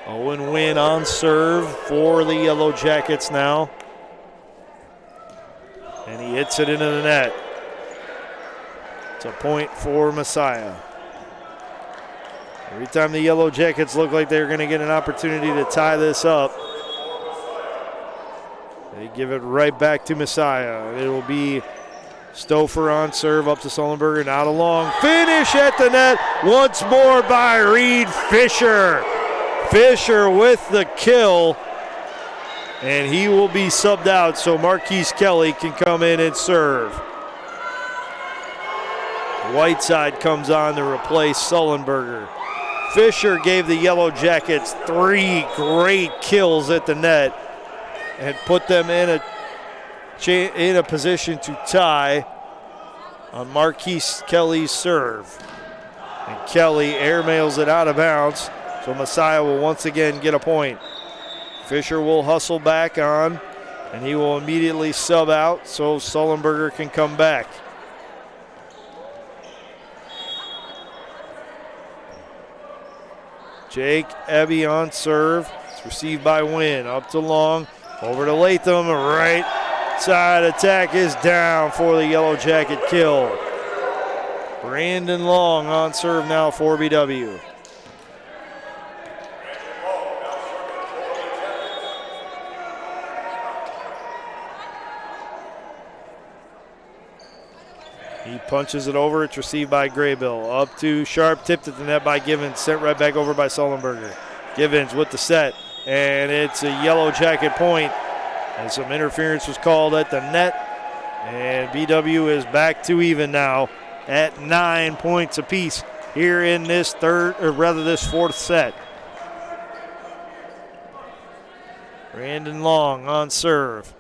Owen Wynn on serve for the Yellow Jackets now. And he hits it into the net. It's a point for Messiah. Every time the Yellow Jackets look like they're going to get an opportunity to tie this up, they give it right back to Messiah. It will be Stouffer on serve, up to Sullenberger, now to Long. Finish at the net once more by Reed Fisher. Fisher with the kill, and he will be subbed out so Marquise Kelly can come in and serve. Whiteside comes on to replace Sullenberger. Fisher gave the Yellow Jackets 3 great kills at the net and put them in a position to tie on Marquise Kelly's serve. And Kelly airmails it out of bounds, so Messiah will once again get a point. Fisher will hustle back on, and he will immediately sub out so Sullenberger can come back. Jake Ebby on serve. It's received by Wynn. Up to Long. Over to Latham. Right side attack is down for the Yellow Jacket kill. Brandon Long on serve now for BW. He punches it over. It's received by Graybill. Up to Sharp. Tipped at the net by Givens. Sent right back over by Sullenberger. Givens with the set. And it's a Yellow Jacket point. And some interference was called at the net. And BW is back to even now at 9 points apiece here in this this fourth set. Brandon Long on serve.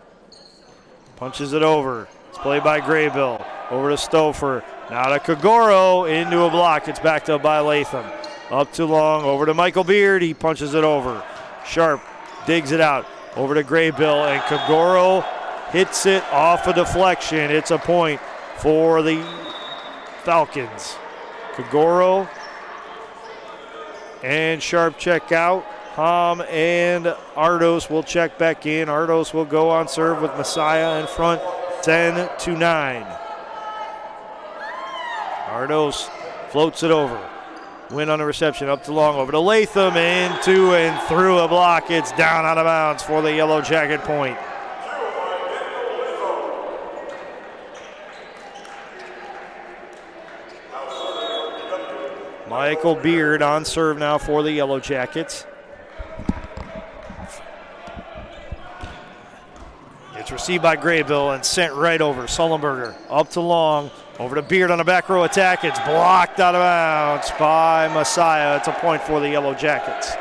Punches it over. It's played by Graybill. Over to Stouffer. Now to Kagoro. Into a block. It's backed up by Latham. Up too long. Over to Michael Beard. He punches it over. Sharp digs it out. Over to Graybill. And Kagoro hits it off a deflection. It's a point for the Falcons. Kagoro and Sharp check out. Hom and Ardos will check back in. Ardos will go on serve with Messiah in front 10-9. Ardos floats it over. Win on the reception, up to Long, over to Latham, into and through a block. It's down out of bounds for the Yellow Jacket point. Michael Beard on serve now for the Yellow Jackets. It's received by Graybill and sent right over. Sullenberger up to Long. Over to Beard on a back row attack. It's blocked out of bounds by Messiah. It's a point for the Yellow Jackets.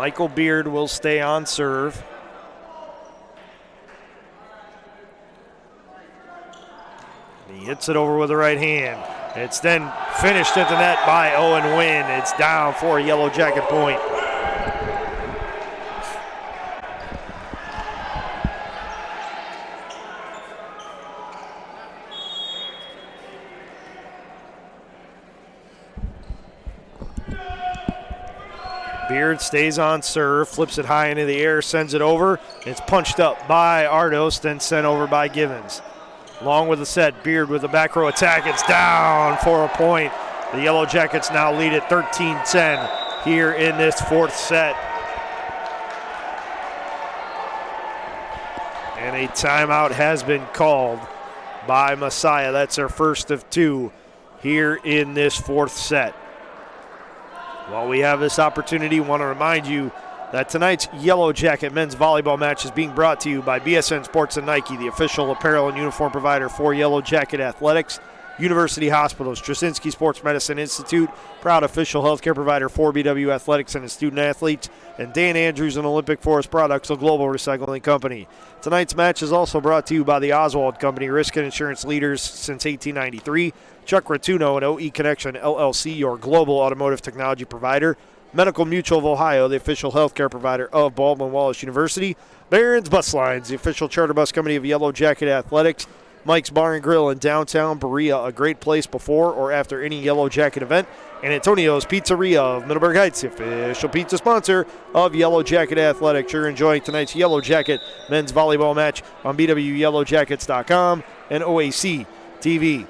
Michael Beard will stay on serve. He hits it over with the right hand. It's then finished at the net by Owen Wynn. It's down for a Yellow Jacket point. Beard stays on serve, flips it high into the air, sends it over. It's punched up by Ardos, then sent over by Givens. Long with the set, Beard with the back row attack. It's down for a point. The Yellow Jackets now lead at 13-10 here in this fourth set. And a timeout has been called by Messiah. That's their first of two here in this fourth set. While we have this opportunity, want to remind you that tonight's Yellow Jacket men's volleyball match is being brought to you by BSN Sports and Nike, the official apparel and uniform provider for Yellow Jacket Athletics, University Hospitals, Straczynski Sports Medicine Institute, proud official healthcare provider for BW Athletics and its student athletes, and Dan Andrews and Olympic Forest Products, a global recycling company. Tonight's match is also brought to you by the Oswald Company, risk and insurance leaders since 1893, Chuck Rotuno and OE Connection LLC, your global automotive technology provider, Medical Mutual of Ohio, the official healthcare provider of Baldwin Wallace University, Barron's Bus Lines, the official charter bus company of Yellow Jacket Athletics, Mike's Bar and Grill in downtown Berea, a great place before or after any Yellow Jacket event, and Antonio's Pizzeria of Middleburg Heights, the official pizza sponsor of Yellow Jacket Athletics. You're enjoying tonight's Yellow Jacket men's volleyball match on BWYellowJackets.com and OAC TV.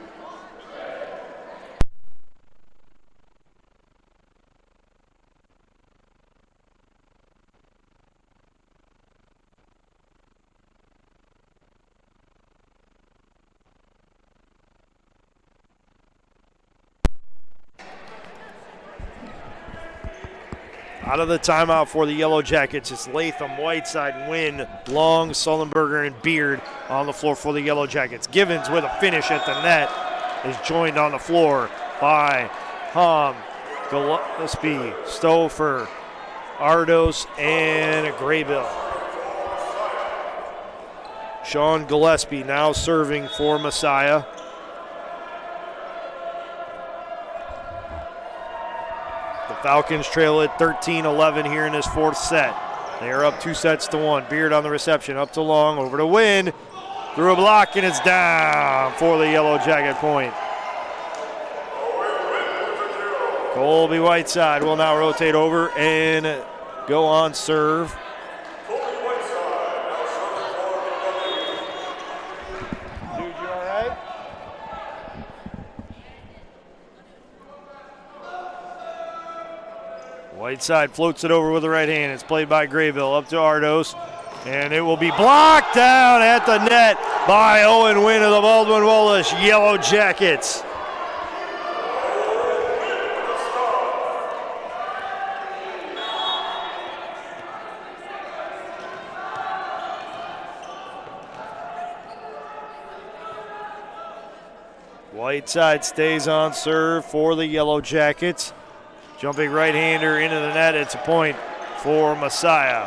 Out of the timeout for the Yellow Jackets, it's Latham, Whiteside, Wynn, Long, Sullenberger, and Beard on the floor for the Yellow Jackets. Givens with a finish at the net is joined on the floor by Hom, Gillespie, Stouffer, Ardos, and Graybill. Sean Gillespie now serving for Messiah. Falcons trail at 13-11 here in this fourth set. They are up 2-1. Beard on the reception, up to Long, over to Wynn, through a block, and it's down for the Yellow Jacket point. Colby Whiteside will now rotate over and go on serve. Whiteside floats it over with the right hand. It's played by Graybill up to Ardos, and it will be blocked down at the net by Owen Wynn of the Baldwin Wallace Yellow Jackets. Whiteside stays on serve for the Yellow Jackets. Jumping right-hander into the net. It's a point for Messiah.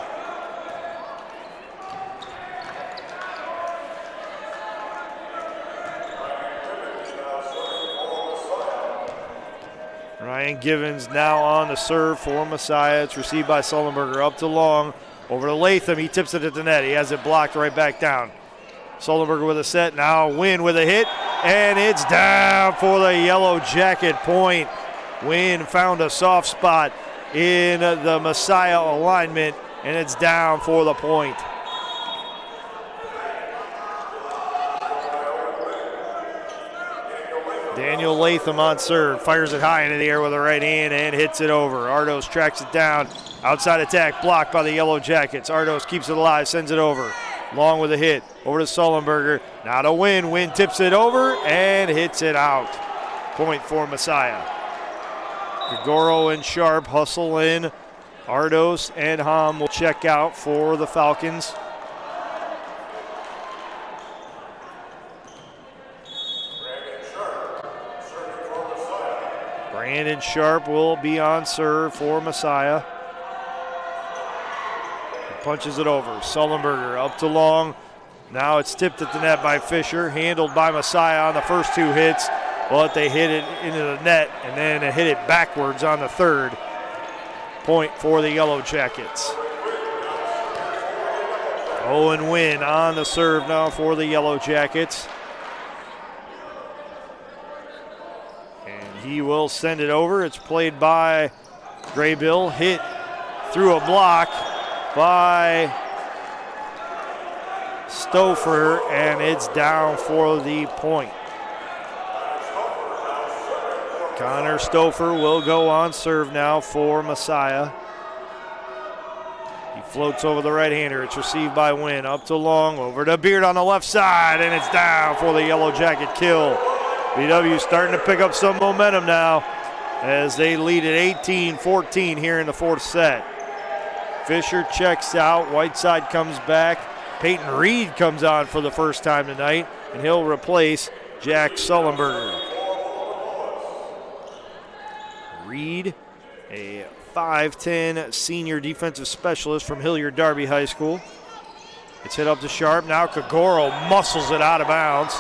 Ryan Givens now on the serve for Messiah. It's received by Sullenberger up to Long. Over to Latham. He tips it at the net. He has it blocked right back down. Sullenberger with a set. Now Wynn with a hit. And it's down for the Yellow Jacket point. Wynn found a soft spot in the Messiah alignment, and it's down for the point. Daniel Latham on serve, fires it high into the air with the right hand and hits it over. Ardos tracks it down. Outside attack blocked by the Yellow Jackets. Ardos keeps it alive, sends it over. Long with a hit, over to Sullenberger. Now to Wynn. Wynn tips it over and hits it out. Point for Messiah. Gregoro and Sharp hustle in. Ardos and Hom will check out for the Falcons. Brandon Sharp will be on serve for Messiah. punches it over. Sullenberger up to long. Now it's tipped at the net by Fisher, handled by Messiah on the first two hits, but they hit it into the net, and then it hit it backwards on the third. Point for the Yellow Jackets. Owen Wynn on the serve now for the Yellow Jackets. And he will send it over. It's played by Graybill, hit through a block by Stouffer, and it's down for the point. Connor Stouffer will go on serve now for Messiah. He floats over the right-hander. It's received by Wynn. Up to long, over to Beard on the left side, and it's down for the Yellow Jacket kill. BW starting to pick up some momentum now as they lead at 18-14 here in the fourth set. Fisher checks out. Whiteside comes back. Peyton Reed comes on for the first time tonight, and he'll replace Jack Sullenberger. Reed, a 5'10 senior defensive specialist from Hilliard Darby High School. It's hit up to Sharp. Now Kagoro muscles it out of bounds.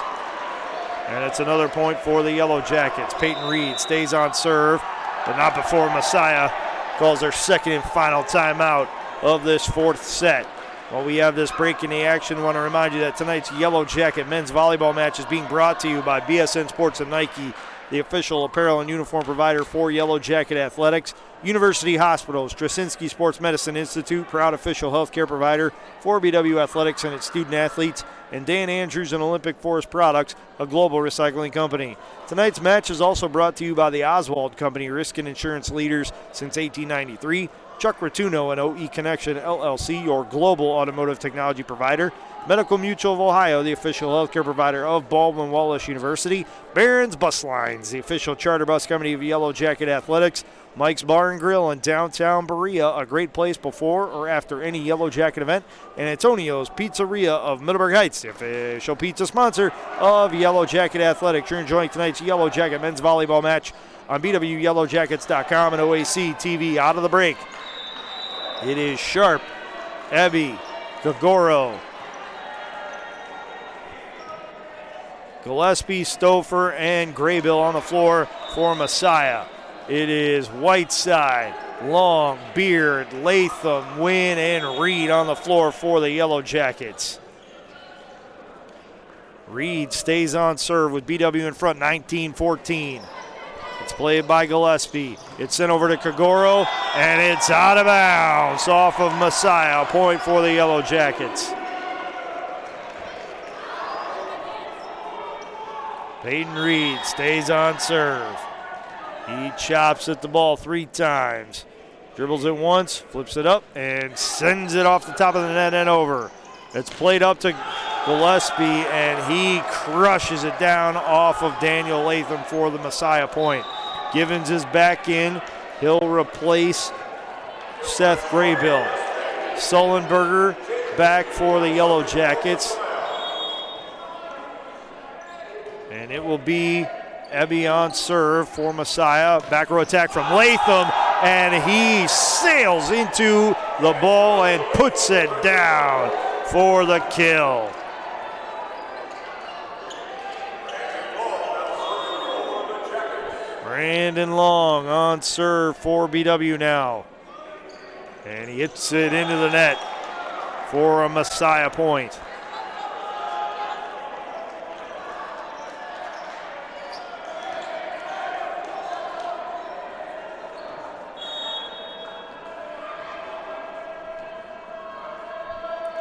And it's another point for the Yellow Jackets. Peyton Reed stays on serve, but not before Messiah calls their second and final timeout of this fourth set. While we have this break in the action, I want to remind you that tonight's Yellow Jacket men's volleyball match is being brought to you by BSN Sports and Nike, the official apparel and uniform provider for Yellow Jacket Athletics. University Hospitals, Straczynski Sports Medicine Institute, proud official healthcare provider for BW Athletics and its student athletes, and Dan Andrews and Olympic Forest Products, a global recycling company. Tonight's match is also brought to you by the Oswald Company, risk and insurance leaders since 1893. Chuck Rotuno and OE Connection LLC, your global automotive technology provider. Medical Mutual of Ohio, the official healthcare provider of Baldwin Wallace University. Barron's Bus Lines, the official charter bus company of Yellow Jacket Athletics. Mike's Bar and Grill in downtown Berea, a great place before or after any Yellow Jacket event. And Antonio's Pizzeria of Middleburg Heights, the official pizza sponsor of Yellow Jacket Athletics. You're enjoying tonight's Yellow Jacket men's volleyball match on BWYellowJackets.com and OAC TV. Out of the break, it is Sharp, Ebby, Gagoro, Gillespie, Stouffer, and Graybill on the floor for Messiah. It is Whiteside, Long, Beard, Latham, Wynn, and Reed on the floor for the Yellow Jackets. Reed stays on serve with BW in front, 19-14. It's played by Gillespie. It's sent over to Kagoro, and it's out of bounds off of Messiah. A point for the Yellow Jackets. Peyton Reed stays on serve. He chops at the ball 3 times. Dribbles it once, flips it up, and sends it off the top of the net and over. It's played up to Gillespie, and he crushes it down off of Daniel Latham for the Messiah point. Givens is back in. He'll replace Seth Graybill. Sullenberger back for the Yellow Jackets. And it will be Ebby on serve for Messiah. Back row attack from Latham, and he sails into the ball and puts it down for the kill. Brandon Long on serve for BW now. And he hits it into the net for a Messiah point.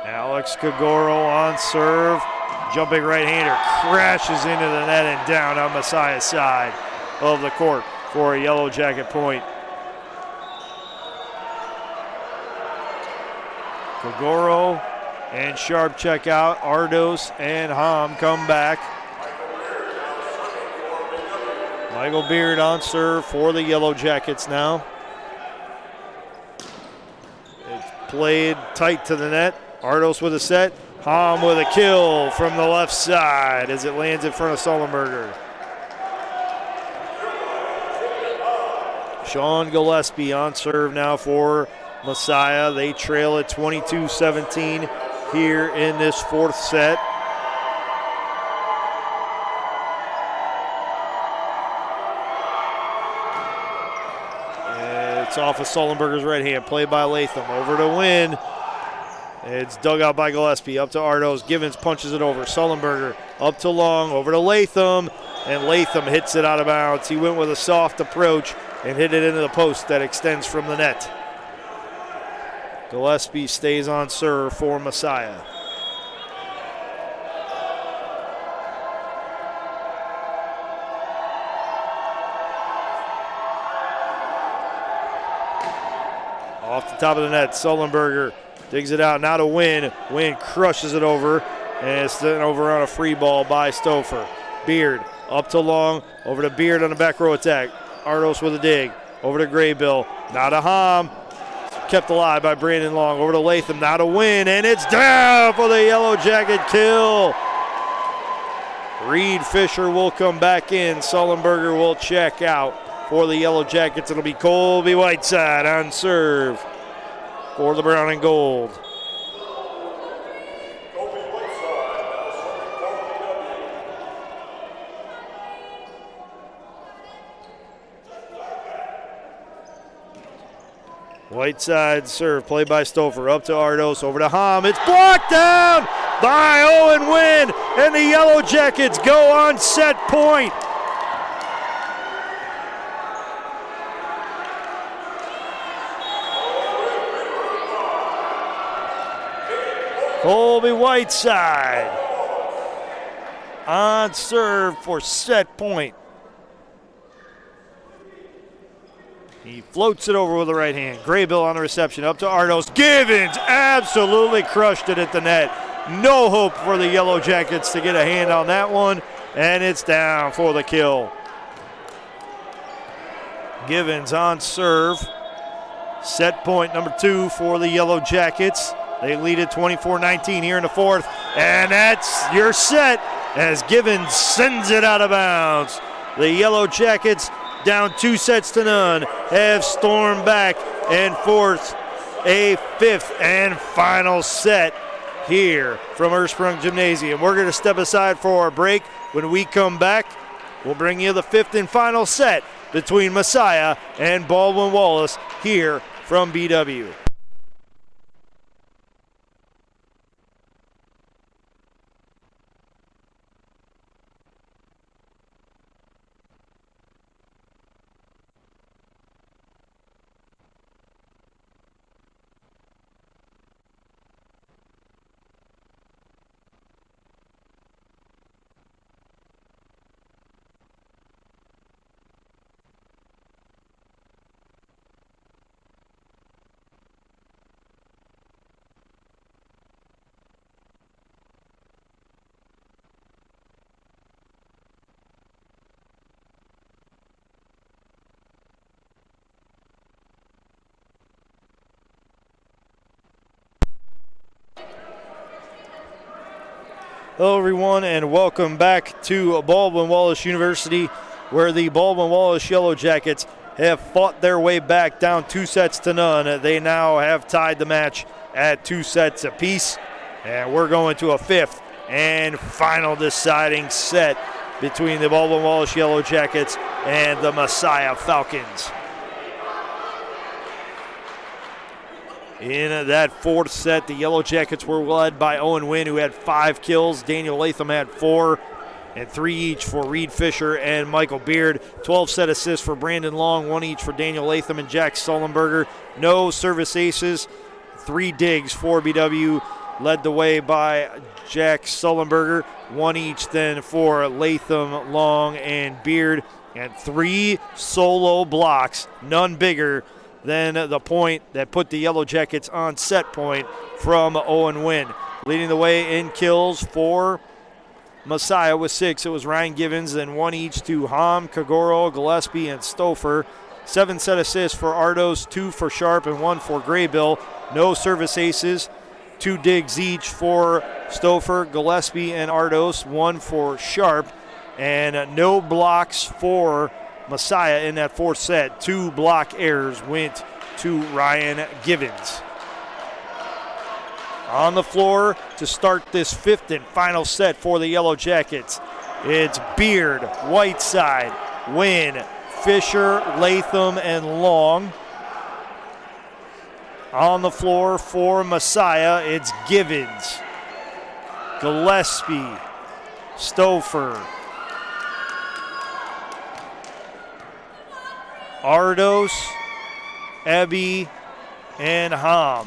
Alex Kagoro on serve. Jumping right-hander crashes into the net and down on Messiah's side of the court for a Yellow Jacket point. Kagoro and Sharp check out. Ardos and Hom come back. Michael Beard on serve for the Yellow Jackets now. It's played tight to the net. Ardos with a set. Hom with a kill from the left side as it lands in front of Sullenberger. Sean Gillespie on serve now for Messiah. They trail at 22-17 here in this fourth set. It's off of Sullenberger's right hand, played by Latham. Over to Wynn. It's dug out by Gillespie, up to Ardos. Givens punches it over. Sullenberger up to Long, over to Latham, and Latham hits it out of bounds. He went with a soft approach and hit it into the post that extends from the net. Gillespie stays on serve for Messiah. Off the top of the net, Sullenberger digs it out, now to Wynn. Wynn crushes it over, and it's then over on a free ball by Stouffer. Beard up to Long, over to Beard on the back row attack. Ardos with a dig, over to Graybill, now to Hom. Kept alive by Brandon Long, over to Latham, now to Wynn, and it's down for the Yellow Jacket kill. Reed Fisher will come back in. Sullenberger will check out for the Yellow Jackets. It'll be Colby Whiteside on serve for the brown and gold. Whiteside serve, played by Stouffer, up to Ardos, over to Hom. It's blocked down by Owen Wynn, and the Yellow Jackets go on set point. Colby Whiteside on serve for set point. He floats it over with the right hand. Graybill on the reception, up to Ardos. Givens absolutely crushed it at the net. No hope for the Yellow Jackets to get a hand on that one, and it's down for the kill. Givens on serve. Set point number 2 for the Yellow Jackets. They lead at 24-19 here in the fourth, and that's your set as Givens sends it out of bounds. The Yellow Jackets, down 2-0, have stormed back and forced a fifth and final set here from Ursprung Gymnasium. We're going to step aside for our break. When we come back, we'll bring you the fifth and final set between Messiah and Baldwin Wallace here from BW. Hello everyone, and welcome back to Baldwin Wallace University, where the Baldwin Wallace Yellow Jackets have fought their way back down 2-0. They now have tied the match at 2 sets apiece, and we're going to a fifth and final deciding set between the Baldwin Wallace Yellow Jackets and the Messiah Falcons. In that fourth set, the Yellow Jackets were led by Owen Wynn, who had 5 kills. Daniel Latham had 4, and 3 each for Reed Fisher and Michael Beard. 12 set assists for Brandon Long, 1 each for Daniel Latham and Jack Sullenberger. No service aces, 3 digs for BW, led the way by Jack Sullenberger. 1 each then for Latham, Long, and Beard. And 3 solo blocks, none bigger than the point that put the Yellow Jackets on set point from Owen Wynn. Leading the way in kills for Messiah with 6. It was Ryan Givens, then 1 each to Hom, Kagoro, Gillespie, and Stouffer. 7 set assists for Ardos, 2 for Sharp, and 1 for Graybill. No service aces, 2 digs each for Stouffer, Gillespie, and Ardos, 1 for Sharp, and no blocks for Messiah in that fourth set. 2 block errors went to Ryan Givens. On the floor to start this fifth and final set for the Yellow Jackets, it's Beard, Whiteside, Wynn, Fisher, Latham, and Long. On the floor for Messiah, it's Givens, Gillespie, Stouffer, Ardos, Ebby, and Hom.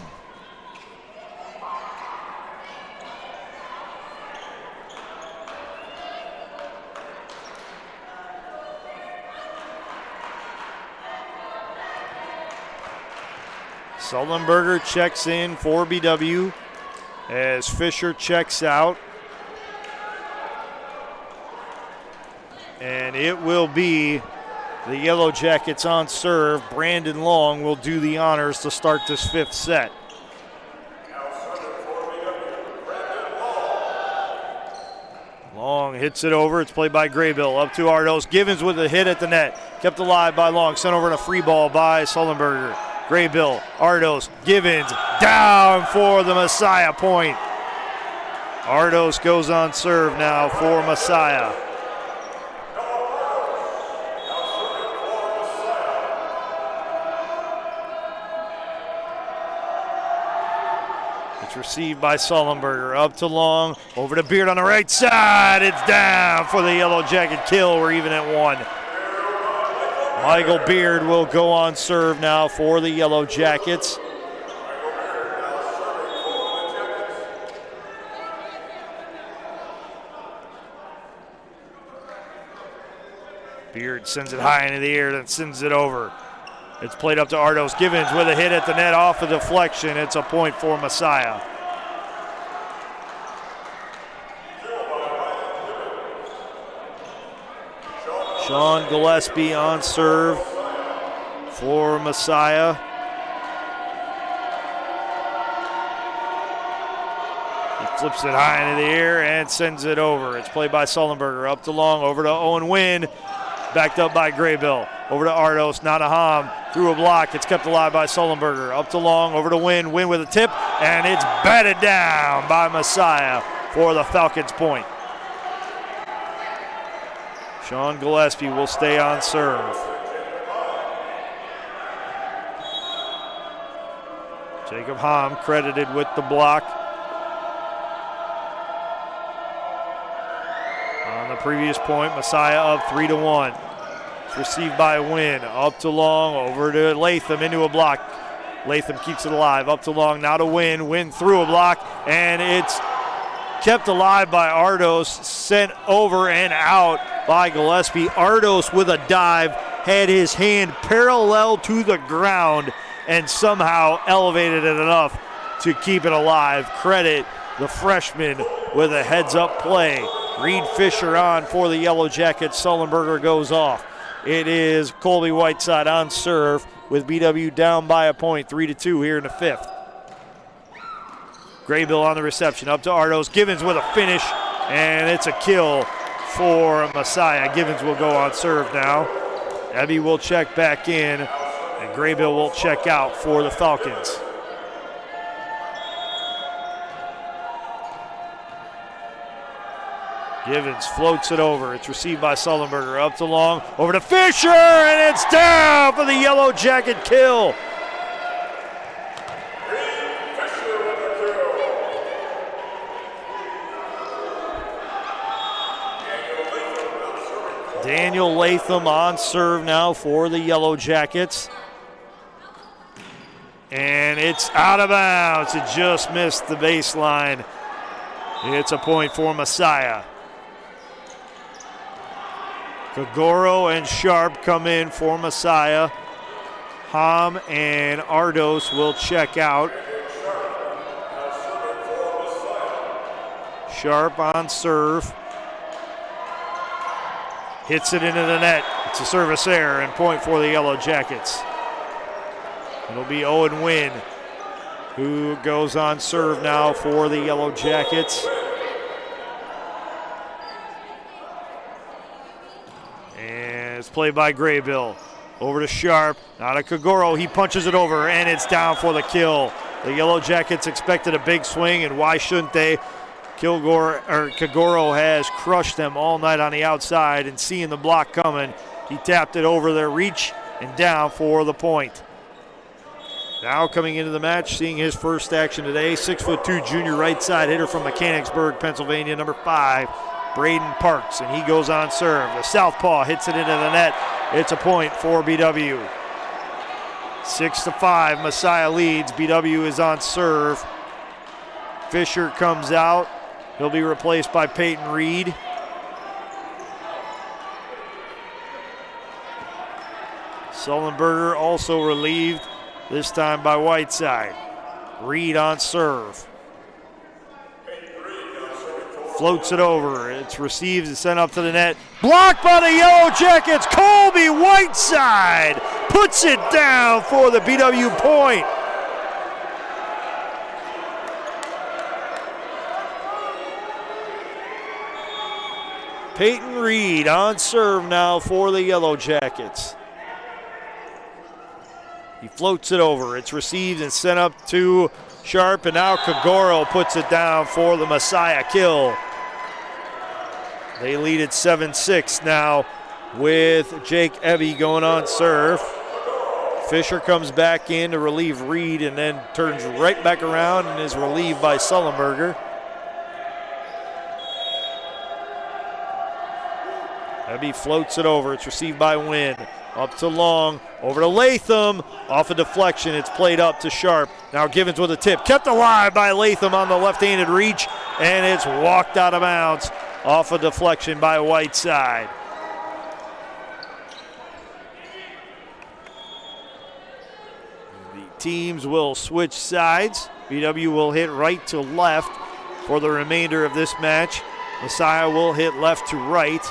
Sullenberger checks in for BW as Fisher checks out. And it will be the Yellow Jackets on serve. Brandon Long will do the honors to start this fifth set. Long hits it over. It's played by Graybill. Up to Ardos. Givens with a hit at the net. Kept alive by Long. Sent over in a free ball by Sullenberger. Graybill, Ardos, Givens, down for the Messiah point. Ardos goes on serve now for Messiah. It's received by Sullenberger. Up to Long, over to Beard on the right side. It's down for the Yellow Jacket kill. We're even at one. Michael Beard will go on serve now for the Yellow Jackets. Beard sends it high into the air, then sends it over. It's played up to Ardos. Givens with a hit at the net off a deflection. It's a point for Messiah. Sean Gillespie on serve for Messiah. He flips it high into the air and sends it over. It's played by Sullenberger. Up to Long, over to Owen Wynn. Backed up by Graybill. Over to Ardos, now to Hom. Through a block. It's kept alive by Sullenberger. Up to Long, over to Wynn. Wynn with a tip, and it's batted down by Messiah for the Falcons point. Sean Gillespie will stay on serve. Jacob Hom credited with the block. On the previous point, Messiah up 3-1. It's received by Wynn. Up to Long, over to Latham, into a block. Latham keeps it alive. Up to Long, now to Wynn. Wynn through a block, and it's kept alive by Ardos, sent over and out by Gillespie. Ardos with a dive, had his hand parallel to the ground and somehow elevated it enough to keep it alive. Credit the freshman with a heads-up play. Reed Fisher on for the Yellow Jackets. Sullenberger goes off. It is Colby Whiteside on serve with BW down by a point, 3-2 here in the fifth. Graybill on the reception, up to Ardos. Givens with a finish, and it's a kill for Messiah. Givens will go on serve now. Ebby will check back in, and Graybill will check out for the Falcons. Givens floats it over. It's received by Sullenberger. Up to Long, over to Fisher, and it's down for the Yellow Jacket kill. Daniel Latham on serve now for the Yellow Jackets. And it's out of bounds. It just missed the baseline. It's a point for Messiah. Kagoro and Sharp come in for Messiah. Hom and Ardos will check out. Sharp on serve. Hits it into the net. It's a service error and point for the Yellow Jackets. It'll be Owen Wynn who goes on serve now for the Yellow Jackets. And it's played by Graybill. Over to Sharp, now to Kagoro. He punches it over, and it's down for the kill. The Yellow Jackets expected a big swing, and why shouldn't they? Kagoro has crushed them all night on the outside, and seeing the block coming, he tapped it over their reach and down for the point. Now coming into the match, seeing his first action today, 6'2" junior right side hitter from Mechanicsburg, Pennsylvania, number 5, Braden Parks, and he goes on serve. The southpaw hits it into the net. It's a point for BW. 6-5, Messiah leads. BW is on serve. Fisher comes out. He'll be replaced by Peyton Reed. Sullenberger also relieved, this time by Whiteside. Reed on serve. Floats it over. It's received and sent up to the net. Blocked by the Yellow Jackets. Colby Whiteside puts it down for the BW point. Peyton Reed on serve now for the Yellow Jackets. He floats it over. It's received and sent up to Sharp, and now Kagoro puts it down for the Messiah kill. They lead at 7-6 now with Jake Ebby going on serve. Fisher comes back in to relieve Reed and then turns right back around and is relieved by Sullenberger. Ebby floats it over. It's received by Wynn. Up to Long, over to Latham, off a deflection, it's played up to Sharp. Now Givens with a tip, kept alive by Latham on the left-handed reach, and it's walked out of bounds off a deflection by Whiteside. The teams will switch sides. BW will hit right to left for the remainder of this match. Messiah will hit left to right.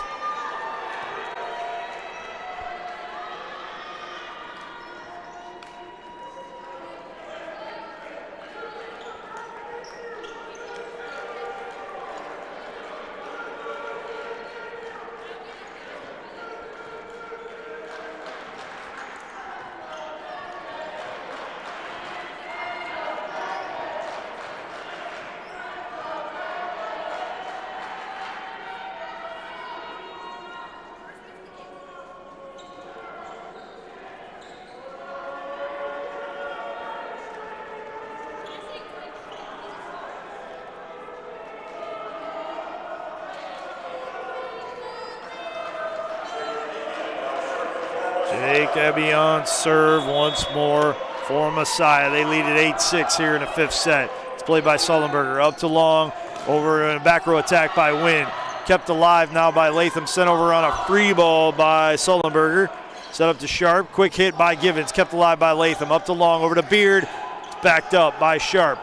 Jake Ebby on serve once more for Messiah. They lead at 8-6 here in the fifth set. It's played by Sullenberger. Up to Long, over in a back row attack by Wynn. Kept alive now by Latham. Sent over on a free ball by Sullenberger. Set up to Sharp. Quick hit by Givens. Kept alive by Latham. Up to Long, over to Beard. It's backed up by Sharp.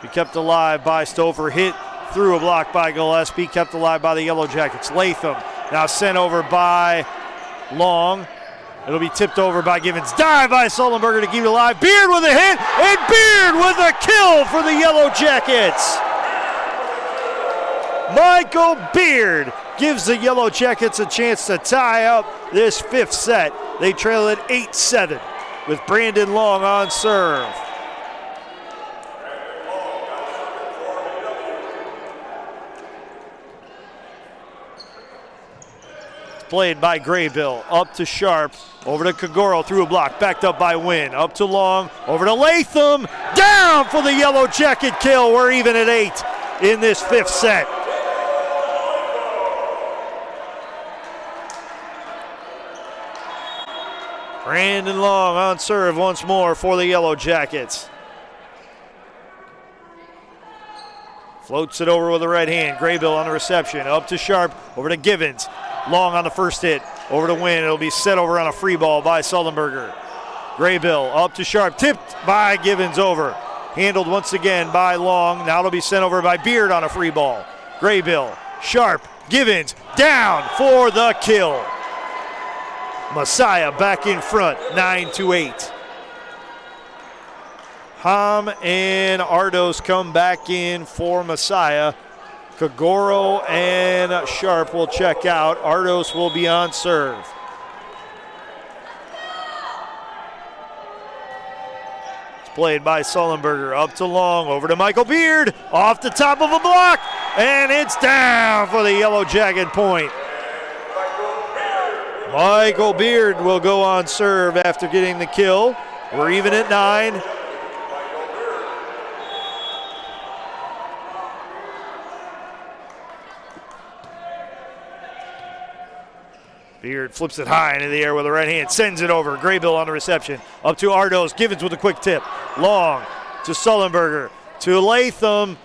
He kept alive by Stover. Hit through a block by Gillespie. Kept alive by the Yellow Jackets. Latham now sent over by Long. It'll be tipped over by Givens. Dive by Sullenberger to keep it alive. Beard with a hit, and Beard with a kill for the Yellow Jackets. Michael Beard gives the Yellow Jackets a chance to tie up this fifth set. They trail at 8-7 with Brandon Long on serve. Played by Graybill, up to Sharp, over to Kagoro, through a block, backed up by Wynn, up to Long, over to Latham, down for the Yellow Jacket kill. We're even at 8 in this fifth set. Brandon Long on serve once more for the Yellow Jackets. Floats it over with the right hand. Graybill on the reception, up to Sharp, over to Givens. Long on the first hit, over to Wynn. It'll be set over on a free ball by Sullenberger. Graybill up to Sharp, tipped by Givens over. Handled once again by Long. Now it'll be sent over by Beard on a free ball. Graybill, Sharp, Givens, down for the kill. Messiah back in front, 9-8. Hom and Ardos come back in for Messiah. Kagoro and Sharp will check out. Ardos will be on serve. Played by Sullenberger, up to Long, over to Michael Beard, off the top of a block, and it's down for the Yellow Jacket point. Michael Beard will go on serve after getting the kill. We're even at 9. Beard flips it high into the air with the right hand, sends it over. Graybill on the reception. Up to Ardos. Givens with a quick tip. Long to Sullenberger. To Latham.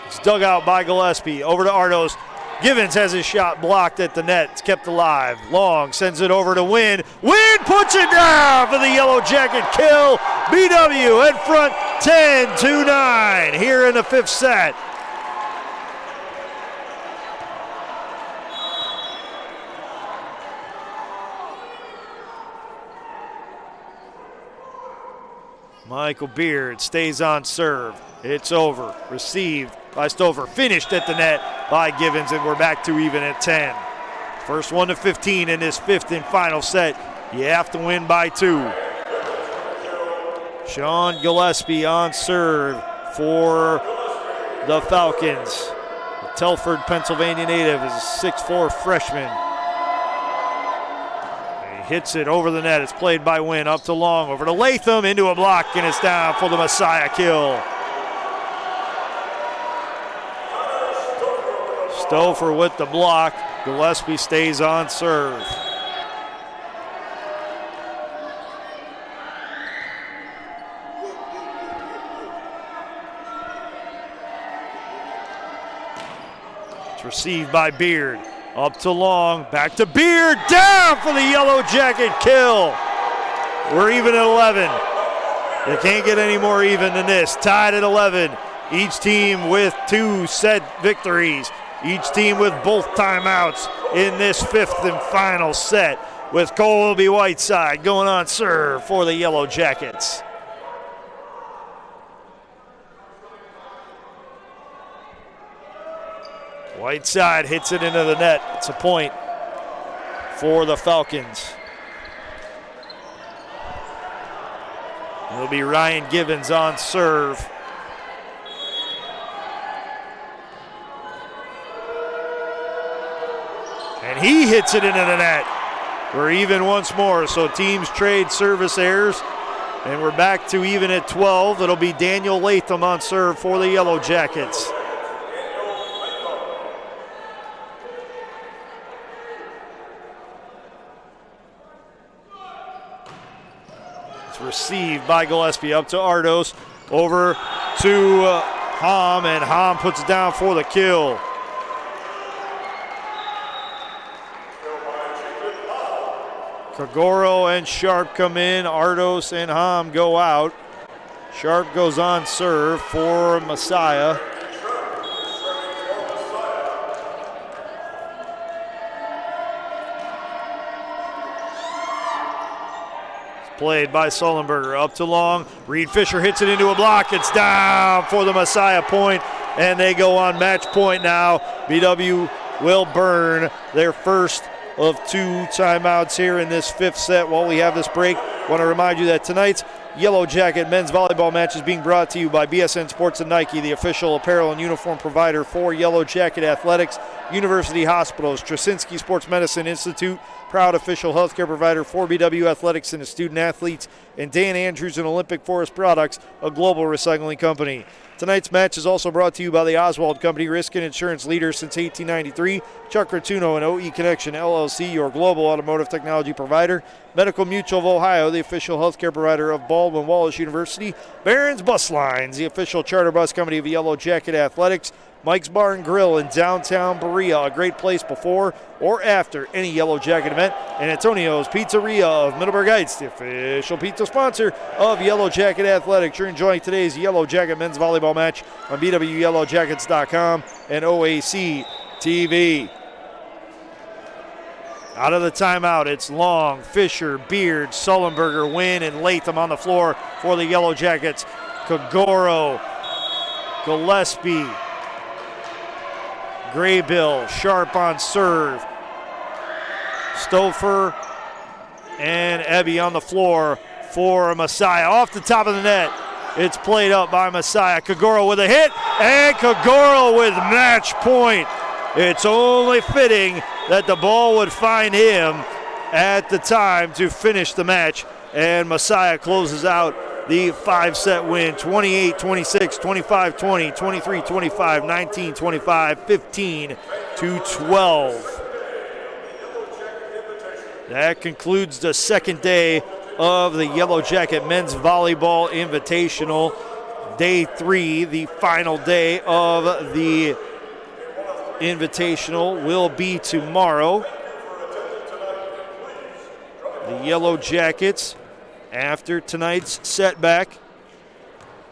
It's dug out by Gillespie. Over to Ardos. Givens has his shot blocked at the net. It's kept alive. Long sends it over to Wynn. Wynn puts it down for the Yellow Jacket kill. BW in front 10-9 here in the 5th set. Michael Beard stays on serve. It's over. Received by Stover. Finished at the net by Givens, and we're back to even at 10. First one to 15 in this 5th and final set. You have to win by 2. Sean Gillespie on serve for the Falcons. The Telford, Pennsylvania native is a 6'4" freshman. Hits it over the net. It's played by Wynn. Up to Long. Over to Latham. Into a block. And it's down for the Messiah kill. Stouffer with the block. Gillespie stays on serve. It's received by Beard. Up to Long, back to Beard, down for the Yellow Jacket kill. We're even at 11. You can't get any more even than this. Tied at 11. Each team with 2 set victories. Each team with both timeouts in this 5th and final set, with Colby Whiteside going on serve for the Yellow Jackets. Whiteside hits it into the net. It's a point for the Falcons. It'll be Ryan Givens on serve. And he hits it into the net. We're even once more, so teams trade service errors. And we're back to even at 12. It'll be Daniel Latham on serve for the Yellow Jackets. Received by Gillespie, up to Ardos, over to Hom, and Hom puts it down for the kill. Kagoro and Sharp come in, Ardos and Hom go out. Sharp goes on serve for Messiah. Played by Sullenberger, up to Long. Reed Fisher hits it into a block. It's down for the Messiah point, and they go on match point now. BW will burn their first of 2 timeouts here in this 5th set while we have this break. I want to remind you that tonight's Yellow Jacket men's volleyball match is being brought to you by BSN Sports and Nike, the official apparel and uniform provider for Yellow Jacket Athletics, University Hospitals, Trasinski Sports Medicine Institute, proud official healthcare provider for BW Athletics and its student athletes, and Dan Andrews and Olympic Forest Products, a global recycling company. Tonight's match is also brought to you by the Oswald Company, risk and insurance leader since 1893. Chuck Ratuno and OE Connection LLC, your global automotive technology provider. Medical Mutual of Ohio, the official healthcare provider of Baldwin Wallace University. Barron's Bus Lines, the official charter bus company of Yellow Jacket Athletics. Mike's Bar and Grill in downtown Berea, a great place before or after any Yellow Jacket event. And Antonio's Pizzeria of Middleburg Heights, the official pizza sponsor of Yellow Jacket Athletics. You're enjoying today's Yellow Jacket men's volleyball match on BWYellowJackets.com and OAC TV. Out of the timeout, it's Long, Fisher, Beard, Sullenberger, Wynn, and Latham on the floor for the Yellow Jackets. Kagoro, Gillespie, Graybill, Sharp on serve. Stouffer and Ebby on the floor for Messiah. Off the top of the net, it's played up by Messiah. Kagoro with a hit, and Kagoro with match point. It's only fitting that the ball would find him at the time to finish the match, and Messiah closes out the 5-set win, 28-26, 25-20, 23-25, 19-25, 15-12. That concludes the second day of the Yellow Jacket Men's Volleyball Invitational. Day 3, the final day of the Invitational, will be tomorrow. The Yellow Jackets, after tonight's setback,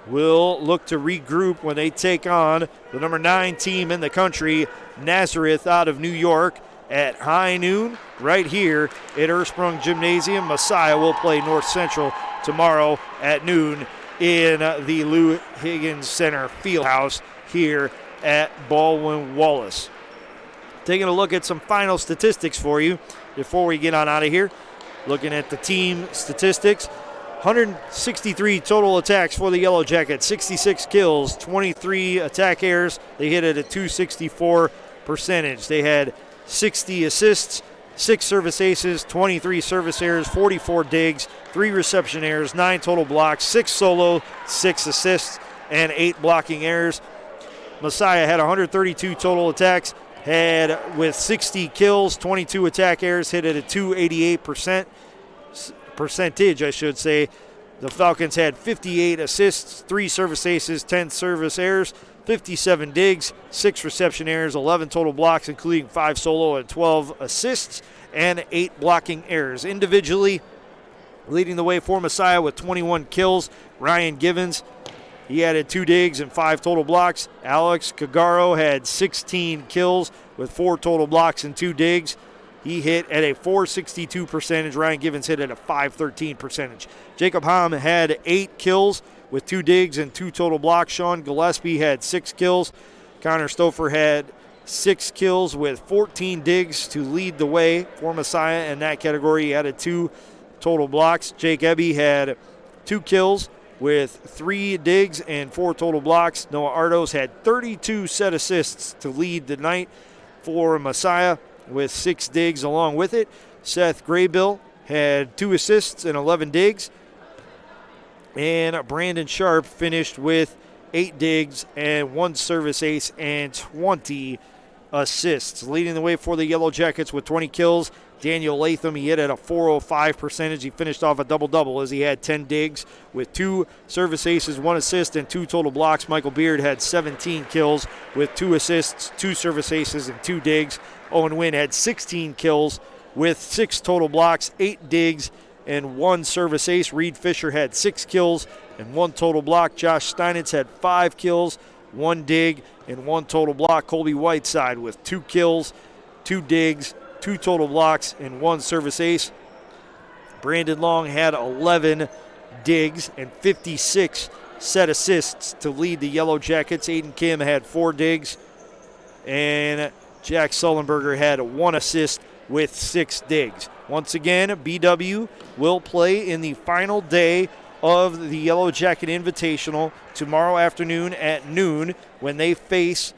will look to regroup when they take on the number 9 team in the country, Nazareth out of New York, at high noon right here at Ursprung Gymnasium. Messiah will play North Central tomorrow at noon in the Lou Higgins Center Fieldhouse here at Baldwin Wallace. Taking a look at some final statistics for you before we get on out of here. Looking at the team statistics, 163 total attacks for the Yellow Jackets, 66 kills, 23 attack errors. They hit at a .264 percentage. They had 60 assists, 6 service aces, 23 service errors, 44 digs, 3 reception errors, 9 total blocks, 6 solo, 6 assists, and 8 blocking errors. Messiah had 132 total attacks, had with 60 kills, 22 attack errors, hit at a .288 percentage, I should say. The Falcons had 58 assists, 3 service aces, 10 service errors, 57 digs, 6 reception errors, 11 total blocks, including 5 solo and 12 assists, and 8 blocking errors. Individually, leading the way for Messiah with 21 kills, Ryan Givens. He added 2 digs and 5 total blocks. Alex Kagaro had 16 kills with 4 total blocks and 2 digs. He hit at a .462 percentage. Ryan Givens hit at a .513 percentage. Jacob Hom had 8 kills with 2 digs and 2 total blocks. Sean Gillespie had 6 kills. Connor Stouffer had 6 kills with 14 digs to lead the way for Messiah in that category. He added 2 total blocks. Jake Ebby had 2 kills with 3 digs and 4 total blocks. Noah Ardos had 32 set assists to lead the night for Messiah with 6 digs along with it. Seth Graybill had 2 assists and 11 digs. And Brandon Sharp finished with 8 digs and 1 service ace and 20 assists. Leading the way for the Yellow Jackets with 20 kills, Daniel Latham. He hit at a .405 percentage. He finished off a double-double as he had 10 digs with 2 service aces, 1 assist, and 2 total blocks. Michael Beard had 17 kills with 2 assists, 2 service aces, and 2 digs. Owen Wynn had 16 kills with 6 total blocks, 8 digs, and 1 service ace. Reed Fisher had 6 kills and 1 total block. Josh Steinitz had 5 kills, 1 dig, and 1 total block. Colby Whiteside with 2 kills, 2 digs, 2 total blocks, and 1 service ace. Brandon Long had 11 digs and 56 set assists to lead the Yellow Jackets. Aiden Kim had 4 digs, and Jack Sullenberger had 1 assist with 6 digs. Once again, BW will play in the final day of the Yellow Jacket Invitational tomorrow afternoon at noon when they face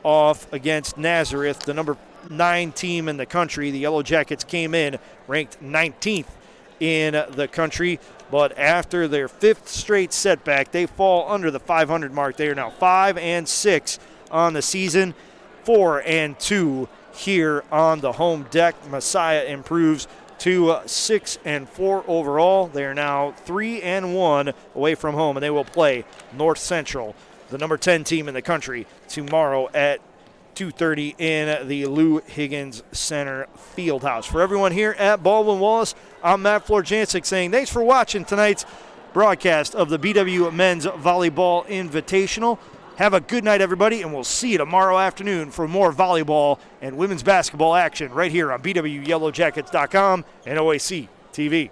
off against Nazareth, the number 9 team in the country. The Yellow Jackets came in ranked 19th in the country, but after their 5th straight setback, they fall under the 500 mark. They are now 5-6 on the season, 4-2 here on the home deck. Messiah improves to 6-4 overall. They are now 3-1 away from home, and they will play North Central, the number 10 team in the country, tomorrow at 2:30 in the Lou Higgins Center Fieldhouse. For everyone here at Baldwin Wallace, I'm Matt Florjancic saying thanks for watching tonight's broadcast of the BW Men's Volleyball Invitational. Have a good night, everybody, and we'll see you tomorrow afternoon for more volleyball and women's basketball action right here on BWYellowJackets.com and OAC TV.